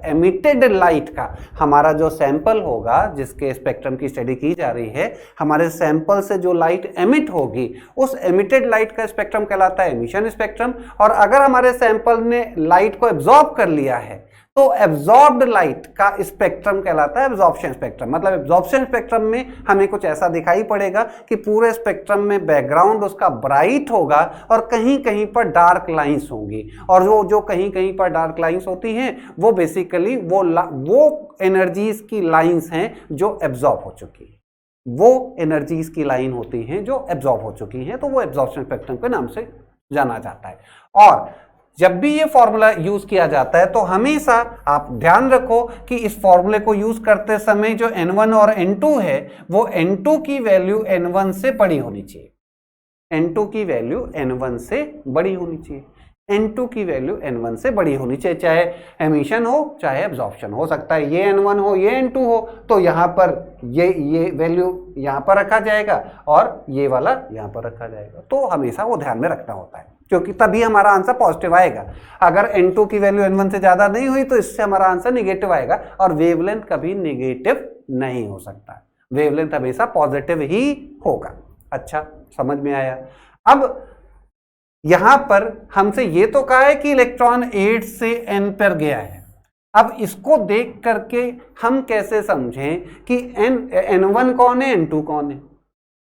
एमिटेड लाइट का, हमारा जो सैंपल होगा जिसके स्पेक्ट्रम की स्टडी की जा रही है, हमारे सैंपल से जो लाइट एमिट होगी उस एमिटेड लाइट का स्पेक्ट्रम कहलाता है एमिशन स्पेक्ट्रम। और अगर हमारे सैंपल ने लाइट को एब्जॉर्ब कर लिया है तो एब्जॉर्ब्ड लाइट का स्पेक्ट्रम कहलाता है एब्जॉर्प्शन स्पेक्ट्रम। मतलब एब्जॉर्प्शन स्पेक्ट्रम में हमें कुछ ऐसा दिखाई पड़ेगा कि पूरे स्पेक्ट्रम में बैकग्राउंड उसका ब्राइट होगा और कहीं कहीं पर डार्क लाइंस होंगी, और जो कहीं कहीं पर डार्क लाइंस होती हैं वो बेसिकली वो एनर्जीज की लाइंस हैं जो एब्जॉर्ब हो चुकी है, वो एनर्जीज की लाइन होती हैं जो एब्जॉर्ब हो चुकी हैं, तो वो एब्जॉर्प्शन स्पेक्ट्रम के नाम से जाना जाता है। और जब भी ये फॉर्मूला यूज किया जाता है तो हमेशा आप ध्यान रखो कि इस फॉर्मूले को यूज करते समय जो n1 और n2 है वो n2 की वैल्यू n1 से बड़ी होनी चाहिए, n2 की वैल्यू n1 से बड़ी होनी चाहिए, n2 की वैल्यू n1 से बड़ी होनी चाहिए, चाहे एमिशन हो चाहे एब्जॉर्प्शन हो सकता है ये n1 हो ये n2 हो, तो यहाँ पर ये वैल्यू यहाँ पर रखा जाएगा और ये वाला यहाँ पर रखा जाएगा। तो हमेशा वो ध्यान में रखना होता है क्योंकि तभी हमारा आंसर पॉजिटिव आएगा। अगर n2 की वैल्यू n1 से ज़्यादा नहीं हुई तो इससे हमारा आंसर निगेटिव आएगा और वेवलेंथ कभी निगेटिव नहीं हो सकता, वेवलेंथ हमेशा पॉजिटिव ही होगा। अच्छा, समझ में आया। अब यहां पर हमसे ये तो कहा है कि इलेक्ट्रॉन 8 से n पर गया है। अब इसको देख करके हम कैसे समझें कि n1 कौन है n2 कौन है,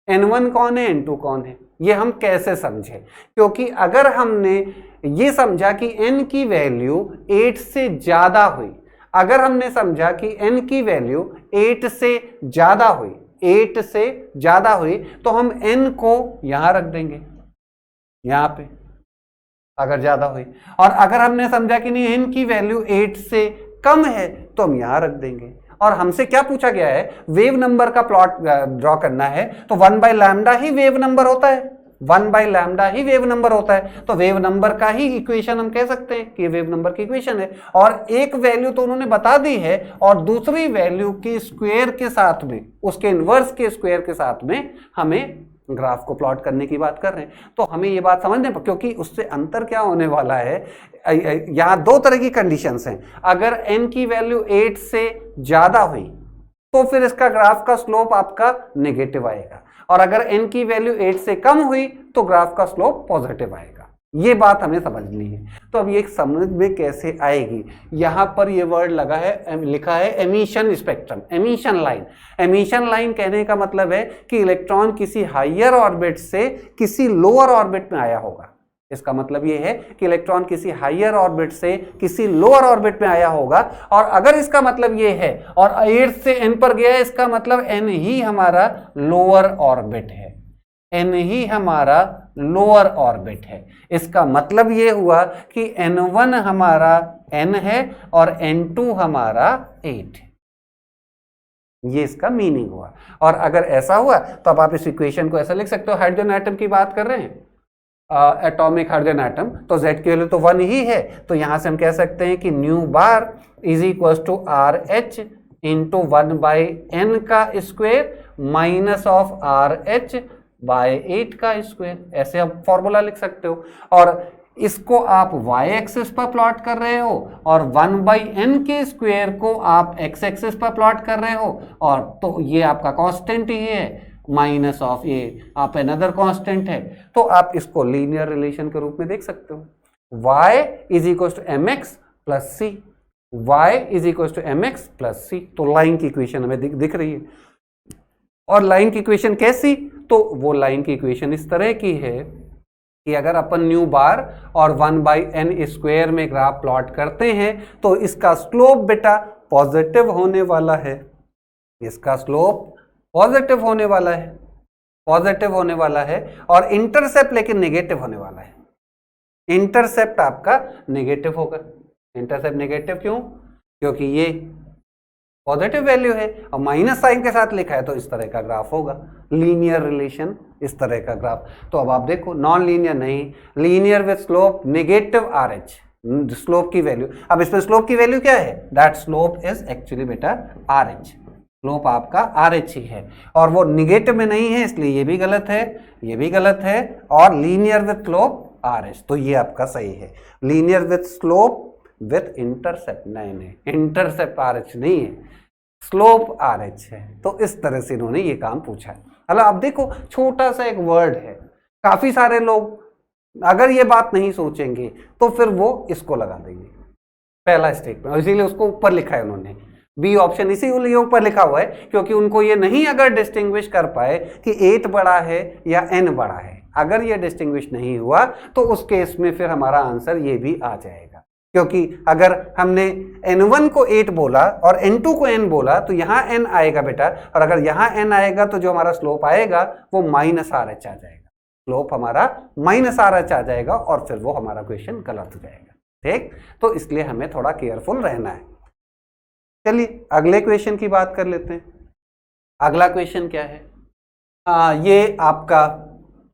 n1 कौन है n2 कौन है, ये हम कैसे समझें? क्योंकि अगर हमने ये समझा कि n की वैल्यू 8 से ज्यादा हुई, अगर हमने समझा कि n की वैल्यू 8 से ज्यादा हुई, 8 से ज्यादा हुई, तो हम n को यहां रख देंगे, यहां पे अगर ज्यादा हुई। और अगर हमने समझा कि नहीं n की वैल्यू 8 से कम है तो हम यहां रख देंगे। और हमसे क्या पूछा गया है, वेव नंबर का प्लॉट ड्रॉ करना है, तो 1/लैम्डा ही वेव नंबर होता है, 1/लैम्डा ही वेव नंबर होता है। तो वेव नंबर का ही इक्वेशन हम कह सकते हैं कि वेव नंबर की इक्वेशन है। और एक वैल्यू तो उन्होंने बता दी है और दूसरी वैल्यू के स्क्वायर के साथ में, उसके इनवर्स के स्क्वायर के साथ में हमें ग्राफ को प्लॉट करने की बात कर रहे हैं। तो हमें ये बात समझने पर, क्योंकि उससे अंतर क्या होने वाला है, यहाँ दो तरह की कंडीशंस हैं। अगर n की वैल्यू 8 से ज्यादा हुई तो फिर इसका ग्राफ का स्लोप आपका नेगेटिव आएगा, और अगर n की वैल्यू 8 से कम हुई तो ग्राफ का स्लोप पॉजिटिव आएगा। ये बात हमें समझनी है। तो अब ये समझ में कैसे आएगी, यहाँ पर ये वर्ड लगा है, लिखा है emission spectrum, emission line. Emission line कहने का मतलब है कि इलेक्ट्रॉन किसी हायर ऑर्बिट से किसी लोअर ऑर्बिट में आया होगा। इसका मतलब ये है कि इलेक्ट्रॉन किसी हायर ऑर्बिट से किसी लोअर ऑर्बिट में आया होगा। और अगर इसका मतलब ये है और 8 से n पर गया है, इसका मतलब n ही हमारा लोअर ऑर्बिट है, n ही हमारा लोअर ऑर्बिट है। इसका मतलब ये हुआ कि n1 हमारा n है और n2 हमारा 8 है, ये इसका मीनिंग हुआ। और अगर ऐसा हुआ तो अब आप इस इक्वेशन को ऐसा लिख सकते हो, हाइड्रोजन एटम की बात कर रहे हैं, एटॉमिक हाइड्रोजन एटम, तो Z की वैल्यू तो 1 ही है, तो यहां से हम कह सकते हैं कि nu bar is equal to RH into 1/n का square minus of RH by 8 का स्क्वायर। ऐसे आप फॉर्मूला लिख सकते हो। और इसको आप y एक्सिस पर प्लॉट कर रहे हो और 1/n के स्क्वायर को आप x एक्सिस पर प्लॉट कर रहे हो, और तो ये आपका कांस्टेंट ही है, माइनस ऑफ ये आप अनदर कांस्टेंट है। तो आप इसको लीनियर रिलेशन के रूप में देख सकते हो, y is equal to mx plus c, y is equal to mx plus c। तो लाइन की इक्वेशन हमें दिख रही है। और लाइन की इक्वेशन कैसी, तो वो लाइन की इक्वेशन इस तरह की है कि अगर अपन न्यू बार और 1/n स्क्वायर में ग्राफ प्लॉट करते हैं तो इसका स्लोप बेटा पॉजिटिव होने वाला है, इसका स्लोप पॉजिटिव होने वाला है, पॉजिटिव होने वाला है। और इंटरसेप्ट लेकिन नेगेटिव होने वाला है, इंटरसेप्ट आपका नेगेटिव होगा। इंटरसेप्ट नेगेटिव क्यों, क्योंकि ये पॉजिटिव वैल्यू है और माइनस साइन के साथ लिखा है, तो इस तरह का ग्राफ होगा, लीनियर रिलेशन, इस तरह का ग्राफ। तो अब आप देखो, नॉन लीनियर नहीं, linear with slope negative RH, slope की वैल्यू। अब इसमें स्लोप की वैल्यू क्या है, दैट स्लोप इज एक्चुअली बेटा RH, स्लोप आपका RH ही है, और वो निगेटिव में नहीं है, इसलिए ये भी गलत है, ये भी गलत है। और लीनियर विद स्लोप RH, तो ये आपका सही है। Linear with slope with intercept, नहीं, इंटरसेप्ट RH नहीं है, स्लोप RH है। तो इस तरह से इन्होंने ये काम पूछा है। हेलो, अब देखो छोटा सा एक वर्ड है, काफी सारे लोग अगर ये बात नहीं सोचेंगे तो फिर वो इसको लगा देंगे पहला स्टेटमेंट, इसीलिए उसको ऊपर लिखा है उन्होंने, बी ऑप्शन इसीलिए ऊपर लिखा हुआ है, क्योंकि उनको ये नहीं अगर डिस्टिंग्विश कर पाए कि 8 बड़ा है या n बड़ा है, अगर ये डिस्टिंग्विश नहीं हुआ तो उस केस में फिर हमारा आंसर ये भी आ जाएगा। क्योंकि अगर हमने n1 को 8 बोला और n2 को n बोला तो यहाँ n आएगा बेटा, और अगर यहाँ n आएगा तो जो हमारा स्लोप आएगा वो -RH आ जाएगा। स्लोप हमारा -RH आ जाएगा और फिर वो हमारा क्वेश्चन गलत हो जाएगा। ठीक, तो इसलिए हमें थोड़ा केयरफुल रहना है। चलिए अगले क्वेश्चन की बात कर लेते हैं। अगला क्वेश्चन क्या है? ये आपका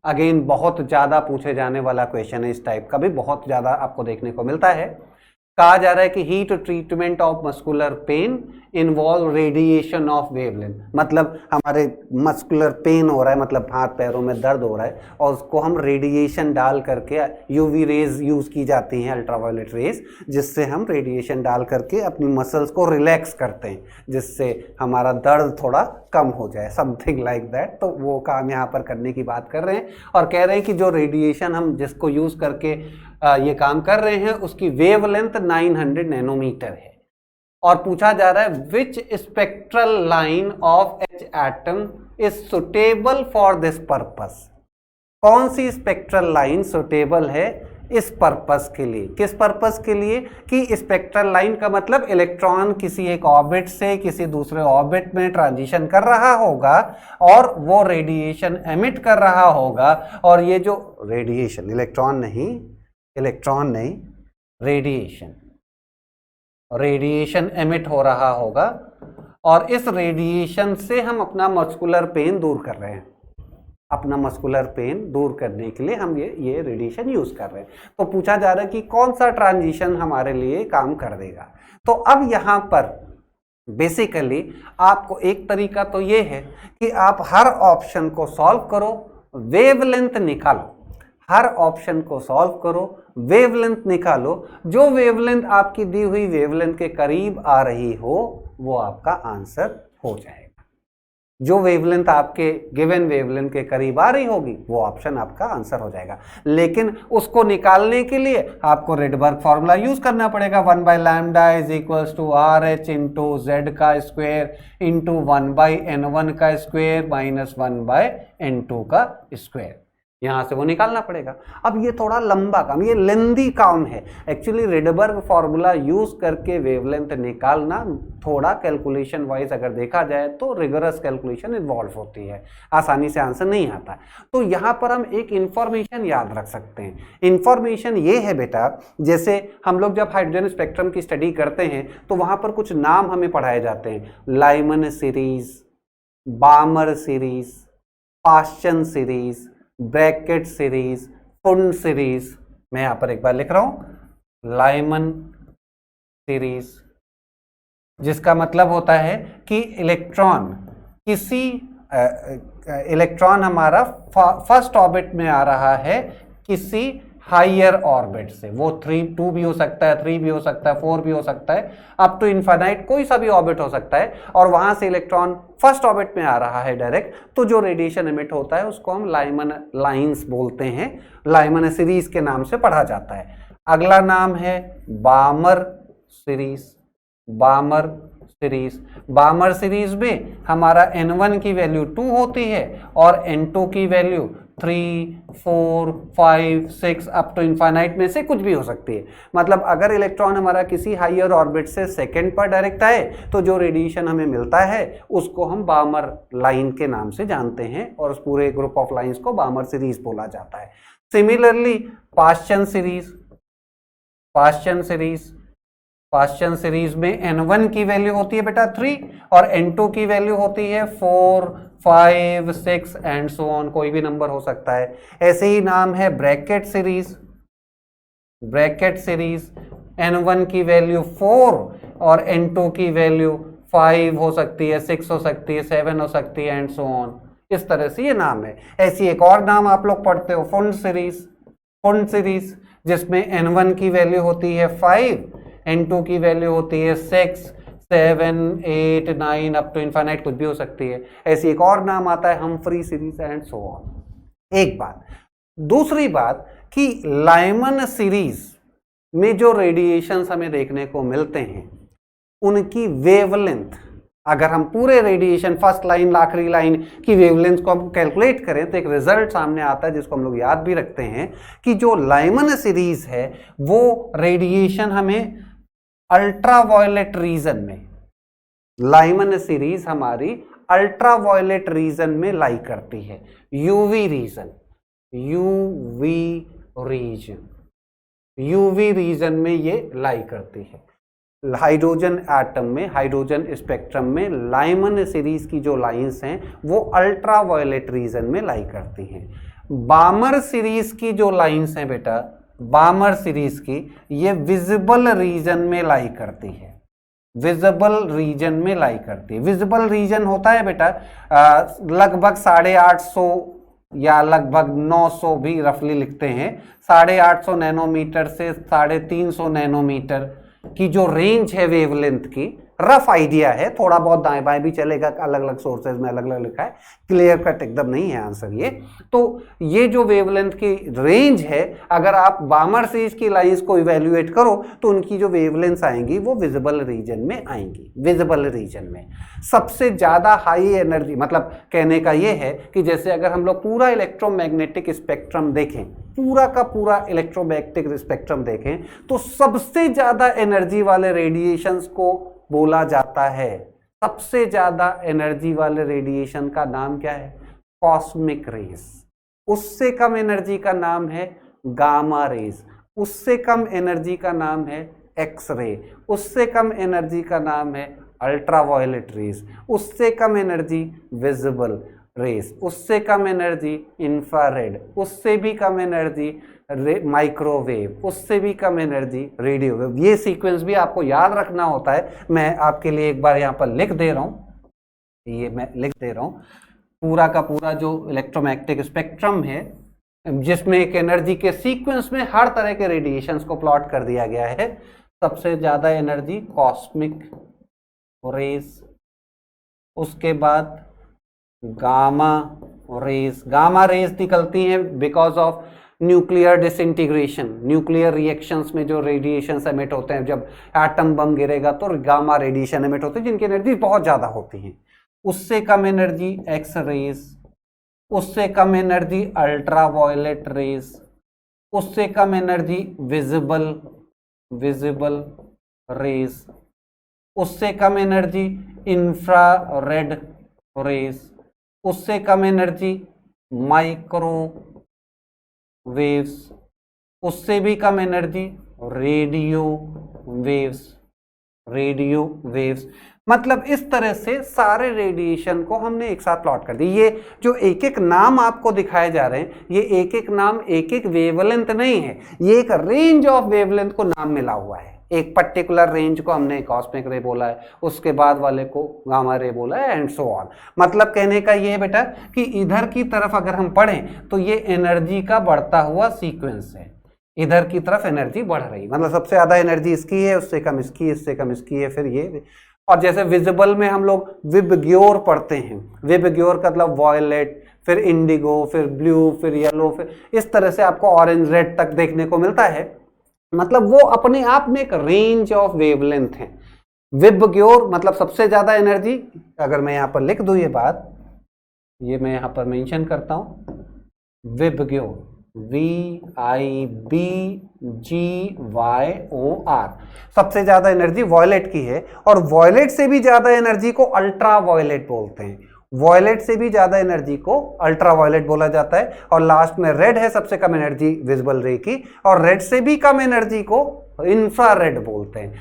अगेन बहुत ज़्यादा पूछे जाने वाला क्वेश्चन है, इस टाइप का भी बहुत ज़्यादा आपको देखने को मिलता है। कहा जा रहा है कि heat treatment of muscular pain involve radiation of wavelength, मतलब हमारे मस्कुलर पेन हो रहा है, मतलब हाथ पैरों में दर्द हो रहा है और उसको हम रेडिएशन डाल करके, यूवी रेज यूज़ की जाती हैं, अल्ट्रावायलेट रेज, जिससे हम रेडिएशन डाल करके अपनी मसल्स को रिलैक्स करते हैं, जिससे हमारा दर्द थोड़ा कम हो जाए, समथिंग लाइक दैट। तो वो काम यहाँ पर करने की बात कर रहे हैं और कह रहे हैं कि जो रेडिएशन हम जिसको यूज़ करके ये काम कर रहे हैं उसकी वेवलेंथ 900 नैनोमीटर है। और पूछा जा रहा है which spectral line of H atom is suitable for this purpose. कौन सी स्पेक्ट्रल लाइन सुटेबल है इस पर्पस के लिए? किस पर्पस के लिए? कि स्पेक्ट्रल लाइन का मतलब इलेक्ट्रॉन किसी एक ऑर्बिट से किसी दूसरे ऑर्बिट में ट्रांजिशन कर रहा होगा और वो रेडिएशन एमिट कर रहा होगा, और ये जो रेडिएशन, इलेक्ट्रॉन नहीं रेडिएशन एमिट हो रहा होगा, और इस रेडिएशन से हम अपना मस्कुलर पेन दूर कर रहे हैं। अपना मस्कुलर पेन दूर करने के लिए हम ये रेडिएशन यूज कर रहे हैं। तो पूछा जा रहा है कि कौन सा ट्रांजिशन हमारे लिए काम कर देगा। तो अब यहाँ पर बेसिकली आपको एक तरीका तो ये है कि आप हर ऑप्शन को सॉल्व करो, वेवलेंथ निकालो, हर ऑप्शन को सॉल्व करो, वेवलेंथ निकालो, जो वेवलेंथ आपकी दी हुई वेवलेंथ के करीब आ रही हो वो आपका आंसर हो जाएगा। जो वेवलेंथ आपके गिवन वेवलेंथ के करीब आ रही होगी वो ऑप्शन आपका आंसर हो जाएगा। लेकिन उसको निकालने के लिए आपको रेडबर्ग फॉर्मूला यूज करना पड़ेगा, 1/λ = RH × Z का स्क्वायर इंटू 1/N1 का स्क्वायर माइनस 1/N2 का स्क्वायर। यहाँ से वो निकालना पड़ेगा। अब ये थोड़ा लंबा काम, ये लेंदी काम है एक्चुअली। रेडबर्ग फॉर्मूला यूज करके वेवलेंथ निकालना थोड़ा कैलकुलेशन वाइज अगर देखा जाए तो रिगरस कैलकुलेशन इन्वॉल्व होती है, आसानी से आंसर नहीं आता। तो यहाँ पर हम एक इंफॉर्मेशन याद रख सकते हैं। इंफॉर्मेशन ये है बेटा, जैसे हम लोग जब हाइड्रोजन स्पेक्ट्रम की स्टडी करते हैं तो वहाँ पर कुछ नाम हमें पढ़ाए जाते हैं, Lyman series, Balmer series, Paschen series, Brackett series, Pfund series. मैं यहां पर एक बार लिख रहा हूं, लाइमन सीरीज, जिसका मतलब होता है कि इलेक्ट्रॉन हमारा फर्स्ट ऑर्बिट में आ रहा है किसी हायर ऑर्बिट से। वो 2 भी हो सकता है, 3 भी हो सकता है, 4 भी हो सकता है, अप टू इनफाइनाइट कोई सा भी ऑर्बिट हो सकता है, और वहां से इलेक्ट्रॉन फर्स्ट ऑर्बिट में आ रहा है डायरेक्ट। तो जो रेडिएशन एमिट होता है उसको हम लाइमन लाइंस बोलते हैं, लाइमन सीरीज के नाम से पढ़ा जाता है। अगला नाम है बामर सीरीज। बामर सीरीज में हमारा N1 की वैल्यू 2 होती है और N2 की वैल्यू 3, 4, 5, 6 अप टू इनफाइनाइट में से कुछ भी हो सकती है। मतलब अगर इलेक्ट्रॉन हमारा किसी हायर ऑर्बिट से सेकंड पर डायरेक्ट आए तो जो रेडिएशन हमें मिलता है उसको हम बामर लाइन के नाम से जानते हैं, और उस पूरे ग्रुप ऑफ लाइंस को बामर सीरीज बोला जाता है। सिमिलरली पाश्चन सीरीज में N1 की वैल्यू होती है बेटा 3 और N2 की वैल्यू होती है 4, 5, 6 एंड सो ऑन, कोई भी नंबर हो सकता है। ऐसे ही नाम है ब्रैकेट सीरीज, N1 की वैल्यू 4 और N2 की वैल्यू 5 हो सकती है, 6 हो सकती है, 7 हो सकती है एंड सो ऑन। इस तरह से ये नाम है। ऐसी एक और नाम आप लोग पढ़ते हो, फुंड सीरीज, जिसमें N1 की वैल्यू होती है 5, N2 की वैल्यू होती है 6, 7, 8, 9 अप टू इनफाइनाइट, कुछ भी हो सकती है। ऐसी एक और नाम आता है Humphry series and so on. एक बात। दूसरी बात कि लाइमन सीरीज में जो रेडिएशंस हमें देखने को मिलते हैं उनकी वेवलेंथ, अगर हम पूरे रेडिएशन फर्स्ट लाइन आखिरी लाइन की वेवलेंथ को हम कैलकुलेट करें तो एक रिजल्ट सामने आता है जिसको हम लोग याद भी रखते हैं कि जो लाइमन सीरीज है वो रेडिएशन हमें अल्ट्रावायलेट रीजन में, लाइमन सीरीज हमारी अल्ट्रावायलेट रीजन में लाई करती है, UV region. UV region, UV region में ये लाई करती है। हाइड्रोजन एटम में, हाइड्रोजन स्पेक्ट्रम में लाइमन सीरीज की जो लाइंस हैं वो अल्ट्रावायलेट रीजन में लाई करती हैं। बामर सीरीज की जो लाइंस हैं बेटा, बामर सीरीज की, ये विजिबल रीजन में लाई करती है, विजिबल रीजन में लाई करती है। विजिबल रीजन होता है बेटा लगभग 850 या लगभग 900 भी रफली लिखते हैं, 850 नैनोमीटर से 350 नैनोमीटर की जो रेंज है वेवलेंथ की, रफ आइडिया है, थोड़ा बहुत दाएं बाएं भी चलेगा, अलग अलग सोर्सेज में अलग अलग लिखा है, क्लियर कट एकदम नहीं है आंसर ये। तो ये जो वेवलेंथ की रेंज है, अगर आप बामर सीरीज की लाइंस को इवेल्युएट करो तो उनकी जो वेवलेंथ आएंगी वो विजिबल रीजन में आएंगी। विजिबल रीजन में सबसे ज्यादा हाई एनर्जी, मतलब कहने का ये है कि जैसे अगर हम लोग पूरा इलेक्ट्रोमैग्नेटिक स्पेक्ट्रम देखें, पूरा का पूरा इलेक्ट्रोमैग्नेटिक स्पेक्ट्रम देखें, तो सबसे ज्यादा एनर्जी वाले रेडिएशंस को बोला जाता है, सबसे ज्यादा एनर्जी वाले रेडिएशन का नाम क्या है? Cosmic rays. उससे कम एनर्जी का नाम है गामा रेज, उससे कम एनर्जी का नाम है एक्स रे, उससे कम एनर्जी का नाम है अल्ट्रावायलेट रेज, उससे कम एनर्जी विजिबल रेज, उससे कम एनर्जी इंफ्रारेड, उससे भी कम एनर्जी माइक्रोवेव, उससे भी कम एनर्जी रेडियो वेव। ये सीक्वेंस भी आपको याद रखना होता है। मैं आपके लिए एक बार यहाँ पर लिख दे रहा हूँ, ये मैं लिख दे रहा हूँ, पूरा का पूरा जो इलेक्ट्रोमैग्नेटिक स्पेक्ट्रम है जिसमें एक एनर्जी के सीक्वेंस में हर तरह के रेडिएशंस को प्लॉट कर दिया गया है। सबसे ज्यादा एनर्जी कॉस्मिक रेज, उसके बाद गामा रेज। गामा रेज निकलती हैं because of nuclear disintegration, nuclear reactions में जो रेडिएशंस एमिट होते हैं, जब एटम बम गिरेगा तो गामा रेडिएशन एमिट होते हैं जिनकी एनर्जी बहुत ज्यादा होती है। उससे कम एनर्जी एक्स रेज, उससे कम एनर्जी अल्ट्रावायलेट रेज, उससे कम एनर्जी विजिबल रेज, उससे कम एनर्जी इंफ्रारेड रेज, उससे कम एनर्जी माइक्रो वेव्स, उससे भी कम energy radio waves, radio waves. मतलब इस तरह से सारे रेडिएशन को हमने एक साथ प्लॉट कर दी। ये जो एक एक नाम आपको दिखाए जा रहे हैं, ये एक एक नाम एक एक वेवलेंथ नहीं है, ये एक रेंज ऑफ वेवलेंथ को नाम मिला हुआ है। एक पर्टिकुलर रेंज को हमने कॉस्मिक रे बोला है, उसके बाद वाले को गामा रे बोला है, एंड सो ऑन। मतलब कहने का ये है बेटा कि इधर की तरफ अगर हम पढ़ें तो ये एनर्जी का बढ़ता हुआ सीक्वेंस है, इधर की तरफ एनर्जी बढ़ रही, मतलब सबसे ज्यादा एनर्जी इसकी है, उससे कम इसकी, इससे कम इसकी है, फिर ये। और जैसे विजिबल में हम लोग विबग्योर पढ़ते हैं, विबग्योर का मतलब वॉयलेट, फिर इंडिगो, फिर ब्लू, फिर येलो, फिर इस तरह से आपको ऑरेंज रेड तक देखने को मिलता है। मतलब वो अपने आप में एक रेंज ऑफ वेवलेंथ है। विबग्योर मतलब सबसे ज्यादा एनर्जी, अगर मैं यहाँ पर लिख दूं ये बात, ये मैं यहाँ पर मेंशन करता हूं, विबग्योर, VIBGYOR, सबसे ज्यादा एनर्जी वॉयलेट की है, और वॉयलेट से भी ज्यादा एनर्जी को अल्ट्रा वॉयलेट बोलते हैं। वॉयलेट से भी ज्यादा एनर्जी को अल्ट्रावायलेट बोला जाता है। और लास्ट में रेड है सबसे कम एनर्जी विजिबल रे की, और रेड से भी कम एनर्जी को इंफ्रारेड बोलते हैं।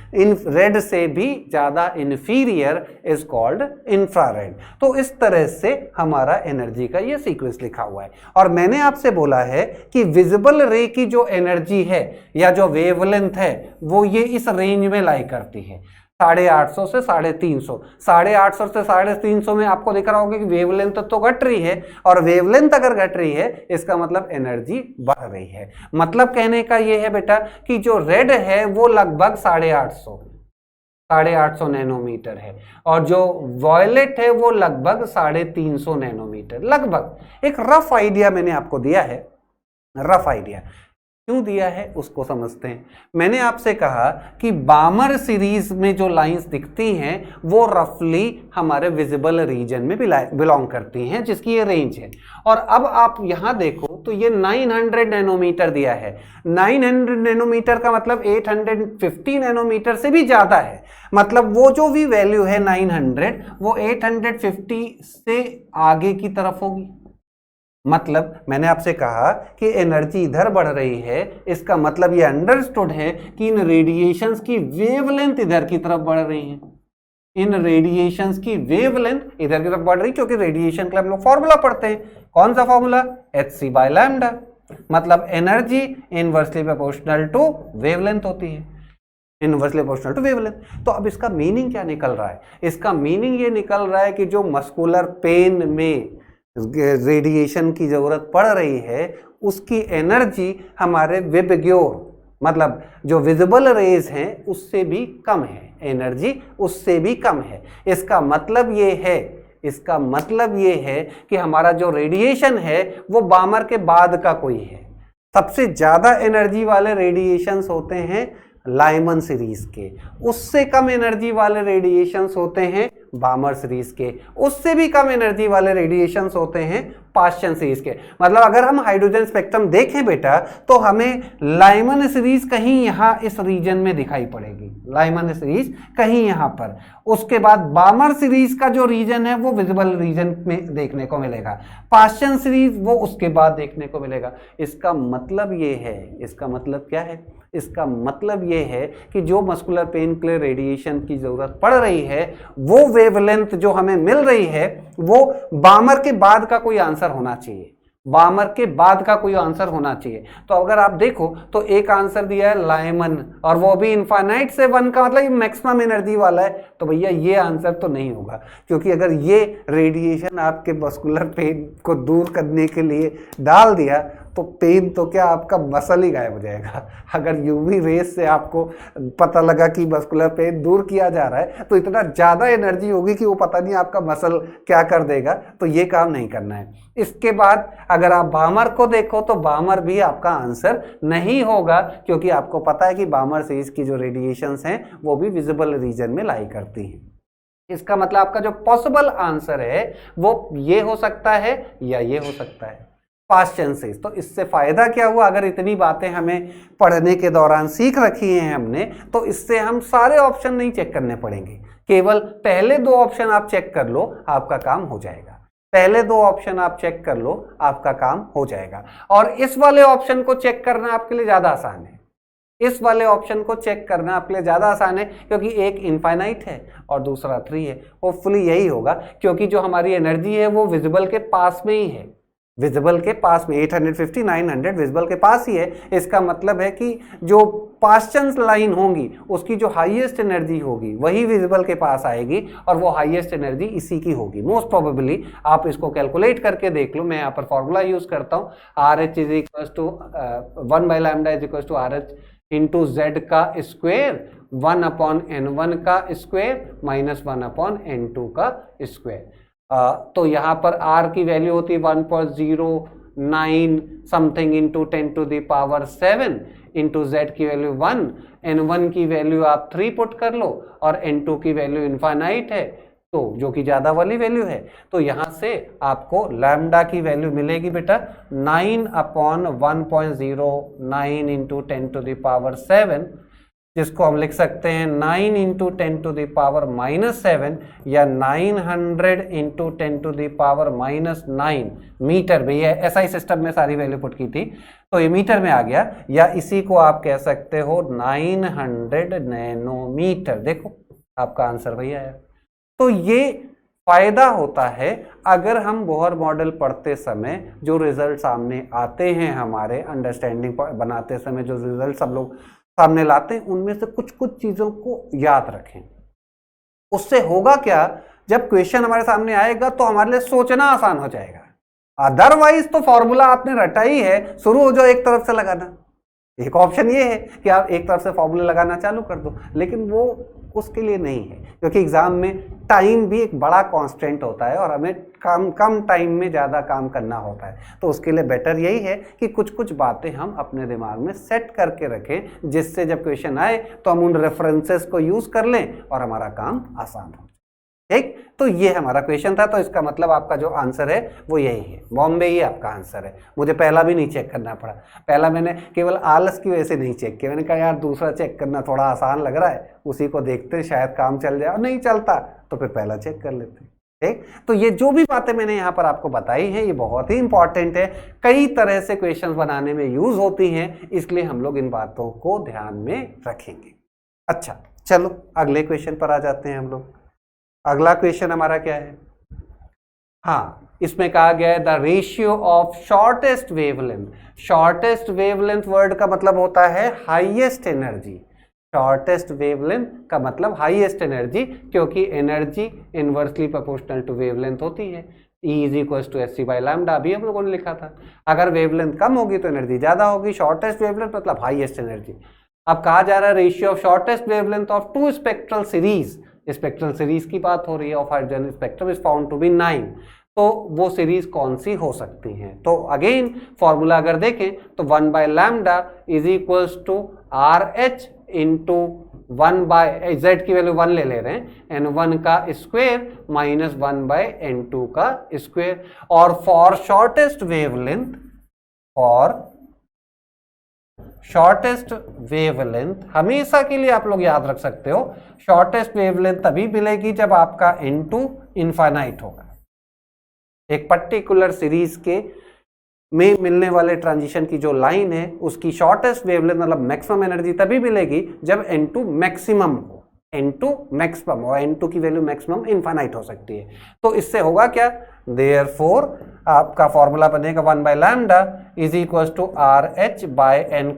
रेड से भी ज्यादा इन्फीरियर इज कॉल्ड इंफ्रारेड। तो इस तरह से हमारा एनर्जी का ये सीक्वेंस लिखा हुआ है। और मैंने आपसे बोला है कि विजिबल रे की जो एनर्जी है या जो वेवलेंथ है वो ये इस रेंज में लाई करती है, 850 से 350। 850 से 350 में आपको दिख रहा होगा कि वेवलेंथ तो घट रही है, और वेवलेंथ अगर घट रही है इसका मतलब एनर्जी बढ़ रही है। मतलब कहने का ये है बेटा कि जो रेड है वो लगभग 850 नैनोमीटर है, और जो वॉयलेट है वो लगभग 350 नैनोमीटर। लगभग एक रफ आइडिया मैंने आपको दिया है। रफ आइडिया क्यों दिया है उसको समझते हैं। मैंने आपसे कहा कि बामर सीरीज में जो लाइंस दिखती हैं वो रफली हमारे विजिबल रीजन में बिलोंग करती हैं, जिसकी ये रेंज है। और अब आप यहां देखो तो ये 900 नैनोमीटर दिया है। 900 नैनोमीटर का मतलब 850 नैनोमीटर से भी ज्यादा है। मतलब वो जो भी वैल्यू है 900 वो 850 से आगे की तरफ होगी। मतलब मैंने आपसे कहा कि एनर्जी इधर बढ़ रही है, इसका मतलब ये अंडरस्टूड है कि इन रेडिएशंस की वेवलेंथ इधर की तरफ बढ़ रही है। इन रेडिएशंस की वेवलेंथ इधर की तरफ बढ़ रही, क्योंकि रेडिएशन के लिए हम लोग फॉर्मूला पढ़ते हैं। कौन सा फॉर्मूला? hc/λ। मतलब energy inversely proportional to wavelength होती है, इनवर्सली प्रोपोर्शनल टू वेवलेंथ। तो अब इसका मीनिंग क्या निकल रहा है? इसका मीनिंग ये निकल रहा है कि जो मस्कुलर पेन में रेडिएशन की जरूरत पड़ रही है, उसकी एनर्जी हमारे विबग्योर मतलब जो विजिबल रेज हैं उससे भी कम है, एनर्जी उससे भी कम है। इसका मतलब ये है कि हमारा जो रेडिएशन है वो बामर के बाद का कोई है। सबसे ज्यादा एनर्जी वाले रेडिएशंस होते हैं लाइमन सीरीज के, उससे कम एनर्जी वाले रेडिएशंस होते हैं बामर सीरीज के, उससे भी कम एनर्जी वाले रेडिएशंस होते हैं पाश्चन सीरीज के। मतलब अगर हम हाइड्रोजन स्पेक्ट्रम देखें बेटा, तो हमें लाइमन सीरीज कहीं यहाँ इस रीजन में दिखाई पड़ेगी, लाइमन सीरीज कहीं यहाँ पर। उसके बाद बामर सीरीज का जो रीजन है वो विजिबल रीजन में देखने को मिलेगा, पाश्चन सीरीज वो उसके बाद देखने को मिलेगा। इसका मतलब ये है, इसका मतलब क्या है? इसका मतलब ये है कि जो मस्कुलर पेन के लिए रेडिएशन की जरूरत पड़ रही है, वो वेवलेंथ जो हमें मिल रही है वो बामर के बाद का कोई आंसर होना चाहिए, बामर के बाद का कोई आंसर होना चाहिए। तो अगर आप देखो तो एक आंसर दिया है लाइमन, और वो भी इनफाइनाइट से 1 का मतलब मैक्सिमम एनर्जी वाला है, तो भैया ये आंसर तो नहीं होगा, क्योंकि अगर ये रेडिएशन आपके मस्कुलर पेन को दूर करने के लिए डाल दिया तो पेन तो क्या आपका मसल ही गायब हो जाएगा। अगर यूवी रेस से आपको पता लगा कि मस्कुलर पेन दूर किया जा रहा है तो इतना ज़्यादा एनर्जी होगी कि वो पता नहीं आपका मसल क्या कर देगा, तो ये काम नहीं करना है। इसके बाद अगर आप बामर को देखो तो बामर भी आपका आंसर नहीं होगा, क्योंकि आपको पता है कि बामर सीरीज की जो रेडिएशंस हैं वो भी विजिबल रीजन में लाई करती हैं। इसका मतलब आपका जो पॉसिबल आंसर है वो ये हो सकता है या ये हो सकता है, पाश्चन सीरीज। तो इससे फायदा क्या हुआ? अगर इतनी बातें हमें पढ़ने के दौरान सीख रखी हैं हमने, तो इससे हम सारे ऑप्शन नहीं चेक करने पड़ेंगे, केवल पहले 2 ऑप्शन आप चेक कर लो, आपका काम हो जाएगा। पहले 2 ऑप्शन आप चेक कर लो, आपका काम हो जाएगा। और इस वाले ऑप्शन को चेक करना आपके लिए ज्यादा आसान है, इस वाले ऑप्शन को चेक करना आपके लिए ज्यादा आसान है, क्योंकि एक इनफाइनाइट है और दूसरा 3 है। होपफुली यही होगा, क्योंकि जो हमारी एनर्जी है वो विजिबल के पास में ही है, विजिबल के पास में 850 900 विजिबल के पास ही है। इसका मतलब है कि जो पाश्चन लाइन होंगी उसकी जो हाईएस्ट एनर्जी होगी वही विजिबल के पास आएगी, और वो हाईएस्ट एनर्जी इसी की होगी मोस्ट प्रोबेबली। आप इसको कैलकुलेट करके देख लो, मैं यहाँ पर फॉर्मूला यूज करता हूँ, RH is equal to 1/λ is equal to RH into Z का स्क्वेयर 1/N1 का स्क्वेयर माइनस 1/N2 का स्क्वेयर। तो यहाँ पर R की वैल्यू होती है 1.09 समथिंग इंटू 10⁻7 इंटू Z की वैल्यू 1, N1 की वैल्यू आप 3 पुट कर लो, और N2 की वैल्यू इनफाइनाइट है, तो जो कि ज्यादा वाली वैल्यू है। तो यहाँ से आपको लैम्डा की वैल्यू मिलेगी बेटा 9/1.09 इंटू 10⁻7, जिसको हम लिख सकते हैं 9 इंटू 10⁻⁻7 या 900 इंटू 10⁻�9 मीटर। भैया SI सिस्टम में सारी वैल्यू पुट की थी तो ये मीटर में आ गया, या इसी को आप कह सकते हो 900 नैनोमीटर। देखो आपका आंसर भैया है। तो ये फायदा होता है अगर हम बोहर मॉडल पढ़ते समय जो रिजल्ट सामने आते हैं, हमारे अंडरस्टैंडिंग बनाते समय जो रिजल्ट सब लोग सामने लाते हैं, उनमें से कुछ कुछ चीजों को याद रखें। उससे होगा क्या, जब क्वेश्चन हमारे सामने आएगा तो हमारे लिए सोचना आसान हो जाएगा। अदरवाइज तो फॉर्मूला आपने रटा ही है, शुरू हो जाओ एक तरफ से लगाना। एक ऑप्शन ये है कि आप एक तरफ से फॉर्मूला लगाना चालू कर दो, लेकिन वो उसके लिए नहीं है, क्योंकि एग्जाम में टाइम भी एक बड़ा कांस्टेंट होता है और हमें कम टाइम में ज़्यादा काम करना होता है। तो उसके लिए बेटर यही है कि कुछ कुछ बातें हम अपने दिमाग में सेट करके रखें, जिससे जब क्वेश्चन आए तो हम उन रेफरेंसेस को यूज़ कर लें और हमारा काम आसान हो। ठीक, तो ये हमारा क्वेश्चन था। तो इसका मतलब आपका जो आंसर है वो यही है, बॉम्बे ही आपका आंसर है। मुझे पहला भी नहीं चेक करना पड़ा, पहला मैंने केवल आलस की वजह से नहीं चेक किया। मैंने कहा यार दूसरा चेक करना थोड़ा आसान लग रहा है, उसी को देखते शायद काम चल जाए, और नहीं चलता तो फिर पहला चेक कर लेते। ठीक, तो ये जो भी बातें मैंने यहाँ पर आपको बताई हैं ये बहुत ही इंपॉर्टेंट है, कई तरह से क्वेश्चंस बनाने में यूज होती हैं, इसलिए हम लोग इन बातों को ध्यान में रखेंगे। अच्छा चलो अगले क्वेश्चन पर आ जाते हैं हम लोग। अगला क्वेश्चन हमारा क्या है? हाँ, इसमें कहा गया है the ratio of shortest wavelength. Shortest wavelength word का मतलब होता है हाईएस्ट एनर्जी। शॉर्टेस्ट वेवलेंथ का मतलब हाईएस्ट एनर्जी, क्योंकि energy inversely proportional to wavelength होती है। E is equal to H C by lambda अभी हम लोगों ने लिखा था। अगर वेवलेंथ कम होगी तो एनर्जी ज्यादा होगी। शॉर्टेस्ट वेवलेंथ मतलब हाईएस्ट एनर्जी। अब कहा जा रहा है ratio of shortest wavelength of to spectral series. Spectral series की बात हो रही है, of hydrogen spectrum is found to be 9। तो वो सीरीज कौन सी हो सकती हैं? तो अगेन फॉर्मूला अगर देखें तो 1 by lambda is equals to R H into 1 by z की वैल्यू 1 ले रहे हैं, n1 का स्क्वायर माइनस 1 बाय n2 का स्क्वायर। और फॉर शॉर्टेस्ट वेवलेंथ हमेशा के लिए आप लोग याद रख सकते हो, शॉर्टेस्ट वेवलेंथ तभी मिलेगी जब आपका n2 इनफाइनाइट होगा। एक पर्टिकुलर सीरीज के में मिलने वाले ट्रांजिशन की जो लाइन है उसकी शॉर्टेस्ट वेवलेंथ मतलब मैक्सिमम एनर्जी तभी मिलेगी जब n2 मैक्सिमम हो। n2 मैक्सिमम और n2 की वैल्यू मैक्सिमम इनफाइनाइट हो सकती है। तो इससे होगा क्या? देयरफॉर आपका फॉर्मूला बनेगा 1 by lambda is equal to R H by n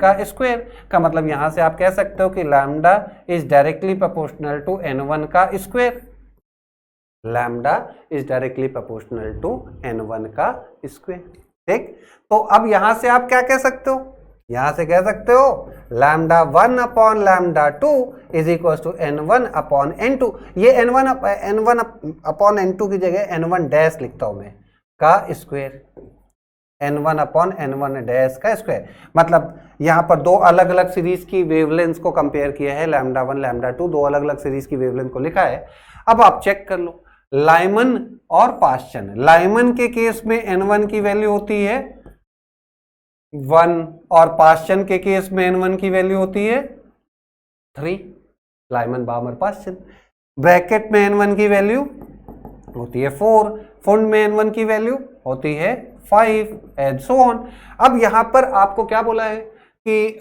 का स्क्वायर। का मतलब यहां से आप कह सकते हो कि lambda is directly proportional to n1 का square. Lambda is directly proportional to n1 का स्क्वायर। ठीक, तो अब यहां से आप क्या कह सकते हो? यहां से कह सकते हो lambda 1 upon lambda 2 is equal to n1 upon n2। ये n1 अपॉन n2 की जगह n1 डैश लिखता हूं मैं का square. n1 upon n1 dash का स्क्वायर मतलब यहां पर दो अलग अलग सीरीज की वेवलेंथ को कंपेयर किया है। लैम्डा 1 लैम्डा 2 दो अलग अलग सीरीज की वेवलेंथ को लिखा है। अब आप चेक कर लो लाइमन और पास्चन। लाइमन के केस में n1 की वैल्यू होती है 1 और पास्चन के केस में n1 की वैल्यू होती है 3। Lyman, बामर, Paschen. ब्रैकेट में n1 की वैल्यू होती है 4, फुंड में n1 की वैल्यू होती है 5 एंड सो ऑन। अब यहां पर आपको क्या बोला है कि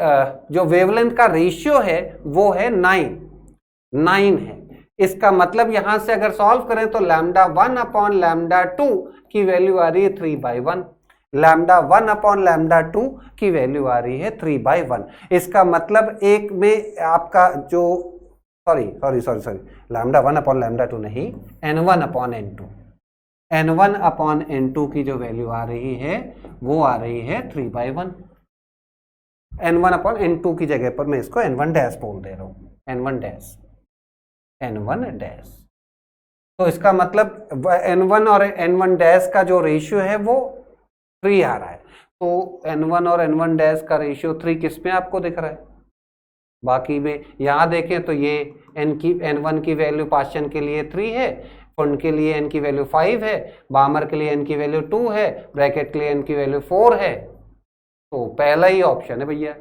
जो वेवलेंथ का रेशियो है वो है 9 है। इसका मतलब यहां से अगर सॉल्व करें तो लैम्डा 1 अपॉन लैम्डा 2 की वैल्यू आ रही है 3/1। लैम्डा 1 अपॉन लैम्डा 2 की वैल्यू आ रही है 3/1। इसका मतलब एक में आपका जो सॉरी लैम्डा 1 अपॉन लैम्डा 2 नहीं, n1 upon n2। n1 upon n2 की जो वैल्यू आ रही है वो आ रही है 3/1। n1 अपॉन n2 की जगह पर मैं इसको n1 डैश बोल दे रहा हूं, n1 डैश। तो इसका मतलब n1 और n1 डैश का जो रेशियो है वो 3 आ रहा है। तो n1 और n1 डैश का रेशियो 3 किस में आपको दिख रहा है? बाकी में यहां देखें तो ये n1 की वैल्यू पास्चन के लिए 3 है, फुंड के लिए n की वैल्यू 5 है, बामर के लिए n की वैल्यू 2 है, ब्रैकेट के लिए n की वैल्यू 4 है। तो पहला ही ऑप्शन है भैया,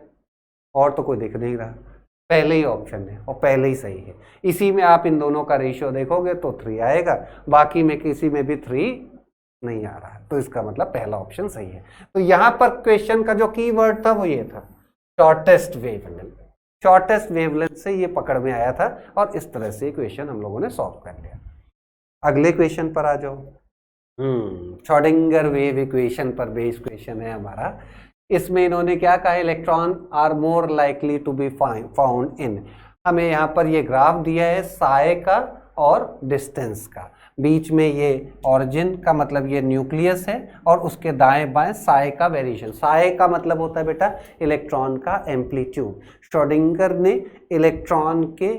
और तो कोई दिख नहीं रहा, पहले ही ऑप्शन है और पहले ही सही है। इसी में आप इन दोनों का रेशियो देखोगे तो 3 आएगा, बाकी में किसी में भी 3 नहीं आ रहा, तो इसका मतलब पहला ऑप्शन सही है। तो यहां पर क्वेश्चन का जो कीवर्ड था वो ये था शॉर्टेस्ट वेवलेंथ। शॉर्टेस्ट वेवलेंथ से ये पकड़ में आया था और इस तरह से क्वेश्चन हम लोगों ने सॉल्व कर लिया। अगले क्वेश्चन पर आ जाओ। श्रोडिंगर वेव इक्वेशन पर बेस्ड क्वेश्चन है हमारा। इसमें इन्होंने क्या कहा? Electron are more likely to be found in. हमें यहाँ पर ये ग्राफ दिया है साय का और डिस्टेंस का। बीच में ये ऑरिजिन का मतलब ये न्यूक्लियस है और उसके दाएं बाएं साय का वेरिएशन। साय का मतलब होता है बेटा इलेक्ट्रॉन का एम्पलीट्यूड। श्रोडिंगर ने इलेक्ट्रॉन के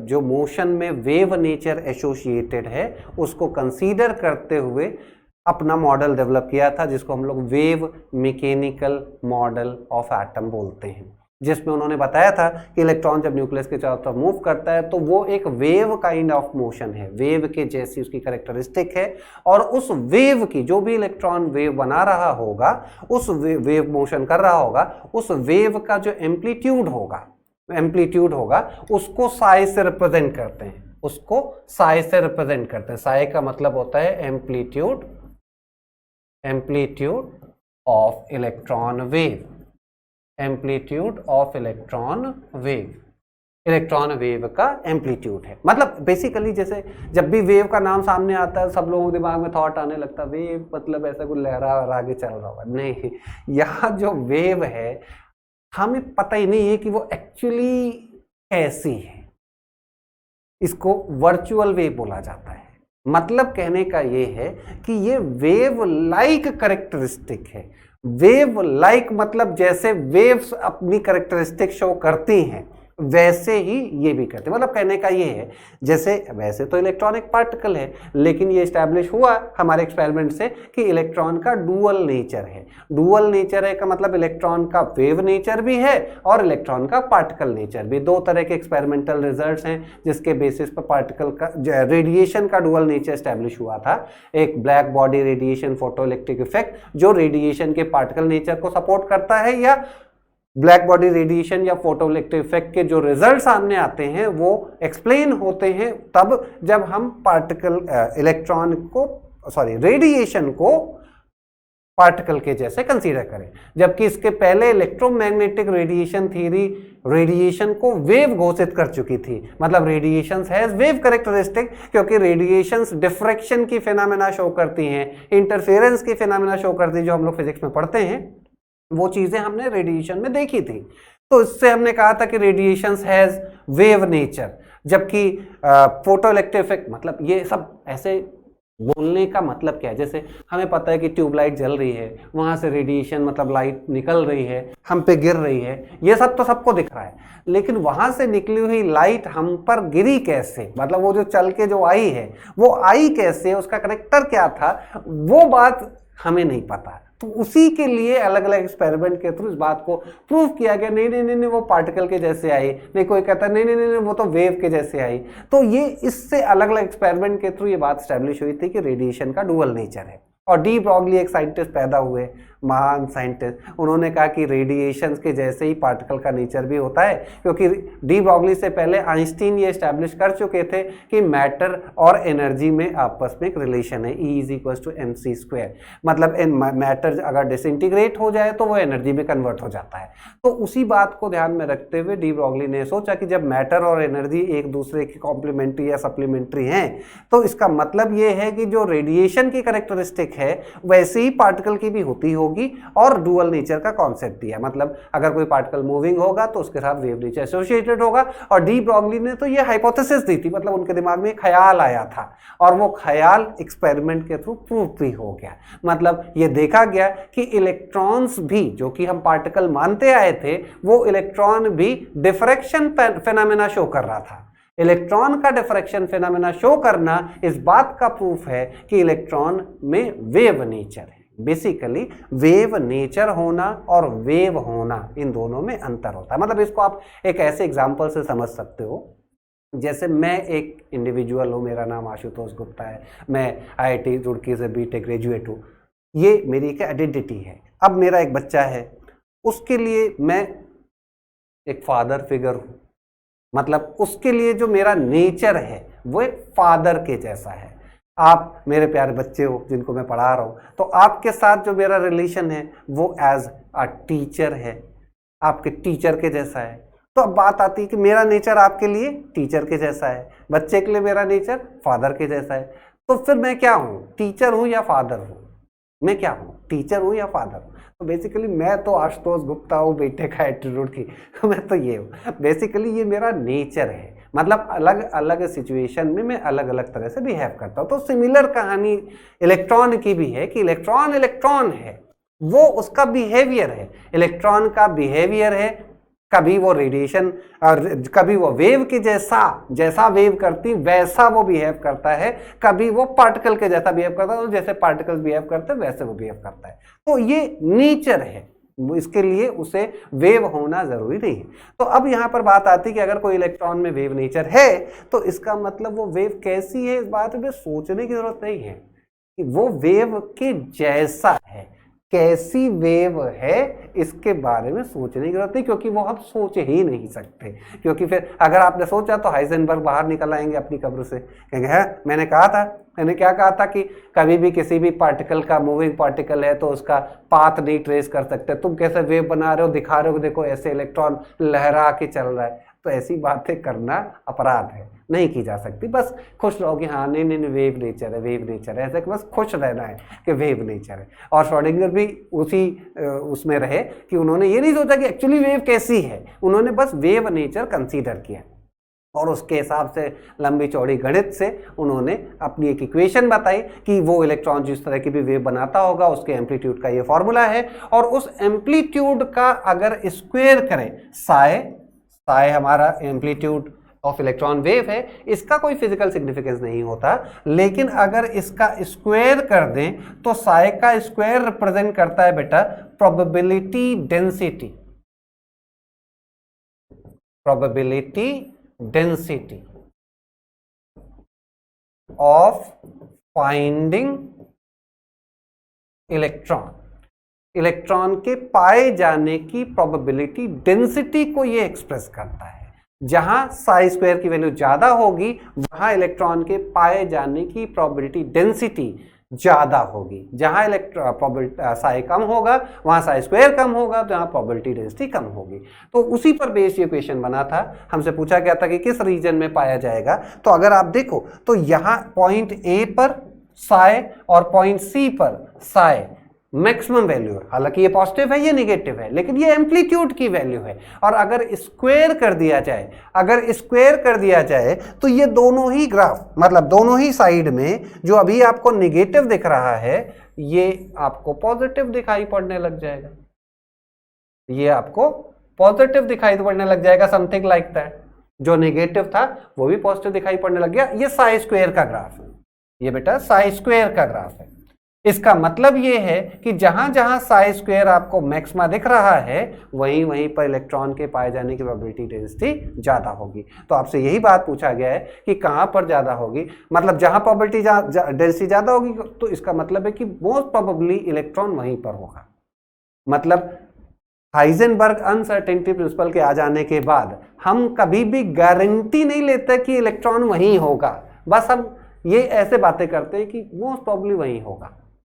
जो मोशन में वेव नेचर एसोसिएटेड है उसको कंसीडर करते हुए अपना मॉडल डेवलप किया था, जिसको हम लोग wave mechanical model of atom बोलते हैं, जिसमें उन्होंने बताया था कि इलेक्ट्रॉन जब न्यूक्लियस के चारों तरफ मूव करता है तो वो एक वेव काइंड ऑफ मोशन है, वेव के जैसी उसकी कैरेक्टरिस्टिक है। और उस वेव की जो भी इलेक्ट्रॉन वेव बना रहा होगा, उस वेव मोशन कर रहा होगा, उस वेव का जो एम्पलीट्यूड होगा उसको साई से रिप्रेजेंट करते हैं। उसको साई से रिप्रेजेंट करते हैं। साई का मतलब होता है amplitude of electron wave, amplitude of electron wave, electron wave का एम्पलीट्यूड है। मतलब बेसिकली जैसे जब भी वेव का नाम सामने आता है सब लोगों के दिमाग में थॉट आने लगता है वेव मतलब ऐसा कुछ लहरा आगे चल रहा होगा, नहीं, यहाँ जो वेव है हमें पता ही नहीं है कि वो एक्चुअली कैसी है। इसको वर्चुअल वेव बोला जाता है। मतलब कहने का ये है कि ये वेव लाइक कैरेक्टरिस्टिक है। वेव लाइक मतलब जैसे वेव्स अपनी कैरेक्टरिस्टिक शो करती हैं वैसे ही ये भी करते हैं। मतलब कहने का ये है जैसे वैसे तो इलेक्ट्रॉनिक पार्टिकल है लेकिन ये एस्टैब्लिश हुआ हमारे एक्सपेरिमेंट से कि इलेक्ट्रॉन का डुअल नेचर है। डुअल नेचर है का मतलब इलेक्ट्रॉन का वेव नेचर भी है और इलेक्ट्रॉन का पार्टिकल नेचर भी। दो तरह के एक्सपेरिमेंटल रिजल्ट्स हैं जिसके बेसिस पर पार्टिकल का रेडिएशन का डुअल नेचर एस्टैब्लिश हुआ था। एक black body radiation photo electric effect जो रेडिएशन के पार्टिकल नेचर को सपोर्ट करता है, या ब्लैक बॉडी रेडिएशन या फोटो इलेक्ट्रिक इफेक्ट के जो रिजल्ट सामने आते हैं वो एक्सप्लेन होते हैं तब जब हम पार्टिकल इलेक्ट्रॉन को रेडिएशन को पार्टिकल के जैसे कंसीडर करें। जबकि इसके पहले इलेक्ट्रोमैग्नेटिक रेडिएशन थ्योरी रेडिएशन को वेव घोषित कर चुकी थी। मतलब रेडिएशंस हैज वेव कैरेक्टरिस्टिक, क्योंकि रेडिएशंस डिफ्रैक्शन की फिनोमेना शो करती हैं, इंटरफेरेंस की फिनोमेना शो करती है जो हम लोग फिजिक्स में पढ़ते हैं। वो चीजें हमने रेडिएशन में देखी थी। तो इससे हमने कहा था कि रेडिएशंस हैज वेव नेचर। जबकि फोटो इलेक्ट्रिक इफेक्ट मतलब ये सब ऐसे बोलने का मतलब क्या है, जैसे हमें पता है कि ट्यूबलाइट जल रही है, वहां से रेडिएशन मतलब लाइट निकल रही है, हम पे गिर रही है, ये सब तो सबको दिख रहा है। लेकिन वहां से निकली हुई लाइट हम पर गिरी कैसे, मतलब वो जो चल के जो आई है वो आई कैसे, उसका कनेक्टर क्या था, वो बात हमें नहीं पता। तो उसी के लिए अलग अलग एक्सपेरिमेंट के थ्रू इस बात को प्रूव किया गया नहीं नहीं नहीं नहीं वो पार्टिकल के जैसे आई, नहीं कोई कहता नहीं नहीं नहीं वो तो वेव के जैसे आई। तो ये इससे अलग अलग एक्सपेरिमेंट के थ्रू ये बात स्टैब्लिश हुई थी कि रेडिएशन का डुअल नेचर है। और डी ब्रॉगली एक साइंटिस्ट पैदा हुए, महान साइंटिस्ट, उन्होंने कहा कि रेडिएशंस के जैसे ही पार्टिकल का नेचर भी होता है, क्योंकि डी ब्रॉगली से पहले आइंस्टीन ये एस्टैब्लिश कर चुके थे कि मैटर और एनर्जी में आपस में एक रिलेशन है, E = mc²। मतलब मैटर अगर डिसइंटीग्रेट हो जाए तो वो एनर्जी में कन्वर्ट हो जाता है। तो उसी बात को ध्यान में रखते हुए डी ब्रॉगली ने सोचा कि जब मैटर और एनर्जी एक दूसरे की कॉम्प्लीमेंट्री या सप्लीमेंट्री हैं तो इसका मतलब ये है कि जो रेडिएशन की कैरेक्टरिस्टिक है वैसे ही पार्टिकल की भी होती होगी और डुअल नेचर का कॉन्सेप्ट दिया। मतलब अगर कोई पार्टिकल मूविंग होगा तो उसके साथ वेव नेचर एसोसिएटेड होगा। और डी ब्रॉगली ने तो ये हाइपोथेसिस दी थी, मतलब उनके दिमाग में एक ख्याल आया था और वो ख्याल एक्सपेरिमेंट के थ्रू प्रूव भी हो गया। मतलब ये देखा गया कि इलेक्ट्रॉन्स भी, जो कि हम पार्टिकल मानते आए थे, वो इलेक्ट्रॉन भी डिफ्रैक्शन फेनोमेना शो कर रहा था। इलेक्ट्रॉन का डिफ्रैक्शन फेनोमेना शो करना इस बात का प्रूफ है कि इलेक्ट्रॉन में वेव नेचर है। बेसिकली वेव नेचर होना और वेव होना, इन दोनों में अंतर होता है। मतलब इसको आप एक ऐसे एग्जांपल से समझ सकते हो, जैसे मैं एक इंडिविजुअल हूँ, मेरा नाम आशुतोष गुप्ता है, मैं IIT रुड़की से BTech ग्रेजुएट हूँ, ये मेरी एक आइडेंटिटी है। अब मेरा एक बच्चा है, उसके लिए मैं एक फादर फिगर हूँ। मतलब उसके लिए जो मेरा नेचर है वो एक फादर के जैसा है। आप मेरे प्यारे बच्चे हो जिनको मैं पढ़ा रहा हूँ, तो आपके साथ जो मेरा रिलेशन है वो एज अ टीचर है, आपके टीचर के जैसा है। तो अब बात आती है कि मेरा नेचर आपके लिए टीचर के जैसा है, बच्चे के लिए मेरा नेचर फादर के जैसा है। तो फिर मैं क्या हूँ, टीचर हूँ या फादर हूँ? मैं क्या हूँ, टीचर हूँ या फादर हूँ? तो बेसिकली मैं तो आशुतोष गुप्ता हूँ, BTech IIT रुड़की, मैं तो ये हूँ। बेसिकली ये मेरा नेचर है। मतलब अलग अलग सिचुएशन में मैं अलग अलग तरह से बिहेव करता हूँ। तो सिमिलर कहानी इलेक्ट्रॉन की भी है कि इलेक्ट्रॉन इलेक्ट्रॉन है, वो उसका बिहेवियर है, इलेक्ट्रॉन का बिहेवियर है। कभी वो रेडिएशन और कभी वो वेव के जैसा वेव करती वैसा वो बिहेव करता है, कभी वो पार्टिकल के जैसा बिहेव करता है, जैसे पार्टिकल्स बिहेव करते हैं वैसे वो बिहेव करता है। तो ये नेचर है, इसके लिए उसे वेव होना जरूरी नहीं है। तो अब यहाँ पर बात आती है कि अगर कोई इलेक्ट्रॉन में वेव नेचर है तो इसका मतलब वो वेव कैसी है, इस बात में सोचने की जरूरत नहीं है कि वो वेव के जैसा है। कैसी वेव है इसके बारे में सोचने की जरूरत नहीं, क्योंकि वो हम सोच ही नहीं सकते। क्योंकि फिर अगर आपने सोचा तो हाइजेनबर्ग बाहर निकल आएंगे अपनी कब्र से, कहेंगे है मैंने कहा था, मैंने क्या कहा था कि कभी भी किसी भी पार्टिकल का, मूविंग पार्टिकल है तो उसका पाथ नहीं ट्रेस कर सकते, तुम कैसे वेव बना रहे हो, दिखा रहे हो देखो ऐसे इलेक्ट्रॉन लहरा के चल रहा है। तो ऐसी बातें करना अपराध है, नहीं की जा सकती। बस खुश रहो कि हाँ नहीं नहीं वेव नेचर है, वेव नेचर है, ऐसे बस खुश रहना है कि वेव नेचर है। और श्रोडिंगर भी उसी उसमें रहे कि उन्होंने ये नहीं सोचा कि एक्चुअली वेव कैसी है, उन्होंने बस वेव नेचर कंसीडर किया और उसके हिसाब से लंबी चौड़ी गणित से उन्होंने अपनी एक इक्वेशन बताई कि वो इलेक्ट्रॉन जिस तरह की भी वेव बनाता होगा उसके एम्पलीट्यूड का ये फॉर्मूला है, और उस एम्पलीट्यूड का अगर स्क्वायर करें, साई हमारा एम्पलीट्यूड ऑफ इलेक्ट्रॉन वेव है, इसका कोई फिजिकल सिग्निफिकेंस नहीं होता, लेकिन अगर इसका स्क्वायर कर दें तो साई का स्क्वायर रिप्रेजेंट करता है बेटा probability density, probability density of finding electron. Electron के पाए जाने की प्रोबेबिलिटी डेंसिटी को ये एक्सप्रेस करता है। जहां साई स्क्वायर की वैल्यू ज्यादा होगी वहां इलेक्ट्रॉन के पाए जाने की प्रोबेबिलिटी डेंसिटी ज्यादा होगी, जहां साई कम होगा वहां साई स्क्वायर कम होगा, तो जहां प्रोबेबिलिटी डेंसिटी कम होगी। तो उसी पर बेस्ड ये क्वेश्चन बना था, हमसे पूछा गया था कि किस रीजन में पाया जाएगा। तो अगर आप देखो तो यहां पॉइंट ए पर साई और पॉइंट सी पर साई मैक्सिमम वैल्यू है, हालांकि ये पॉजिटिव है ये नेगेटिव है, लेकिन ये एम्पलीट्यूड की वैल्यू है। और अगर स्क्वायर कर दिया जाए, तो ये दोनों ही ग्राफ, मतलब दोनों ही साइड में जो अभी आपको नेगेटिव दिख रहा है ये आपको पॉजिटिव दिखाई पड़ने लग जाएगा, ये आपको पॉजिटिव दिखाई पड़ने लग जाएगा, समथिंग लाइक दैट। जो नेगेटिव था वो भी पॉजिटिव दिखाई पड़ने लग गया। ये साई स्क्वायर का ग्राफ है, ये बेटा साई स्क्वायर का ग्राफ है। इसका मतलब ये है कि जहां जहां साई स्क्वायर आपको मैक्सिमा दिख रहा है वहीं वहीं पर इलेक्ट्रॉन के पाए जाने की प्रोबेबिलिटी डेंसिटी ज्यादा होगी। तो आपसे यही बात पूछा गया है कि कहां पर ज्यादा होगी, मतलब जहां प्रोबेबिलिटी डेंसिटी ज्यादा होगी तो इसका मतलब है कि मोस्ट प्रोबेबली इलेक्ट्रॉन वहीं पर होगा। मतलब हाइजेनबर्ग अनसर्टेनिटी प्रिंसिपल के आ जाने के बाद हम कभी भी गारंटी नहीं लेते कि इलेक्ट्रॉन वहीं होगा, बस हम ये ऐसे बातें करते हैं कि मोस्ट प्रोबेबली वहीं होगा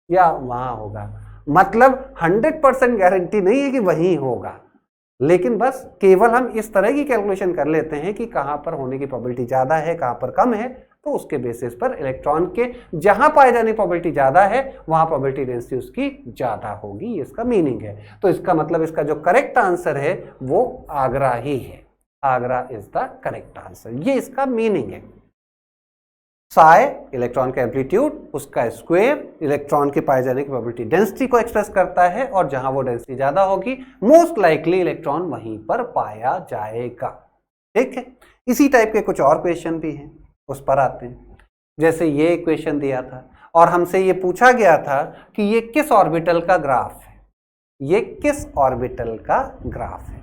या वहां होगा। मतलब 100% गारंटी नहीं है कि वहीं होगा, लेकिन बस केवल हम इस तरह की कैलकुलेशन कर लेते हैं कि कहां पर होने की प्रोबेबिलिटी ज्यादा है कहां पर कम है, तो उसके बेसिस पर इलेक्ट्रॉन के जहां पाए जाने की प्रोबेबिलिटी ज्यादा है वहां प्रोबेबिलिटी डेंसिटी उसकी ज्यादा होगी, इसका मीनिंग है। तो इसका मतलब इसका जो करेक्ट आंसर है वो आगरा ही है, Agra is the correct answer, ये इसका मीनिंग है। साई इलेक्ट्रॉन का एम्पलीट्यूड, उसका स्क्वायर इलेक्ट्रॉन के पाए जाने की प्रोबेबिलिटी डेंसिटी को एक्सप्रेस करता है, और जहां वो डेंसिटी ज्यादा होगी मोस्ट लाइकली इलेक्ट्रॉन वहीं पर पाया जाएगा। ठीक है, इसी टाइप के कुछ और क्वेश्चन भी हैं, उस पर आते हैं। जैसे ये क्वेश्चन दिया था और हमसे ये पूछा गया था कि ये किस ऑर्बिटल का ग्राफ है, ये किस ऑर्बिटल का ग्राफ है।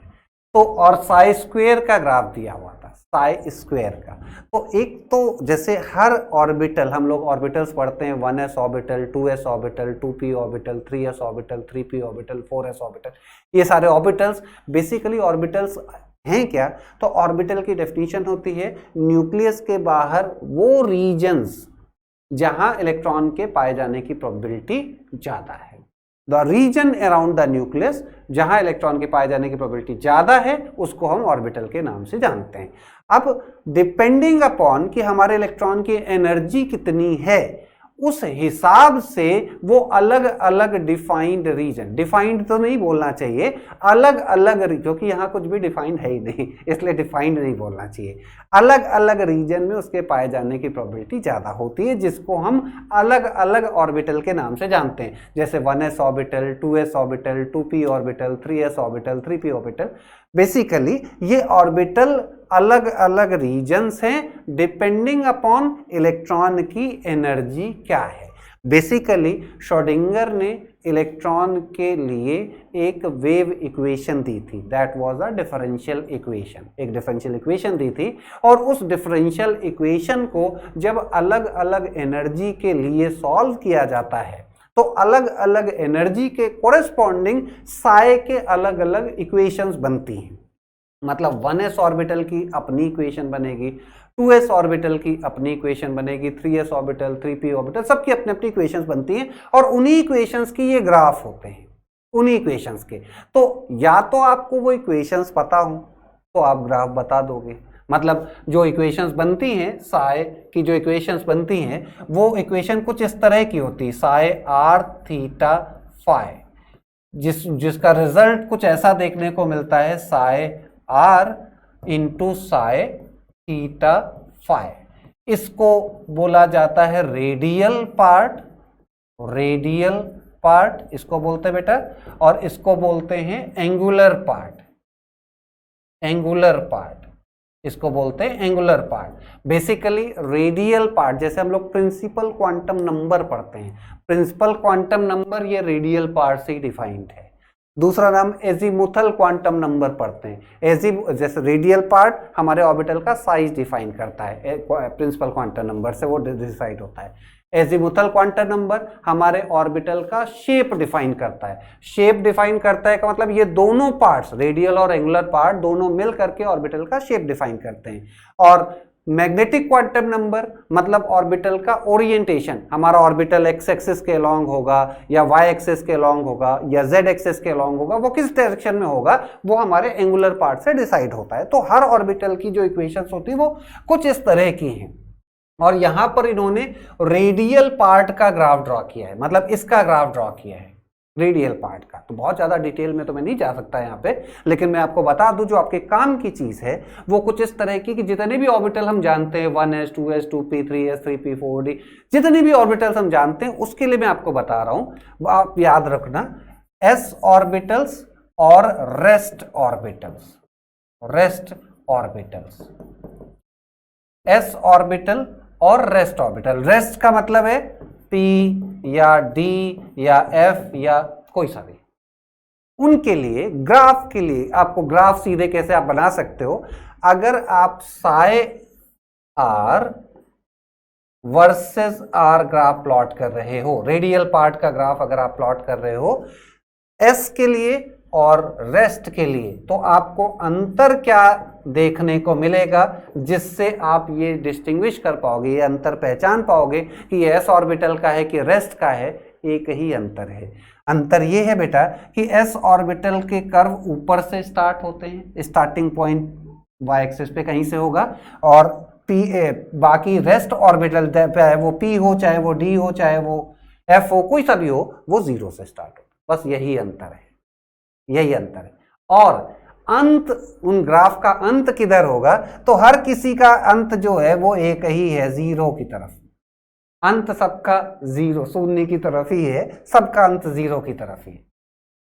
तो और साई स्क्वायर का ग्राफ दिया हुआ था, साई स्क्वायर का। तो एक तो जैसे हर ऑर्बिटल, हम लोग ऑर्बिटल्स पढ़ते हैं, 1s orbital, 2s orbital, 2p orbital, 3s orbital, 3p orbital, 4s orbital, ये सारे ऑर्बिटल्स बेसिकली ऑर्बिटल्स हैं क्या? तो ऑर्बिटल की डेफिनेशन होती है न्यूक्लियस के बाहर वो रीजन्स जहां इलेक्ट्रॉन के पाए जाने की प्रोबेबिलिटी ज्यादा है। The region around the nucleus, जहां इलेक्ट्रॉन के पाए जाने की प्रोबेबिलिटी ज्यादा है, उसको हम ऑर्बिटल के नाम से जानते हैं। अब डिपेंडिंग अपॉन कि हमारे इलेक्ट्रॉन की एनर्जी कितनी है, उस हिसाब से वो अलग अलग डिफाइंड रीजन, डिफाइंड तो नहीं बोलना चाहिए, अलग अलग, क्योंकि यहाँ कुछ भी डिफाइंड है ही नहीं, इसलिए डिफाइंड नहीं बोलना चाहिए। अलग अलग रीजन में उसके पाए जाने की प्रोबेबिलिटी ज़्यादा होती है, जिसको हम अलग अलग ऑर्बिटल के नाम से जानते हैं। जैसे 1s orbital, 2s orbital, 2p orbital, 3s orbital, 3p orbital. Basically ये ऑर्बिटल अलग अलग रीजन्स हैं डिपेंडिंग अपॉन इलेक्ट्रॉन की एनर्जी क्या है। बेसिकली श्रोडिंगर ने इलेक्ट्रॉन के लिए एक वेव इक्वेशन दी थी, that was a differential equation, एक डिफरेंशियल इक्वेशन दी थी, और उस डिफरेंशियल इक्वेशन को जब अलग अलग एनर्जी के लिए सॉल्व किया जाता है तो तो अलग अलग एनर्जी के कोरेस्पॉन्डिंग साए के अलग अलग इक्वेशंस बनती हैं। मतलब 1s ऑर्बिटल की अपनी इक्वेशन बनेगी, 2s ऑर्बिटल की अपनी इक्वेशन बनेगी, 3s ऑर्बिटल, 3p ऑर्बिटल, सबकी अपनी अपनी इक्वेशंस बनती हैं और उन्हीं इक्वेशंस की ये ग्राफ होते हैं, उन्हीं इक्वेशंस के। तो या तो आपको वो इक्वेशंस पता हो तो आप ग्राफ बता दोगे। मतलब जो इक्वेशंस बनती हैं, साए की जो इक्वेशंस बनती हैं वो इक्वेशन कुछ इस तरह की होती है, साए आर थीटा फाई, जिसका रिजल्ट कुछ ऐसा देखने को मिलता है, साए आर इंटू साए थीटा फाई। इसको बोला जाता है रेडियल पार्ट, रेडियल पार्ट इसको बोलते हैं बेटा, और इसको बोलते हैं एंगुलर पार्ट, एंगुलर पार्ट इसको बोलते हैं angular part. Basically radial part, जैसे हम लोग प्रिंसिपल क्वांटम नंबर पढ़ते हैं, प्रिंसिपल क्वांटम नंबर ये रेडियल पार्ट से ही डिफाइंड है। दूसरा नाम एजीमुथल क्वांटम नंबर पढ़ते हैं। जैसे रेडियल पार्ट हमारे ऑर्बिटल का साइज डिफाइन करता है, प्रिंसिपल क्वांटम नंबर से वो डिसाइड होता है। एजीमुथल क्वांटम नंबर हमारे ऑर्बिटल का शेप डिफाइन करता है। शेप डिफाइन करता है का मतलब ये दोनों पार्ट्स, रेडियल और एंगुलर पार्ट, दोनों मिल करके ऑर्बिटल का शेप डिफाइन करते हैं। और मैग्नेटिक क्वांटम नंबर मतलब ऑर्बिटल का ओरिएंटेशन, हमारा ऑर्बिटल एक्स एक्सिस के अलोंग होगा या वाई एक्सिस के अलोंग होगा या जेड एक्सिस के अलोंग होगा, वो किस डायरेक्शन में होगा वो हमारे एंगुलर पार्ट से डिसाइड होता है। तो हर ऑर्बिटल की जो इक्वेशंस होती है वो कुछ इस तरह की हैं। और यहां पर इन्होंने रेडियल पार्ट का ग्राफ ड्रॉ किया है, मतलब इसका ग्राफ ड्रॉ किया है रेडियल पार्ट का। तो बहुत ज्यादा डिटेल में तो मैं नहीं जा सकता यहाँ पे, लेकिन मैं आपको बता दूं जो आपके काम की चीज है वो कुछ इस तरह की कि जितने भी ऑर्बिटल हम जानते हैं 1s 2s 2p 3s 3p 4d, जितने भी ऑर्बिटल्स हम जानते हैं उसके लिए मैं आपको बता रहा हूं। आप याद रखना, s ऑर्बिटल्स और rest orbitals, rest orbitals, s orbital और रेस्ट ऑर्बिटल। रेस्ट का मतलब है p या d या f या कोई सा भी, उनके लिए ग्राफ के लिए आपको ग्राफ सीधे कैसे आप बना सकते हो, अगर आप साए r versus r graph plot कर रहे हो, रेडियल पार्ट का ग्राफ अगर आप प्लॉट कर रहे हो s के लिए और रेस्ट के लिए, तो आपको अंतर क्या देखने को मिलेगा जिससे आप ये डिस्टिंग्विश कर पाओगे, ये अंतर पहचान पाओगे कि ये एस ऑर्बिटल का है कि रेस्ट का है। एक ही अंतर है, अंतर ये है बेटा कि एस ऑर्बिटल के कर्व ऊपर से स्टार्ट होते हैं, स्टार्टिंग पॉइंट वाई एक्सिस पे कहीं से होगा, और पी बाकी रेस्ट ऑर्बिटल चाहे वो पी हो, चाहे वो डी हो, चाहे वो एफ हो, कोई सा भी हो, वो जीरो से स्टार्ट होता है। बस यही अंतर है, यही अंतर है। और अंत, उन ग्राफ का अंत किधर होगा, तो हर किसी का अंत जो है वो एक ही है, जीरो की तरफ। अंत सबका जीरो, शून्य की तरफ ही है, सबका अंत जीरो की तरफ ही है।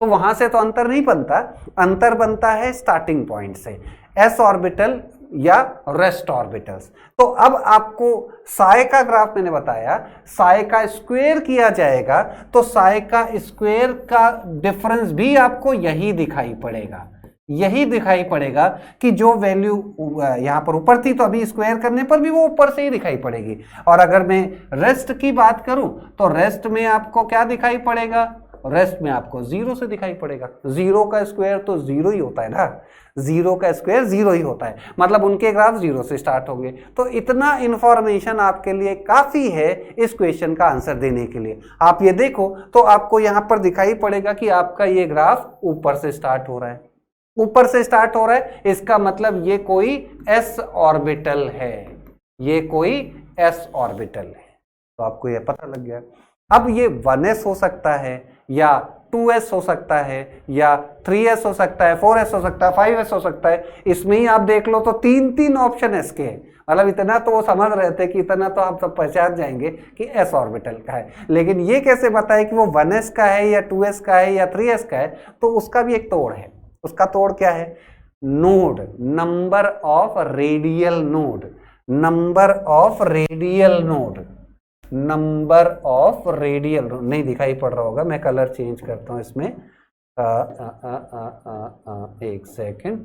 तो वहां से तो अंतर नहीं बनता, अंतर बनता है स्टार्टिंग पॉइंट से, एस ऑर्बिटल या रेस्ट ऑर्बिटल्स। तो अब आपको साए का ग्राफ मैंने बताया, साए का स्क्वायर किया जाएगा तो साए का स्क्वायर का डिफरेंस भी आपको यही दिखाई पड़ेगा, यही दिखाई पड़ेगा कि जो वैल्यू यहां पर ऊपर थी तो अभी स्क्वायर करने पर भी वो ऊपर से ही दिखाई पड़ेगी। और अगर मैं रेस्ट की बात करूं तो रेस्ट में आपको क्या दिखाई पड़ेगा, रेस्ट में आपको जीरो से दिखाई पड़ेगा। जीरो का स्क्वायर तो जीरो ही होता है ना, जीरो का स्क्वायर जीरो ही होता है, मतलब उनके ग्राफ जीरो से स्टार्ट होंगे। तो इतना इंफॉर्मेशन आपके लिए काफी है इस क्वेश्चन का आंसर देने के लिए। आप ये देखो तो आपको यहां पर दिखाई पड़ेगा कि आपका ये ग्राफ ऊपर से स्टार्ट हो रहा है, ऊपर से स्टार्ट हो रहा है, इसका मतलब ये कोई एस ऑर्बिटल है, ये कोई एस ऑर्बिटल है। तो आपको ये पता लग गया। अब ये 1s हो सकता है या 2s हो सकता है या 3s हो सकता है, 4s हो सकता है, 5s हो सकता है। इसमें ही आप देख लो तो तीन ऑप्शन एस के हैं, मतलब इतना तो वो समझ रहे थे कि इतना तो आप सब पहचान जाएंगे कि एस ऑर्बिटल का है, लेकिन ये कैसे बताए कि वो 1s का है या 2s का है या 3s का है, तो उसका भी एक तोड़ है। उसका तोड़ क्या है, node, number of radial node, number of radial node, number of radial node. नहीं दिखाई पड़ रहा होगा, मैं कलर चेंज करता हूं इसमें, एक second,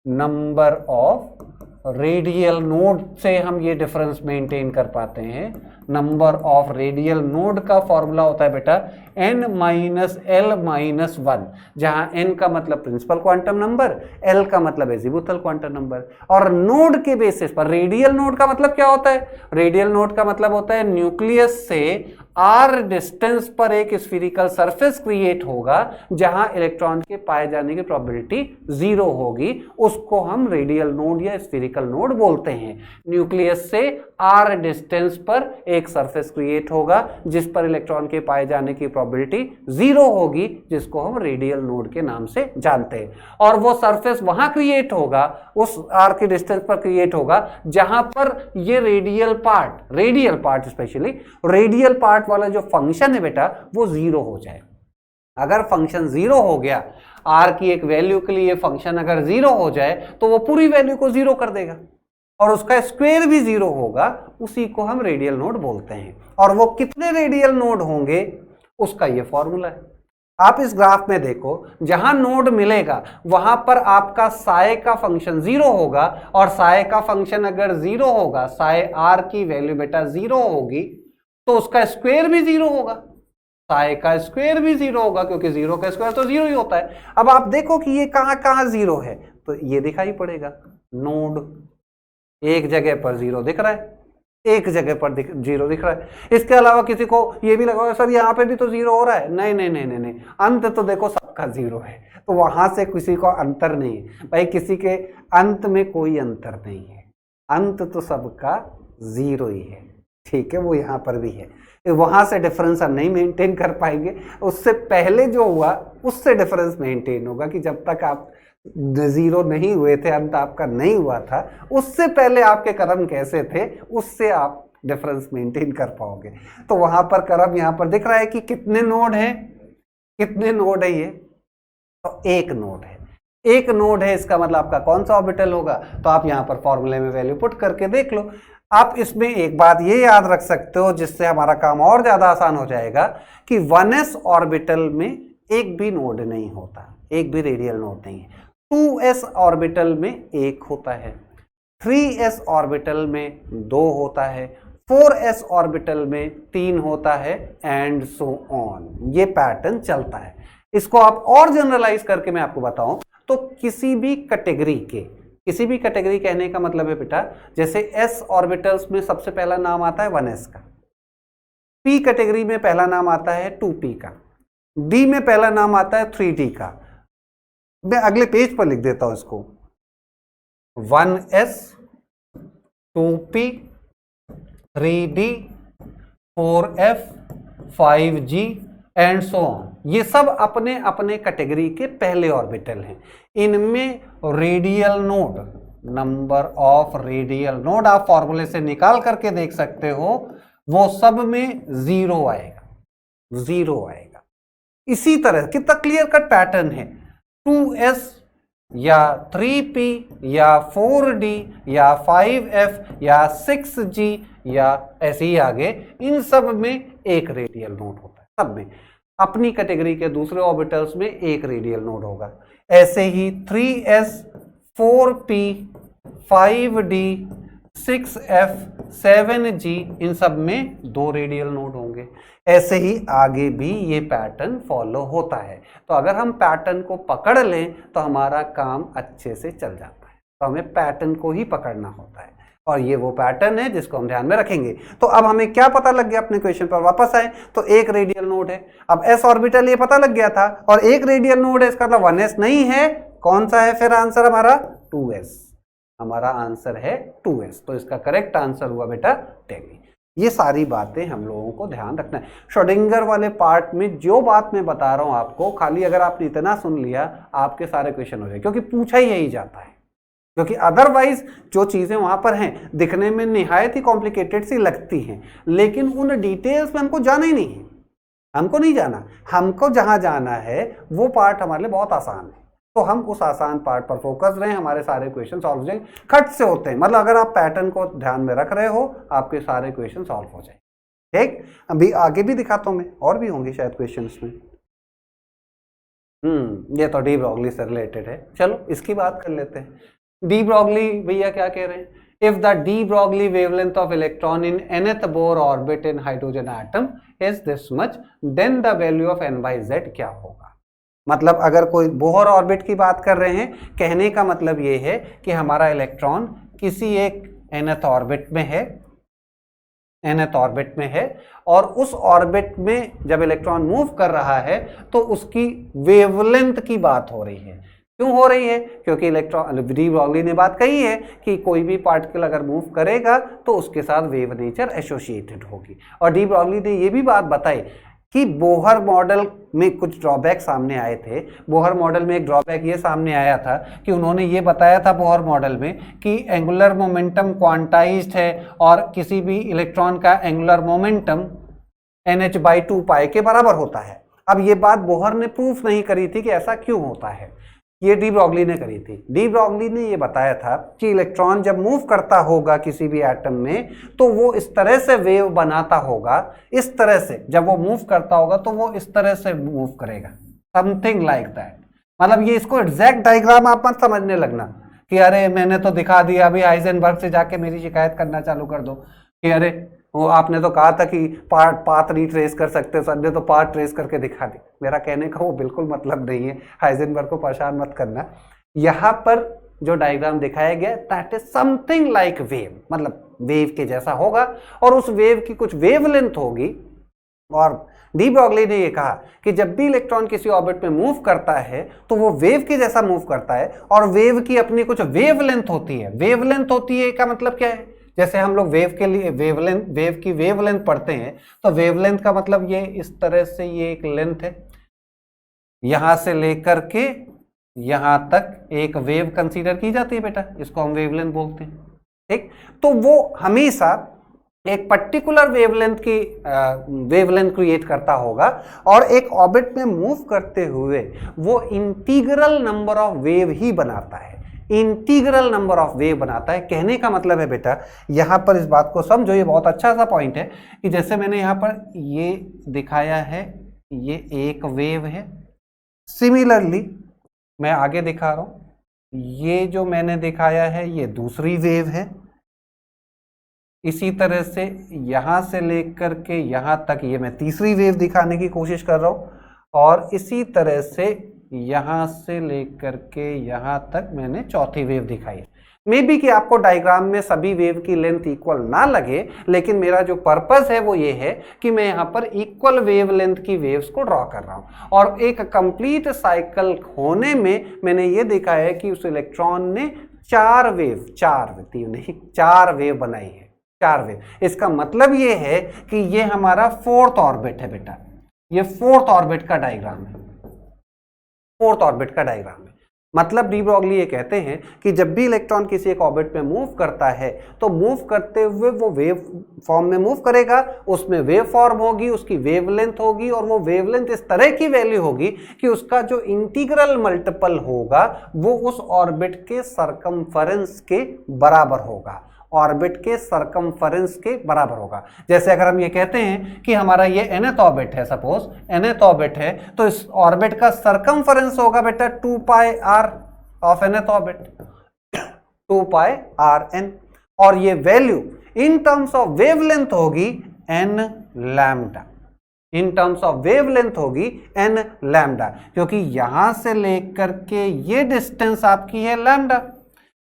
number of radial node से हम ये डिफरेंस मेंटेन कर पाते हैं। नंबर ऑफ रेडियल नोड का फॉर्मूला होता है बेटा n माइनस एल माइनस 1, जहां n का मतलब प्रिंसिपल क्वांटम नंबर, l का मतलब एजिमुथल क्वांटम नंबर। और नोड के बेसिस पर, रेडियल नोड का मतलब क्या होता है? रेडियल नोड का मतलब होता है न्यूक्लियस से r डिस्टेंस पर एक स्फीरिकल सरफेस क्रिएट होगा जहां इलेक्ट्रॉन के पाए जाने की प्रोबेबिलिटी 0 होगी, उसको हम रेडियल नोड या स्फीरिकल नोड बोलते हैं। न्यूक्लियस से r डिस्टेंस पर एक सरफेस क्रिएट होगा जिस पर इलेक्ट्रॉन के पाए जाने की प्रोबेबिलिटी 0 होगी, जिसको हम रेडियल नोड के नाम से जानते हैं। और वो सरफेस वहां क्रिएट होगा, उस r के डिस्टेंस पर क्रिएट होगा जहां पर ये radial part specially radial part वाला जो फंक्शन है बेटा वो 0 हो जाए। अगर फंक्शन 0 हो गया, r की एक वैल्यू के लिए फंक्शन अगर 0 हो जाए तो वो पूरी वैल्यू को 0 कर देगा और उसका स्क्वायर भी 0 होगा, उसी को हम रेडियल नोड बोलते हैं। और वो कितने रेडियल नोड होंगे उसका ये फॉर्मूला है। आप इस ग्राफ में देखो, जहां नोड मिलेगा वहां पर आपका साए का फंक्शन 0 होगा, और साए का फंक्शन अगर 0 होगा, साए r की वैल्यू बेटा 0 होगी, तो उसका स्क्वायर भी 0 होगा, साए का स्क्वायर भी 0 होगा, क्योंकि 0 का स्क्वायर तो 0 ही होता है। अब आप देखो कि ये कहां कहां 0 है, तो ये दिखाई पड़ेगा, नोड एक जगह पर 0 दिख रहा है, एक जगह पर 0 दिख रहा है। इसके अलावा किसी को ये भी लगा सर यहाँ पे भी तो 0 हो रहा है, नहीं नहीं नहीं नहीं नहीं, अंत तो देखो सबका 0 है, तो वहां से किसी को अंतर नहीं है भाई, किसी के अंत में कोई अंतर नहीं है, अंत तो सबका 0 ही है, ठीक है। वो यहाँ पर भी है, वहां से डिफरेंस हम नहीं मेंटेन कर पाएंगे, उससे पहले जो हुआ उससे डिफरेंस मेंटेन होगा कि जब तक आप 0 नहीं हुए थे, अंत आपका नहीं हुआ था, उससे पहले आपके कर्म कैसे थे, उससे आप डिफरेंस मेंटेन कर पाओगे। तो वहां पर कर्म यहाँ पर दिख रहा है कि कितने नोड है, कितने नोड है, ये तो एक नोड है, एक नोड है, इसका मतलब आपका कौन सा ऑर्बिटल होगा, तो आप यहाँ पर फॉर्मूले में वैल्यू पुट करके देख लो। आप इसमें एक बात ये याद रख सकते हो जिससे हमारा काम और ज्यादा आसान हो जाएगा कि 1s ऑर्बिटल में एक भी नोड नहीं होता, एक भी रेडियल नोड नहीं है। 2s ऑर्बिटल में एक होता है, 3s ऑर्बिटल में 2 होता है, 4s ऑर्बिटल में 3 होता है, एंड सो ऑन। ये पैटर्न चलता है। इसको आप और जनरलाइज करके मैं आपको बताऊं तो किसी भी कैटेगरी कहने का मतलब है बेटा, जैसे s ऑर्बिटल्स में सबसे पहला नाम आता है 1s का, p कैटेगरी में पहला नाम आता है 2p का, d में पहला नाम आता है 3d का। मैं अगले पेज पर लिख देता हूं इसको, 1s, 2p, 3d, 4f, 5g and so on. ये सब अपने अपने कैटेगरी के पहले ऑर्बिटल हैं। इनमें radial node, number of radial node आप फॉर्मूले से निकाल करके देख सकते हो, वो सब में 0 आएगा, 0 आएगा। इसी तरह कितना क्लियर कट पैटर्न है, 2s या 3p या 4d या 5f या 6g या ऐसे ही आगे, इन सब में एक रेडियल नोड होता है, सब में। अपनी कैटेगरी के दूसरे ऑर्बिटल्स में एक रेडियल नोड होगा। ऐसे ही 3s, 4p, 5d, 6f, 7g, इन सब में 2 रेडियल नोड होंगे। ऐसे ही आगे भी ये पैटर्न फॉलो होता है। तो अगर हम पैटर्न को पकड़ लें तो हमारा काम अच्छे से चल जाता है। तो हमें पैटर्न को ही पकड़ना होता है, और ये वो पैटर्न है जिसको हम ध्यान में रखेंगे। तो अब हमें क्या पता लग गया, अपने क्वेश्चन पर वापस आए तो एक रेडियल नोड है। अब s ऑर्बिटल ये पता लग गया था, और एक रेडियल नोड है, इसका मतलब 1s नहीं है। कौन सा है फिर आंसर हमारा? 2s। हमारा आंसर है 2s। तो इसका करेक्ट आंसर हुआ बेटा 10। ये सारी बातें हम लोगों को ध्यान रखना है। श्रोडिंगर वाले पार्ट में जो बात मैं बता रहा हूं आपको, खाली अगर आपने इतना सुन लिया, आपके सारे क्वेश्चन हो जाए, क्योंकि पूछा ही यही जाता है। क्योंकि अदरवाइज जो चीजें वहां पर हैं दिखने में निहायत ही कॉम्प्लिकेटेड सी लगती हैं, लेकिन उन डिटेल्स में हमको जाना ही नहीं है, हमको नहीं जाना। हमको जहां जाना है वो पार्ट हमारे लिए बहुत आसान है, तो हम उस आसान पार्ट पर फोकस रहें, हमारे सारे क्वेश्चन सॉल्व हो जाएंगे, खट से होते हैं। मतलब अगर आप पैटर्न को ध्यान में रख रहे हो, आपके सारे क्वेश्चन सॉल्व हो जाएंगे। ठीक, अभी आगे भी दिखाता हूं मैं, और भी होंगे शायद क्वेश्चन इसमें। ये तो डी ब्रॉगली से रिलेटेड है, चलो इसकी बात कर लेते हैं। डी ब्रॉगली भैया क्या कह रहे हैं, if the de Broglie wavelength of electron in nth Bohr orbit in hydrogen atom is this much, then the value of n by z क्या होगा। मतलब अगर कोई बोहर ऑर्बिट की बात कर रहे हैं, कहने का मतलब ये है कि हमारा इलेक्ट्रॉन किसी एक nth ऑर्बिट में है, nth ऑर्बिट में है, और उस ऑर्बिट में जब इलेक्ट्रॉन मूव कर रहा है तो उसकी वेवलेंथ की बात हो रही है। क्यों हो रही है? क्योंकि इलेक्ट्रॉन, डी ब्रॉगली ने बात कही है कि कोई भी पार्टिकल अगर मूव करेगा तो उसके साथ वेव नेचर एसोसिएटेड होगी। और डी ब्रॉगली ने ये भी बात बताई कि बोहर मॉडल में कुछ ड्रॉबैक सामने आए थे। बोहर मॉडल में एक ड्रॉबैक ये सामने आया था कि उन्होंने ये बताया था बोहर मॉडल में कि एंगुलर मोमेंटम क्वांटाइज्ड है और किसी भी इलेक्ट्रॉन का एंगुलर मोमेंटम nh/2 पाई के बराबर होता है। अब ये बात बोहर ने प्रूफ नहीं करी थी कि ऐसा क्यों होता है, ये डी ब्रॉगली ने करी थी। डी ब्रॉगली ने ये बताया था कि इलेक्ट्रॉन जब मूव करता होगा किसी भी एटम में तो वो इस तरह से वेव बनाता होगा, इस तरह से जब वो मूव करता होगा तो वो इस तरह से मूव करेगा, समथिंग लाइक दैट। मतलब ये इसको एग्जैक्ट डायग्राम आप मत समझने लगना कि अरे मैंने तो दिखा दिया, अभी हाइजेनबर्ग से जाके मेरी शिकायत करना चालू कर दो कि अरे वो आपने तो कहा था कि पाथ रिट्रेस कर सकते हो, सर ने तो पाथ ट्रेस करके दिखा दी। मेरा कहने का वो बिल्कुल मतलब नहीं है, हाइजेनबर्ग को परेशान मत करना। यहाँ पर जो डायग्राम दिखाया गया that is something like wave, मतलब वेव के जैसा होगा और उस वेव की कुछ वेवलेंथ होगी। और डी ब्रॉगली ने ये कहा कि जब भी इलेक्ट्रॉन किसी ऑर्बिट में मूव करता है तो वो वेव के जैसा मूव करता है और वेव की अपनी कुछ वेवलेंथ होती है। वेवलेंथ होती है का मतलब क्या है? जैसे हम लोग वेव के लिए वेव की वेवलेंथ पढ़ते हैं तो वेवलेंथ का मतलब ये इस तरह से, ये एक लेंथ है, यहां से लेकर के यहां तक एक वेव कंसीडर की जाती है बेटा, इसको हम वेवलेंथ बोलते हैं। ठीक, तो वो हमेशा एक पर्टिकुलर वेवलेंथ क्रिएट करता होगा और एक ऑर्बिट में मूव करते हुए वो इंटीग्रल नंबर ऑफ वेव ही बनाता है, इंटीग्रल नंबर ऑफ वेव बनाता है। कहने का मतलब है बेटा, यहां पर इस बात को समझो, ये बहुत अच्छा सा पॉइंट है कि जैसे मैंने यहां पर ये दिखाया है, ये एक वेव है। सिमिलरली मैं आगे दिखा रहा हूं, ये जो मैंने दिखाया है ये दूसरी वेव है। इसी तरह से यहां से लेकर के यहां तक ये मैं तीसरी वेव दिखाने की कोशिश कर रहा हूं और इसी तरह से यहां से लेकर के यहां तक मैंने चौथी वेव दिखाई। मे बी कि आपको डायग्राम में सभी वेव की लेंथ इक्वल ना लगे, लेकिन मेरा जो पर्पस है वो ये है कि मैं यहाँ पर इक्वल वेव लेंथ की वेव्स को ड्रॉ कर रहा हूँ। और एक कंप्लीट साइकिल होने में मैंने ये देखा है कि उस इलेक्ट्रॉन ने चार वेव बनाई है, चार वेव। इसका मतलब ये है कि ये हमारा फोर्थ ऑर्बिट है बेटा, ये फोर्थ ऑर्बिट का डायग्राम है, फोर्थ ऑर्बिट का डायग्राम है। मतलब डी ब्रॉगली ये कहते हैं कि जब भी इलेक्ट्रॉन किसी एक ऑर्बिट में मूव करता है तो मूव करते हुए वो वेव फॉर्म में मूव करेगा, उसमें वेव फॉर्म होगी, उसकी वेवलेंथ होगी और वो वेवलेंथ इस तरह की वैल्यू होगी कि उसका जो इंटीग्रल मल्टीपल होगा वो उस ऑर्बिट के सरकमफेरेंस के बराबर होगा, ऑर्बिट के सरकमफेरेंस के बराबर होगा। जैसे अगर हम ये कहते हैं कि हमारा ये nth ऑर्बिट है, सपोज nth ऑर्बिट है, तो इस ऑर्बिट का सरकमफेरेंस होगा बेटा 2 पाई r of nth orbit, 2 pi rn, और ये value in terms of wavelength होगी n lambda, in terms of wavelength होगी n लैम्डा, क्योंकि यहां से लेकर के ये डिस्टेंस आपकी है लैम्डा,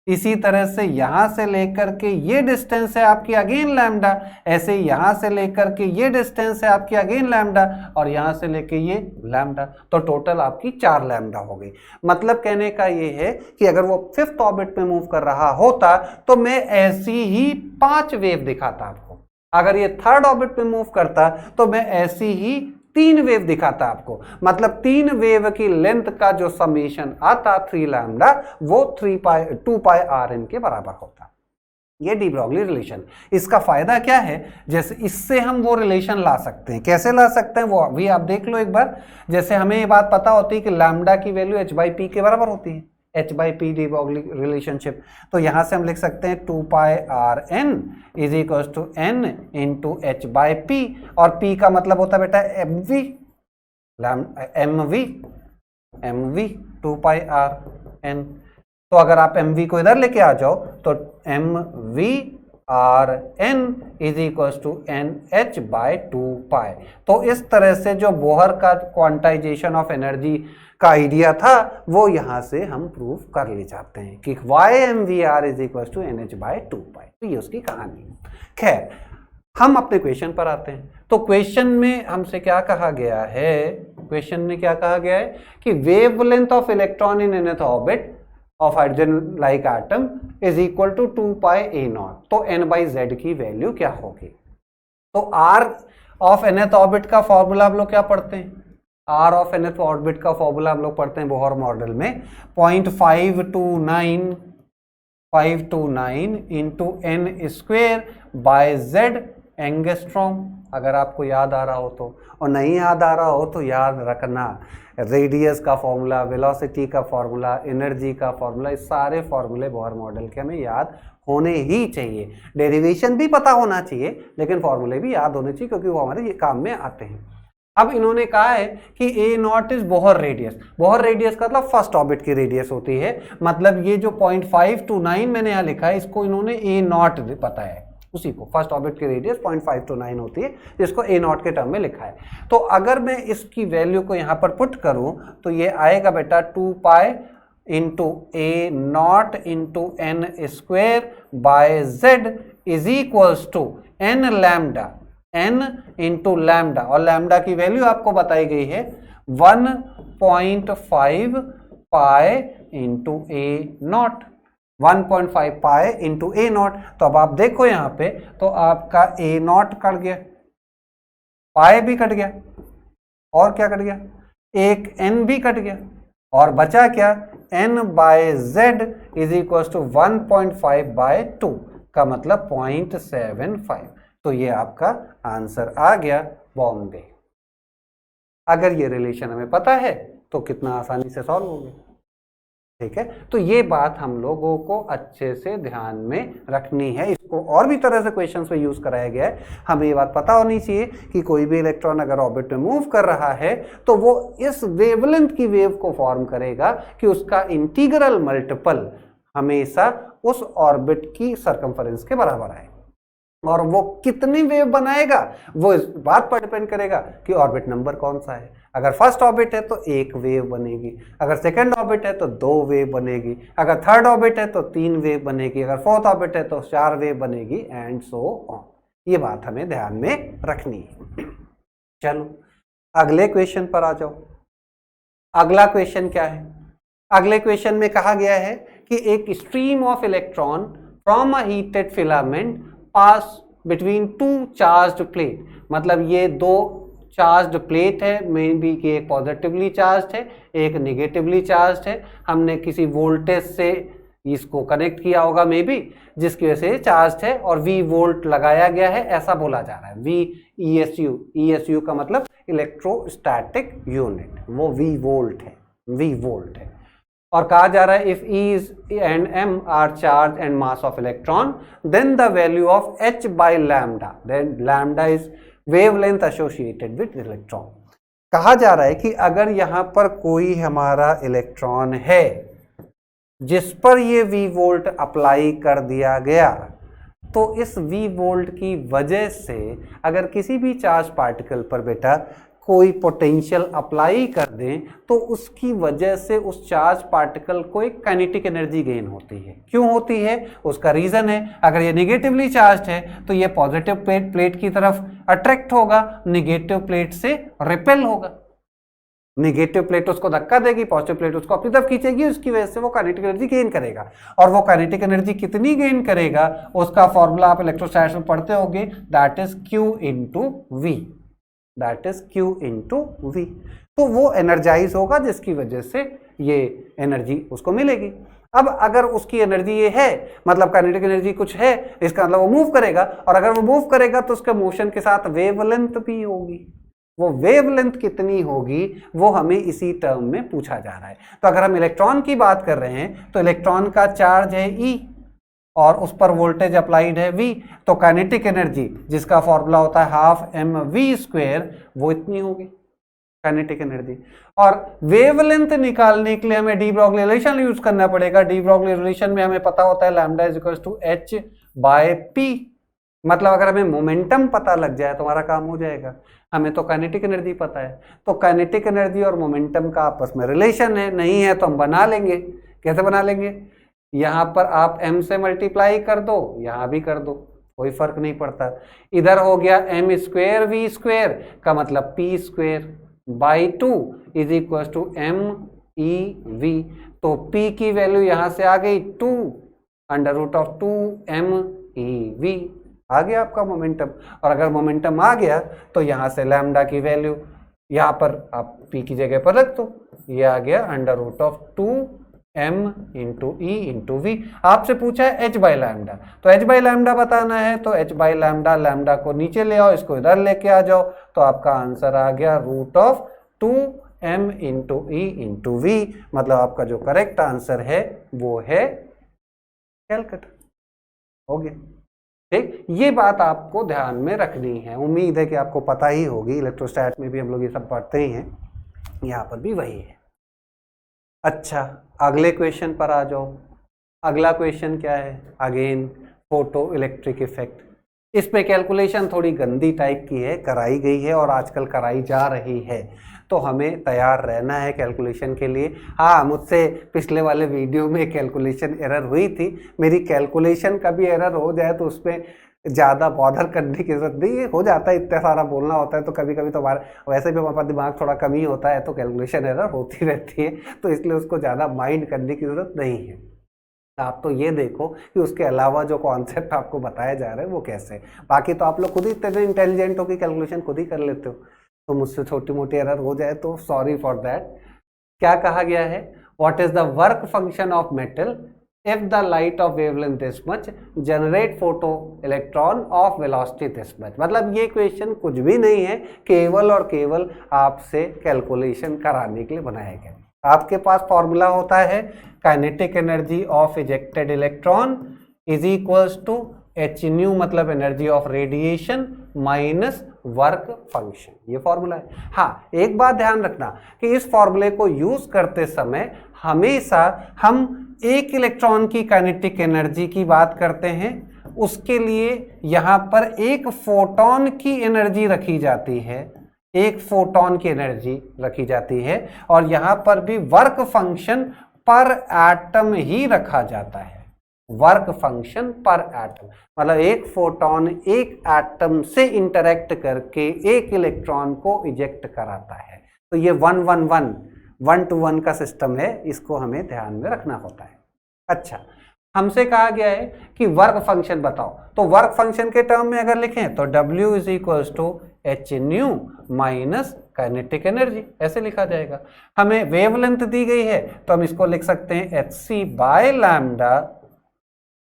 इसी तरह से यहां से लेकर के ये डिस्टेंस है आपकी अगेन लैम्डा, ऐसे यहां से लेकर के ये डिस्टेंस है आपकी अगेन लैम्डा और यहां से लेके ये लैम्डा, तो टोटल आपकी 4 लैम्डा हो गई। मतलब कहने का ये है कि अगर वो फिफ्थ ऑर्बिट में मूव कर रहा होता तो मैं ऐसी ही 5 वेव दिखाता आपको, अगर ये थर्ड ऑर्बिट में मूव करता तो मैं ऐसी ही 3 वेव दिखाता आपको। मतलब 3 वेव की लेंथ का जो समेशन आता 3 लैम्डा वो 2 पाई rn के बराबर होता। ये डी ब्रॉगली रिलेशन। इसका फायदा क्या है, जैसे इससे हम वो रिलेशन ला सकते हैं। कैसे ला सकते हैं वो अभी आप देख लो एक बार। जैसे हमें ये बात पता होती है कि लैम्डा की वैल्यू h/p के बराबर होती है, h/p डी ब्रॉगली रिलेशनशिप, तो यहां से हम लिख सकते हैं 2 pi rn is equal to n into h/p, और p का मतलब होता है बेटा mv 2 पाई rn। तो अगर आप mv को इधर लेके आ जाओ तो mv R N is equal to N H by 2 pi. तो इस तरह से जो बोहर का क्वांटाइजेशन ऑफ एनर्जी का आइडिया था वो यहां से हम प्रूव कर ले जाते हैं कि Y M V R is equal to N H by 2 pi. तो ये उसकी कहानी है। खैर, हम अपने क्वेश्चन पर आते हैं। तो क्वेश्चन में हमसे क्या कहा गया है, क्वेश्चन में क्या कहा गया है कि wavelength of electron in nth orbit of hydrogen like atom is equal to 2 pi a naught. तो n बाई जेड की वैल्यू क्या होगी? तो r ऑफ nth ऑर्बिट का फॉर्मूला हम लोग क्या पढ़ते हैं? r ऑफ nth ऑर्बिट का फॉर्मूला हम लोग पढ़ते हैं बोहर मॉडल में 0.529 into n square by z angstrom. अगर आपको याद आ रहा हो तो, और नहीं याद आ रहा हो तो याद रखना, रेडियस का फॉर्मूला, वेलोसिटी का फॉर्मूला, एनर्जी का फॉर्मूला, इस सारे फॉर्मूले बोहर मॉडल के हमें याद होने ही चाहिए। डेरिवेशन भी पता होना चाहिए लेकिन फॉर्मूले भी याद होने चाहिए क्योंकि वो हमारे ये काम में आते हैं। अब इन्होंने कहा है कि a naught is Bohr radius. Bohr radius का मतलब फर्स्ट ऑर्बिट की रेडियस होती है। मतलब ये जो 0.529 मैंने यहाँ लिखा है इसको इन्होंने ए नॉट पता है, उसी को फर्स्ट ऑर्बिट की रेडियस 0.529 होती है जिसको ए नॉट के टर्म में लिखा है। तो अगर मैं इसकी वैल्यू को यहाँ पर पुट करूँ तो ये आएगा बेटा 2 pi into a naught into N square by Z is equals to N lambda, N into lambda, और लैम्डा की वैल्यू आपको बताई गई है 1.5 pi into a naught, 1.5 pi into a naught. तो अब आप देखो यहाँ पे तो आपका ए नॉट कट गया, पाई भी कट गया, और क्या कट गया, एक एन भी कट गया, और बचा क्या, N by Z is equal to 1.5 by 2 का मतलब 0.75। तो ये आपका आंसर आ गया बॉम्बे। अगर ये रिलेशन हमें पता है तो कितना आसानी से सॉल्व हो गया। ठीक है, तो ये बात हम लोगों को अच्छे से ध्यान में रखनी है। इसको और भी तरह से क्वेश्चंस में यूज कराया गया है। हमें ये बात पता होनी चाहिए कि कोई भी इलेक्ट्रॉन अगर ऑर्बिट में मूव कर रहा है तो वो इस वेवलेंथ की वेव को फॉर्म करेगा कि उसका इंटीग्रल मल्टीपल हमेशा उस ऑर्बिट की सरकमफरेंस के बराबर आए। और वो कितनी वेव बनाएगा वो इस बात पर डिपेंड करेगा कि ऑर्बिट नंबर कौन सा है। अगर फर्स्ट ऑर्बिट है तो 1 वेव बनेगी, अगर सेकंड ऑर्बिट है तो 2 वेव बनेगी, अगर थर्ड ऑर्बिट है तो 3 वेव बनेगी, अगर फोर्थ ऑर्बिट है तो 4 वेव बनेगी, एंड सो ऑन। ये बात हमें ध्यान में रखनी है। चलो अगले क्वेश्चन पर आ जाओ। अगला क्वेश्चन क्या है? अगले क्वेश्चन में कहा गया है कि एक stream of electron from a heated filament pass between 2 charged plate. मतलब ये 2 चार्ज्ड प्लेट है, मे बी कि एक पॉजिटिवली चार्ज्ड है एक निगेटिवली चार्ज्ड है। हमने किसी वोल्टेज से इसको कनेक्ट किया होगा मे बी, जिसकी वजह से चार्ज्ड है और V वोल्ट लगाया गया है ऐसा बोला जा रहा है। ESU का मतलब इलेक्ट्रोस्टैटिक यूनिट, वो V वोल्ट है। और कहा जा रहा है if E and M are charge and mass of electron then the value of H by lambda, then lambda is wavelength associated with electron. कहा जा रहा है कि अगर यहां पर कोई हमारा इलेक्ट्रॉन है जिस पर ये V वोल्ट अप्लाई कर दिया गया, तो इस V वोल्ट की वजह से अगर किसी भी चार्ज पार्टिकल पर बेटा कोई पोटेंशियल अप्लाई कर दें तो उसकी वजह से उस चार्ज पार्टिकल को एक काइनेटिक एनर्जी गेन होती है। क्यों होती है? उसका रीजन है, अगर ये निगेटिवली चार्ज्ड है तो ये पॉजिटिव प्लेट की तरफ अट्रैक्ट होगा, निगेटिव प्लेट से रिपेल होगा। निगेटिव प्लेट उसको धक्का देगी, पॉजिटिव प्लेट उसको अपनी तरफ खींचेगी, उसकी वजह से वो काइनेटिक एनर्जी गेन करेगा। और वो काइनेटिक एनर्जी कितनी गेन करेगा उसका फॉर्मूला आप इलेक्ट्रोस्टैटिक्स में पढ़ते होंगे, that is Q into V, that is Q into V। तो वो एनर्जाइज होगा जिसकी वजह से ये एनर्जी उसको मिलेगी। अब अगर उसकी एनर्जी ये है, मतलब काइनेटिक एनर्जी कुछ है, इसका मतलब वो मूव करेगा, और अगर वो मूव करेगा तो उसके मोशन के साथ वेवलेंथ भी होगी। वो वेवलेंथ कितनी होगी वो हमें इसी टर्म में पूछा जा रहा है। तो अगर हम इलेक्ट्रॉन की बात कर रहे हैं तो इलेक्ट्रॉन का चार्ज है E और उस पर वोल्टेज अप्लाइड है V, तो काइनेटिक एनर्जी जिसका फॉर्मूला होता है 12 mv², वो इतनी होगी। Kinetic energy. और वेवलेंथ निकालने के लिए हमें डी ब्रॉगली रिलेशन यूज करना पड़ेगा। डी ब्रॉगली रिलेशन में हमें पता होता है lambda is equal to H by P. मतलब अगर हमें मोमेंटम पता लग जाए तो हमारा काम हो जाएगा। हमें तो काइनेटिक एनर्जी पता है, तो काइनेटिक एनर्जी और मोमेंटम का आपस में रिलेशन है, नहीं है तो हम बना लेंगे। कैसे बना लेंगे? यहाँ पर आप m से मल्टीप्लाई कर दो, यहाँ भी कर दो, कोई फर्क नहीं पड़ता। इधर हो गया m स्क्वेयर v स्क्वेयर का मतलब p square by 2 is equal to m e v। तो p की वैल्यू यहाँ से आ गई 2 under root of 2 m e v। आ गया आपका मोमेंटम। और अगर मोमेंटम आ गया तो यहाँ से लैम्डा की वैल्यू यहाँ पर आप p की जगह पर रख दो, ये आ गया under root of 2 m into E into V. आपसे पूछा है h बाई लैम्डा, तो h बाई लैम्डा बताना है तो h बाई लैम्डा, लैम्डा को नीचे ले आओ, इसको इधर लेके आ जाओ, तो आपका आंसर आ गया root of 2m into E into V. मतलब आपका जो करेक्ट आंसर है वो है कैलकाटा। हो गया, ठीक। ये बात आपको ध्यान में रखनी है। उम्मीद है कि आपको पता ही होगी, इलेक्ट्रोस्टैट में भी हम लोग ये सब पढ़ते ही हैं, यहाँ पर भी वही है। अच्छा, अगले क्वेश्चन पर आ जाओ। अगला क्वेश्चन क्या है? Again photo electric effect. इस पे कैलकुलेशन थोड़ी गंदी टाइप की है, कराई गई है और आजकल कराई जा रही है, तो हमें तैयार रहना है कैलकुलेशन के लिए। हाँ, मुझसे पिछले वाले वीडियो में कैलकुलेशन एरर हुई थी। मेरी कैलकुलेशन का भी एरर हो जाए तो उसमें ज़्यादा बॉदर करने की जरूरत नहीं, हो जाता है, इतना सारा बोलना होता है तो कभी कभी तो हमारा वैसे भी हमारा दिमाग थोड़ा कम ही होता है, तो कैलकुलेशन एरर होती रहती है, तो इसलिए उसको ज़्यादा माइंड करने की ज़रूरत नहीं है। आप तो ये देखो कि उसके अलावा जो कॉन्सेप्ट आपको बताया जा रहा है वो कैसे। बाकी तो आप लोग खुद ही इतने इंटेलिजेंट हो कि कैलकुलेशन खुद ही कर लेते हो, तो मुझसे छोटी मोटी एरर हो जाए तो सॉरी फॉर दैट। क्या कहा गया है? What is the work function of metal if the light of wavelength this much generate photo electron of velocity this much। मतलब ये क्वेश्चन कुछ भी नहीं है, केवल और केवल आपसे कैलकुलेशन कराने के लिए बनाया गया। आपके पास फॉर्मूला होता है kinetic energy of ejected electron is equals to H nu, मतलब energy of radiation minus work function, ये फॉर्मूला है। हाँ, एक बात ध्यान रखना कि इस फॉर्मूले को यूज करते समय हमेशा हम एक इलेक्ट्रॉन की काइनेटिक एनर्जी की बात करते हैं, उसके लिए यहाँ पर एक फोटॉन की एनर्जी रखी जाती है, एक फोटॉन की एनर्जी रखी जाती है, और यहाँ पर भी वर्क फंक्शन पर एटम ही रखा जाता है। वर्क फंक्शन पर एटम मतलब एक फोटॉन एक एटम से इंटरेक्ट करके एक इलेक्ट्रॉन को इजेक्ट कराता है। तो ये 1-1-1 का सिस्टम है, इसको हमें ध्यान में रखना होता है। अच्छा, हमसे कहा गया है कि वर्क फंक्शन बताओ, तो वर्क फंक्शन के टर्म में अगर लिखें तो W is equals to H nu minus kinetic energy, ऐसे लिखा जाएगा। हमें वेवलेंथ दी गई है तो हम इसको लिख सकते हैं H C by lambda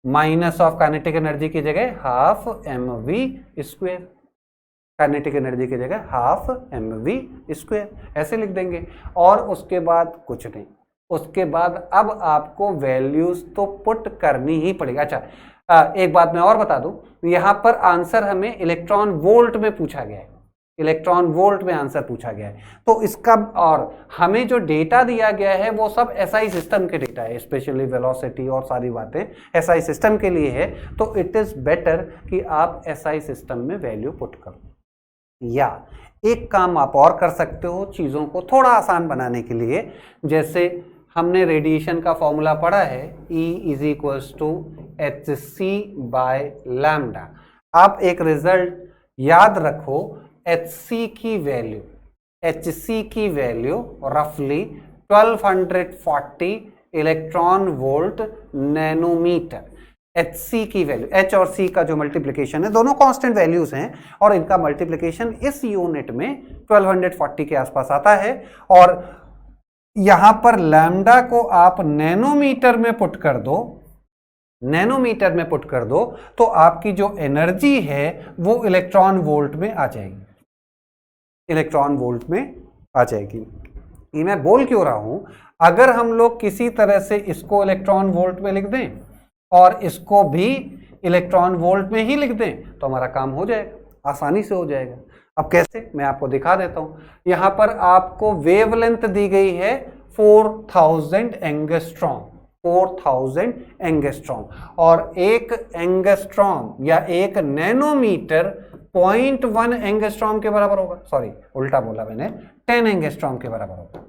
minus of kinetic energy की जगह half M V square, kinetic energy की जगह हाफ एम वी स्क्वेयर, ऐसे लिख देंगे। और उसके बाद कुछ नहीं, उसके बाद अब आपको वैल्यूज तो पुट करनी ही पड़ेगी। अच्छा, एक बात मैं और बता दूं, यहाँ पर आंसर हमें इलेक्ट्रॉन वोल्ट में पूछा गया है, इलेक्ट्रॉन वोल्ट में आंसर पूछा गया है। तो इसका और हमें जो डेटा दिया गया है वो सब एसआई सिस्टम के डेटा है, स्पेशली वेलोसिटी और सारी बातें एसआई सिस्टम के लिए है। तो इट इज बेटर कि आप एसआई सिस्टम में वैल्यू पुट करो। या एक काम आप और कर सकते हो चीज़ों को थोड़ा आसान बनाने के लिए, जैसे हमने रेडिएशन का फॉर्मूला पढ़ा है E is equals to H C by lambda. आप एक रिजल्ट याद रखो, एच सी की वैल्यू रफली 1240 electron volt nanometre. H C की वैल्यू, एच और सी का जो मल्टीप्लिकेशन है, दोनों कांस्टेंट वैल्यूज हैं और इनका मल्टीप्लिकेशन इस यूनिट में 1240 के आसपास आता है। और यहां पर लैम्डा को आप नैनोमीटर में पुट कर दो, नैनोमीटर में पुट कर दो, तो आपकी जो एनर्जी है वो इलेक्ट्रॉन वोल्ट में आ जाएगी, इलेक्ट्रॉन वोल्ट में आ जाएगी। ये मैं बोल क्यों रहा हूं, अगर हम लोग किसी तरह से इसको इलेक्ट्रॉन वोल्ट में लिख दें और इसको भी इलेक्ट्रॉन वोल्ट में ही लिख दें तो हमारा काम हो जाएगा, आसानी से हो जाएगा। अब कैसे, मैं आपको दिखा देता हूं। यहां पर आपको वेवलेंथ दी गई है 4000 एंगस्ट्रॉम, 4000 एंगस्ट्रॉम, और एक एंगस्ट्रॉम या एक नैनोमीटर 0.1 एंगस्ट्रॉम के बराबर होगा, सॉरी उल्टा बोला मैंने, 10 एंगस्ट्रॉम के बराबर होगा,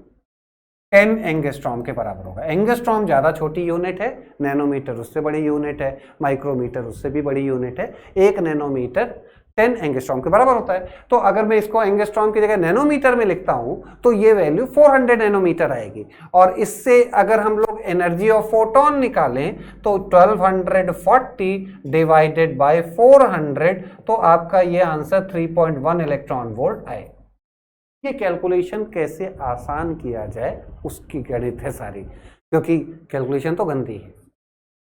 10 एंगस्ट्रॉम के बराबर होगा। एंगस्ट्रॉम ज्यादा छोटी यूनिट है, नैनोमीटर उससे बड़ी यूनिट है, माइक्रोमीटर उससे भी बड़ी यूनिट है। एक नैनोमीटर 10 एंगस्ट्रॉम के बराबर होता है। तो अगर मैं इसको एंगस्ट्रॉम की जगह नैनोमीटर में लिखता हूं तो ये वैल्यू 400 नैनोमीटर आएगी। और इससे अगर हम लोग एनर्जी ऑफ फोटोन निकालें तो 1240 डिवाइडेड बाय 400, तो आपका ये आंसर 3.1 इलेक्ट्रॉन वोल्ट आए। ये कैलकुलेशन कैसे आसान किया जाए उसकी गणित है सारी, क्योंकि कैलकुलेशन तो गंदी है।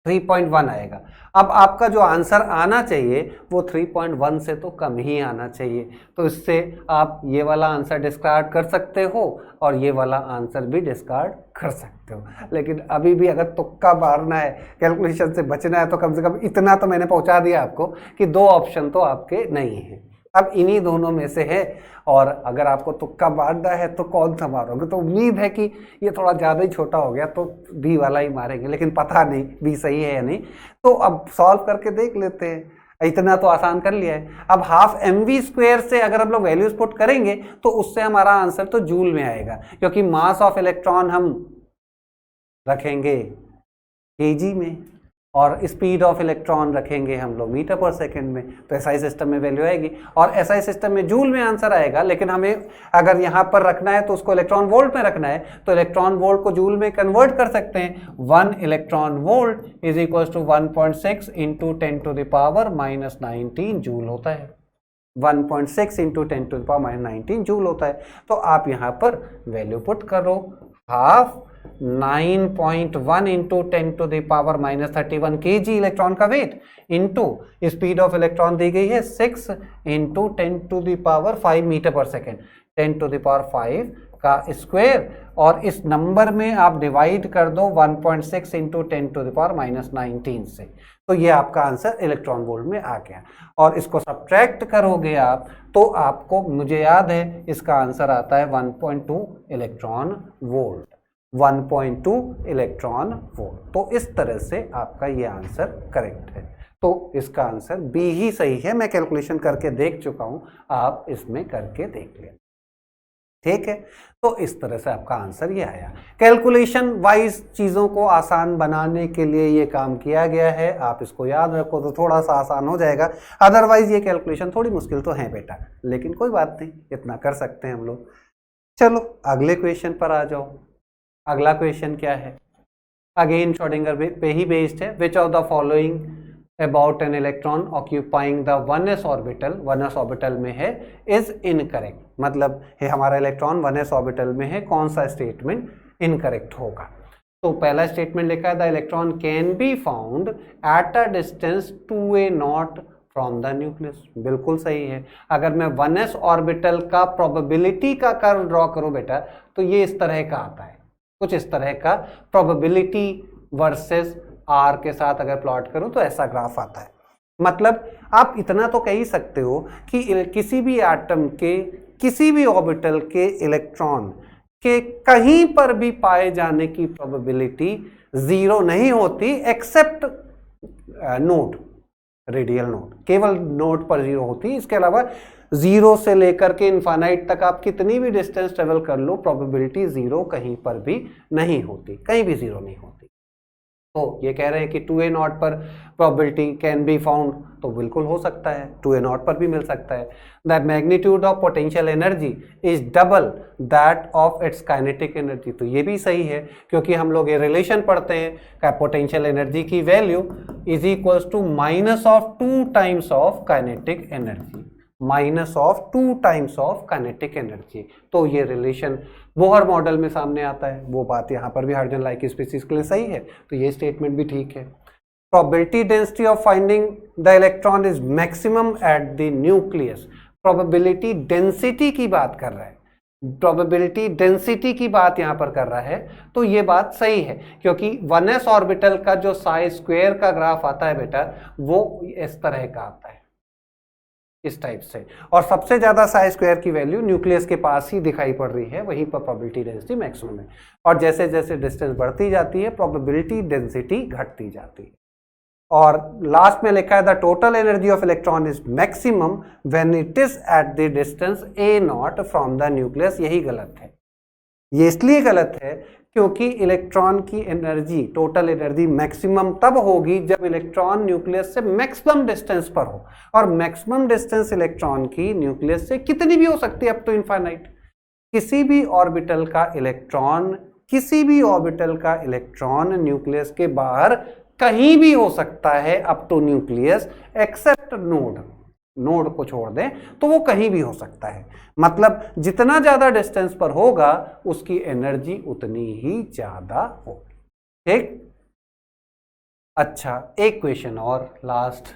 3.1 आएगा। अब आपका जो आंसर आना चाहिए वो 3.1 से तो कम ही आना चाहिए। तो इससे आप ये वाला आंसर डिस्कार्ड कर सकते हो और ये वाला आंसर भी डिस्कार्ड कर सकते हो। लेकिन अभी भी अगर तुक्का मारना है, कैलकुलेशन से बचना है, तो कम से कम इतना तो मैंने पहुंचा दिया आपको कि 2 ऑप्शन तो आपके नहीं है। अब इन्हीं दोनों में से है, और अगर आपको तुक्का मारना है तो कौन सा मारोगे? तो उम्मीद है कि ये थोड़ा ज़्यादा ही छोटा हो गया तो बी वाला ही मारेंगे, लेकिन पता नहीं बी सही है या नहीं। तो अब सॉल्व करके देख लेते हैं। इतना तो आसान कर लिया है। अब हाफ mv² से अगर हम लोग वैल्यूज पुट करेंगे तो उससे हमारा आंसर तो जूल में आएगा, क्योंकि मास ऑफ इलेक्ट्रॉन हम रखेंगे kg में और स्पीड ऑफ इलेक्ट्रॉन रखेंगे हम लोग मीटर पर सेकंड में। तो एसआई सिस्टम में वैल्यू आएगी और एसआई सिस्टम में जूल में आंसर आएगा। लेकिन हमें अगर यहाँ पर रखना है तो उसको इलेक्ट्रॉन वोल्ट में रखना है, तो इलेक्ट्रॉन वोल्ट को जूल में कन्वर्ट कर सकते हैं। 1 electron volt is equal to 1.6 into 10⁻⁻19 joule होता है। 1.6 इंटू 10⁻⁻19 जूल होता है। तो आप यहाँ पर वैल्यू पुट करो, हाफ 9.1 इंटू 10⁻⁻31 kg इलेक्ट्रॉन का weight, into speed of electron दी गई है 6 इंटू 10⁵ मीटर पर सेकेंड, 10⁵ का स्क्वायर, और इस नंबर में आप डिवाइड कर दो 1.6 इंटू 10⁻⁻19 से। तो ये आपका आंसर इलेक्ट्रॉन वोल्ट में आ गया। और इसको सब्ट्रैक्ट करोगे आप तो आपको, मुझे याद है, इसका आंसर आता है 1.2 इलेक्ट्रॉन वोल्ट, 1.2 इलेक्ट्रॉन वोल्ट। तो इस तरह से आपका ये आंसर करेक्ट है। तो इसका आंसर बी ही सही है। मैं कैलकुलेशन करके देख चुका हूं, आप इसमें करके देख लें, ठीक है। तो इस तरह से आपका आंसर ये आया। कैलकुलेशन वाइज चीज़ों को आसान बनाने के लिए ये काम किया गया है। आप इसको याद रखो तो थोड़ा सा आसान हो जाएगा। अदरवाइज ये कैलकुलेशन थोड़ी मुश्किल तो है बेटा, लेकिन कोई बात नहीं, इतना कर सकते हैं हम लोग। चलो अगले क्वेश्चन पर आ जाओ। अगला क्वेश्चन क्या है? अगेन श्रोडिंगर पे ही बेस्ड है। Which of the following about an electron occupying the 1s orbital, 1s orbital में है, इज इनकरेक्ट। मतलब है हमारा इलेक्ट्रॉन 1s ऑर्बिटल में है, कौन सा स्टेटमेंट इनकरेक्ट होगा? तो पहला स्टेटमेंट लिखा है the electron can be found at a distance 2a0 from the nucleus. बिल्कुल सही है। अगर मैं 1s ऑर्बिटल का प्रोबेबिलिटी का कर्व ड्रॉ करूं बेटा, तो ये इस तरह का आता है, कुछ इस तरह का प्रोबेबिलिटी वर्सेस आर के साथ अगर प्लॉट करूं तो ऐसा ग्राफ आता है। मतलब आप इतना तो कह ही सकते हो कि किसी भी एटम के किसी भी ऑर्बिटल के इलेक्ट्रॉन के कहीं पर भी पाए जाने की प्रोबेबिलिटी 0 नहीं होती, एक्सेप्ट नोड, रेडियल नोड, केवल नोड पर 0 होती। इसके अलावा 0 से लेकर के इनफाइनाइट तक आप कितनी भी डिस्टेंस ट्रेवल कर लो, प्रोबेबिलिटी 0 कहीं पर भी नहीं होती, कहीं भी 0 नहीं होती। तो ये कह रहे हैं कि 2a0 पर प्रोबेबिलिटी कैन बी फाउंड, तो बिल्कुल हो सकता है, 2a0 पर भी मिल सकता है। The magnitude of potential energy is double that of its kinetic energy, तो ये भी सही है, क्योंकि हम लोग ये रिलेशन पढ़ते हैं, पोटेंशियल एनर्जी की value is equals to -2 times of kinetic energy, -2 times of kinetic energy. तो ये रिलेशन बोहर मॉडल में सामने आता है, वो बात यहाँ पर भी हाइड्रोजन लाइक स्पीसीज के लिए सही है, तो ये स्टेटमेंट भी ठीक है। Probability density of finding the electron is maximum at the nucleus. Probability density की बात कर रहा है, प्रोबेबिलिटी डेंसिटी की बात यहाँ पर कर रहा है, तो ये बात सही है, क्योंकि 1s ऑर्बिटल का जो साई स्क्वायर का ग्राफ आता है बेटा, वो इस तरह का आता है, इस टाइप से। और सबसे ज्यादा साई स्क्वायर की वैल्यू न्यूक्लियस के पास ही दिखाई पड़ रही है, वहीं पर प्रोबेबिलिटी डेंसिटी मैक्सिमम है। और जैसे जैसे डिस्टेंस बढ़ती जाती है प्रोबेबिलिटी डेंसिटी घटती जाती है। और लास्ट में लिखा है the total energy of electron is maximum when it is at the distance a not from the nucleus. यही गलत है। ये इसलिए गलत है क्योंकि इलेक्ट्रॉन की एनर्जी, टोटल एनर्जी मैक्सिमम तब होगी जब इलेक्ट्रॉन न्यूक्लियस से मैक्सिमम डिस्टेंस पर हो। और मैक्सिमम डिस्टेंस इलेक्ट्रॉन की न्यूक्लियस से कितनी भी हो सकती है, अप टू इनफाइनाइट। किसी भी ऑर्बिटल का इलेक्ट्रॉन न्यूक्लियस के बाहर कहीं भी हो सकता है up to nucleus, except node को छोड़ दें तो वो कहीं भी हो सकता है। मतलब जितना ज्यादा डिस्टेंस पर होगा उसकी एनर्जी उतनी ही ज्यादा होगी। ठीक, अच्छा एक क्वेश्चन और लास्ट।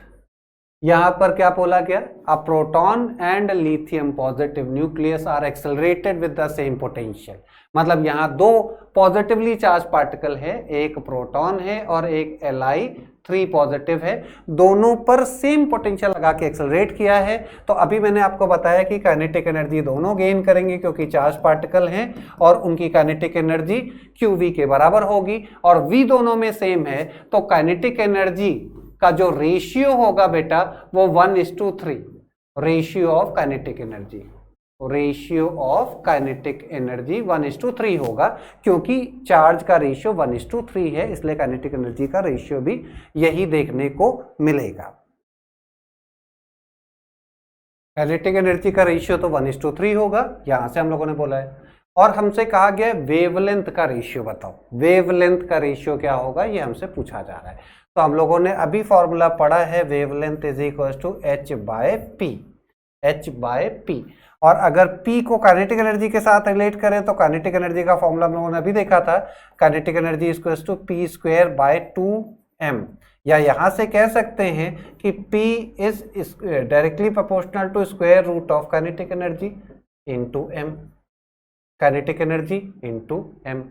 यहां पर क्या बोला गया, a proton and lithium positive nucleus are accelerated with the same potential. मतलब यहां दो पॉजिटिवली चार्ज पार्टिकल है, एक प्रोटॉन है और एक Li3 पॉजिटिव है, दोनों पर सेम पोटेंशियल लगा के एक्सेलरेट किया है। तो अभी मैंने आपको बताया कि काइनेटिक एनर्जी दोनों गेन करेंगे क्योंकि चार्ज पार्टिकल हैं और उनकी काइनेटिक एनर्जी QV के बराबर होगी और V दोनों में सेम है। तो काइनेटिक एनर्जी का जो रेशियो होगा बेटा वो 1:3 ratio of kinetic energy, ratio of kinetic energy 1:3 होगा क्योंकि चार्ज का रेशियो 1:3 है, इसलिए काइनेटिक एनर्जी का रेशियो भी यही देखने को मिलेगा। काइनेटिक एनर्जी का रेशियो तो 1:3 होगा, यहां से हम लोगों ने बोला है। और हमसे कहा गया वेवलेंथ का रेशियो बताओ, वेवलेंथ का रेशियो क्या होगा, ये हमसे पूछा जा रहा है। तो हम लोगों ने अभी फॉर्मूला पढ़ा है, wavelength is equal to h/p। और अगर P को काइनेटिक एनर्जी के साथ रिलेट करें तो काइनेटिक एनर्जी का फॉर्मूला हम लोगों ने अभी देखा था, kinetic energy equal to P²/2m। या यहां से कह सकते हैं कि P is directly proportional to square root of kinetic energy into m, kinetic energy into m।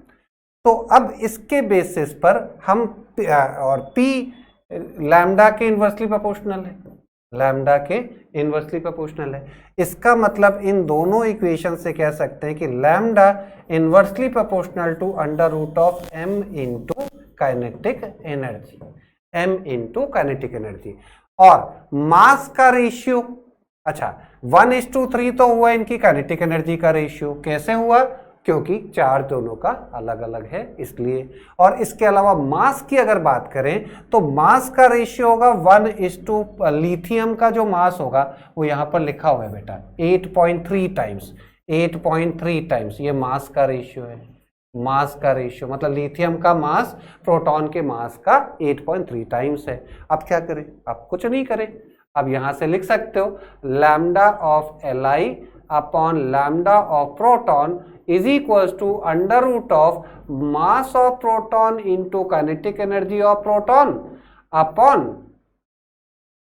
तो अब इसके बेसिस पर हम और P लैम्डा के इन्वर्सली प्रोपोर्शनल है, लैम्डा के इन्वर्सली प्रोपोर्शनल है। इसका मतलब इन दोनों इक्वेशन से कह सकते हैं कि lambda inversely proportional to under root of m into kinetic energy, m into kinetic energy. और मास का रेशियो, अच्छा 1:3 तो हुआ इनकी काइनेटिक एनर्जी का रेशियो। कैसे हुआ, क्योंकि चार्ज दोनों का अलग अलग है इसलिए। और इसके अलावा मास की अगर बात करें तो मास का रेशियो होगा 1:, लिथियम का जो मास होगा वो यहां पर लिखा हुआ है बेटा 8.3 टाइम्स, 8.3 टाइम्स ये मास का रेशियो है। मास का रेशियो मतलब लिथियम का मास प्रोटॉन के मास का 8.3 टाइम्स है। अब क्या करें, अब कुछ नहीं करें, अब यहां से लिख सकते हो lambda of Li upon lambda of proton is equals to under root of mass of proton into kinetic energy of proton upon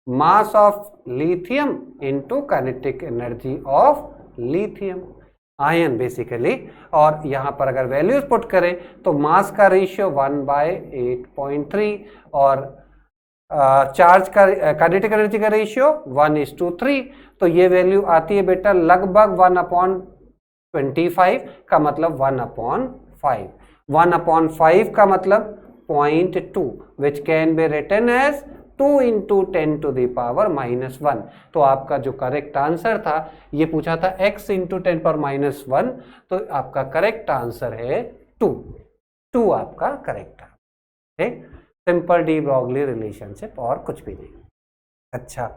mass of lithium into kinetic energy of lithium ion basically. और यहां पर अगर values put करें तो मास का ratio 1/8.3 और charge का kinetic energy का रेशियो 1:3। तो ये वैल्यू आती है बेटा लगभग 1/25 का मतलब 1/5, 1/5 का मतलब 0.2 which can be written as 2 × 10⁻⁻1। तो आपका जो करेक्ट आंसर था, ये पूछा था x × 10⁻⁻1, तो आपका करेक्ट आंसर है 2 आपका करेक्ट है। ठीक, सिंपल डी ब्रॉगली रिलेशनशिप और कुछ भी नहीं। अच्छा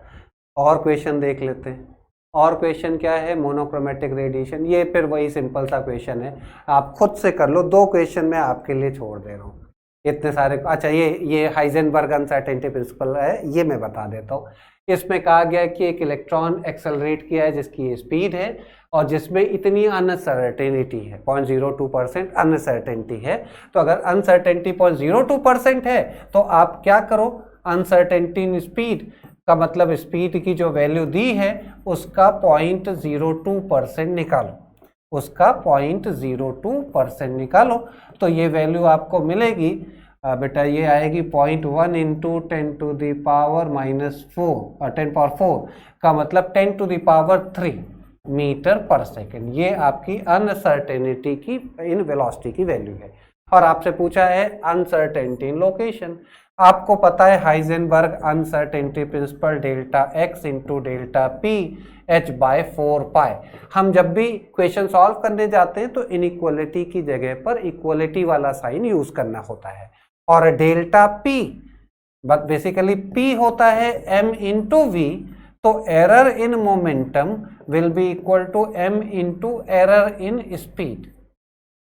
और क्वेश्चन देख लेते हैं। और क्वेश्चन क्या है, मोनोक्रोमेटिक रेडिएशन। ये फिर वही सिंपल सा क्वेश्चन है, आप खुद से कर लो। 2 क्वेश्चन मैं आपके लिए छोड़ दे रहा हूँ, इतने सारे। अच्छा ये हाइजेनबर्ग अनसर्टेनिटी प्रिंसिपल है, ये मैं बता देता हूँ। इसमें कहा गया कि एक इलेक्ट्रॉन एक्सेलरेट किया है जिसकी स्पीड है और जिसमें इतनी अनसर्टेनिटी है 0.02% अनसर्टेनिटी है। तो अगर अनसर्टेनिटी 0.02% है तो आप क्या करो, अनसर्टेनिटी स्पीड का मतलब स्पीड की जो वैल्यू दी है उसका 0.02% निकालो, उसका 0.02% निकालो। तो ये वैल्यू आपको मिलेगी बेटा ये आएगी 0.1 इंटू 10⁻⁻4 10⁻4 का मतलब 10⁻3 मीटर पर सेकेंड। ये आपकी अनसर्टेनिटी की इन वेलोसिटी की वैल्यू है। और आपसे पूछा है अनसर्टेनिटी इन लोकेशन। आपको पता है Heisenberg uncertainty principal delta x into delta P h/4π। हम जब भी क्वेश्चन सॉल्व करने जाते हैं तो इनइक्वालिटी की जगह पर इक्वलिटी वाला साइन यूज करना होता है। और डेल्टा p बेसिकली p होता है m इंटू v, तो error in momentum will be equal to m into error in speed,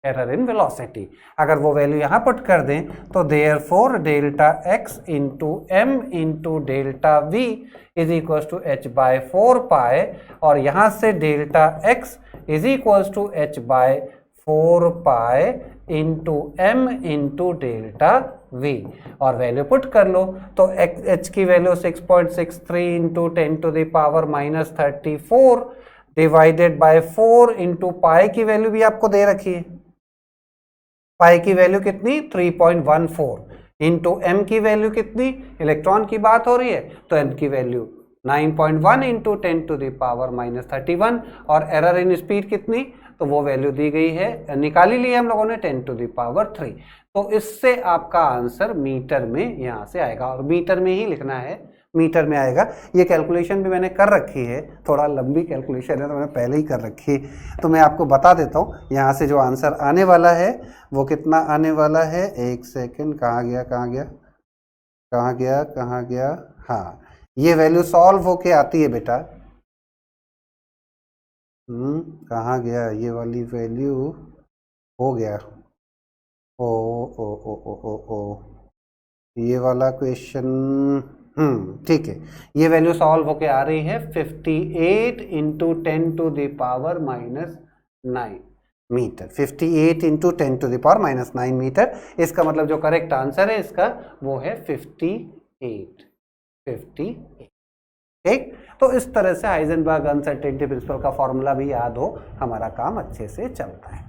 error in velocity. अगर वो वैल्यू यहां पुट कर दें तो therefore delta x into m into delta v is equal to h/4π, और यहां से delta x is equal to h/4π into m into delta v। और वैल्यू पुट कर लो तो h की value 6.63 into 10⁻34 divided bye 4 into pi की value भी आपको दे रखी है। पाई की वैल्यू कितनी 3.14 इंटू एम की वैल्यू कितनी, इलेक्ट्रॉन की बात हो रही है तो एम की वैल्यू 9.1 इंटू 10⁻31, और एरर इन स्पीड कितनी, तो वो वैल्यू दी गई है, निकाली ली हम लोगों ने 10⁻3। तो इससे आपका आंसर मीटर में यहाँ से आएगा, और मीटर में ही लिखना है, मीटर में आएगा। ये कैलकुलेशन भी मैंने कर रखी है, थोड़ा लंबी कैलकुलेशन है तो मैंने पहले ही कर रखी है, तो मैं आपको बता देता हूँ यहाँ से जो आंसर आने वाला है वो कितना आने वाला है। एक सेकेंड, कहाँ गया, हाँ ये वैल्यू सॉल्व होके आती है बेटा, कहाँ गया ये वाली वैल्यू, हो गया, ओ ये वाला क्वेश्चन, ठीक है, ये वैल्यू सॉल्व होके आ रही है 58 इंटू 10⁻⁹ मीटर, 58 इंटू 10⁻⁹ मीटर। इसका मतलब जो करेक्ट आंसर है इसका वो है 58। ठीक, तो इस तरह से हाइजेनबर्ग अनसर्टेनिटी प्रिंसिपल का फॉर्मूला भी याद हो, हमारा काम अच्छे से चलता है।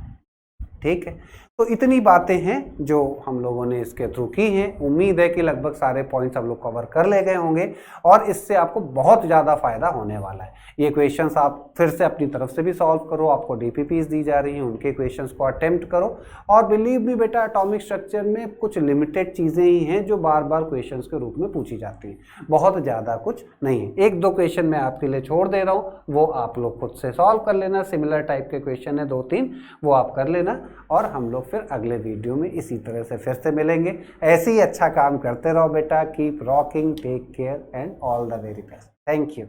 ठीक है, तो इतनी बातें हैं जो हम लोगों ने इसके थ्रू की हैं। उम्मीद है कि लगभग सारे पॉइंट्स हम लोग कवर कर ले गए होंगे, और इससे आपको बहुत ज़्यादा फायदा होने वाला है। ये क्वेश्चंस आप फिर से अपनी तरफ से भी सॉल्व करो, आपको डीपीपीज दी जा रही हैं उनके क्वेश्चंस को अटेम्प्ट करो, और बिलीव मी बेटा एटॉमिक स्ट्रक्चर में कुछ लिमिटेड चीज़ें ही हैं जो बार बार क्वेश्चंस के रूप में पूछी जाती हैं, बहुत ज़्यादा कुछ नहीं है। एक दो क्वेश्चन मैं आपके लिए छोड़ दे रहा हूँ, वो आप लोग खुद से सॉल्व कर लेना, सिमिलर टाइप के क्वेश्चन है 2-3, वो आप कर लेना, और हम लोग फिर अगले वीडियो में इसी तरह से फिर से मिलेंगे। ऐसे ही अच्छा काम करते रहो बेटा, keep rocking, take care and all the very best. Thank you.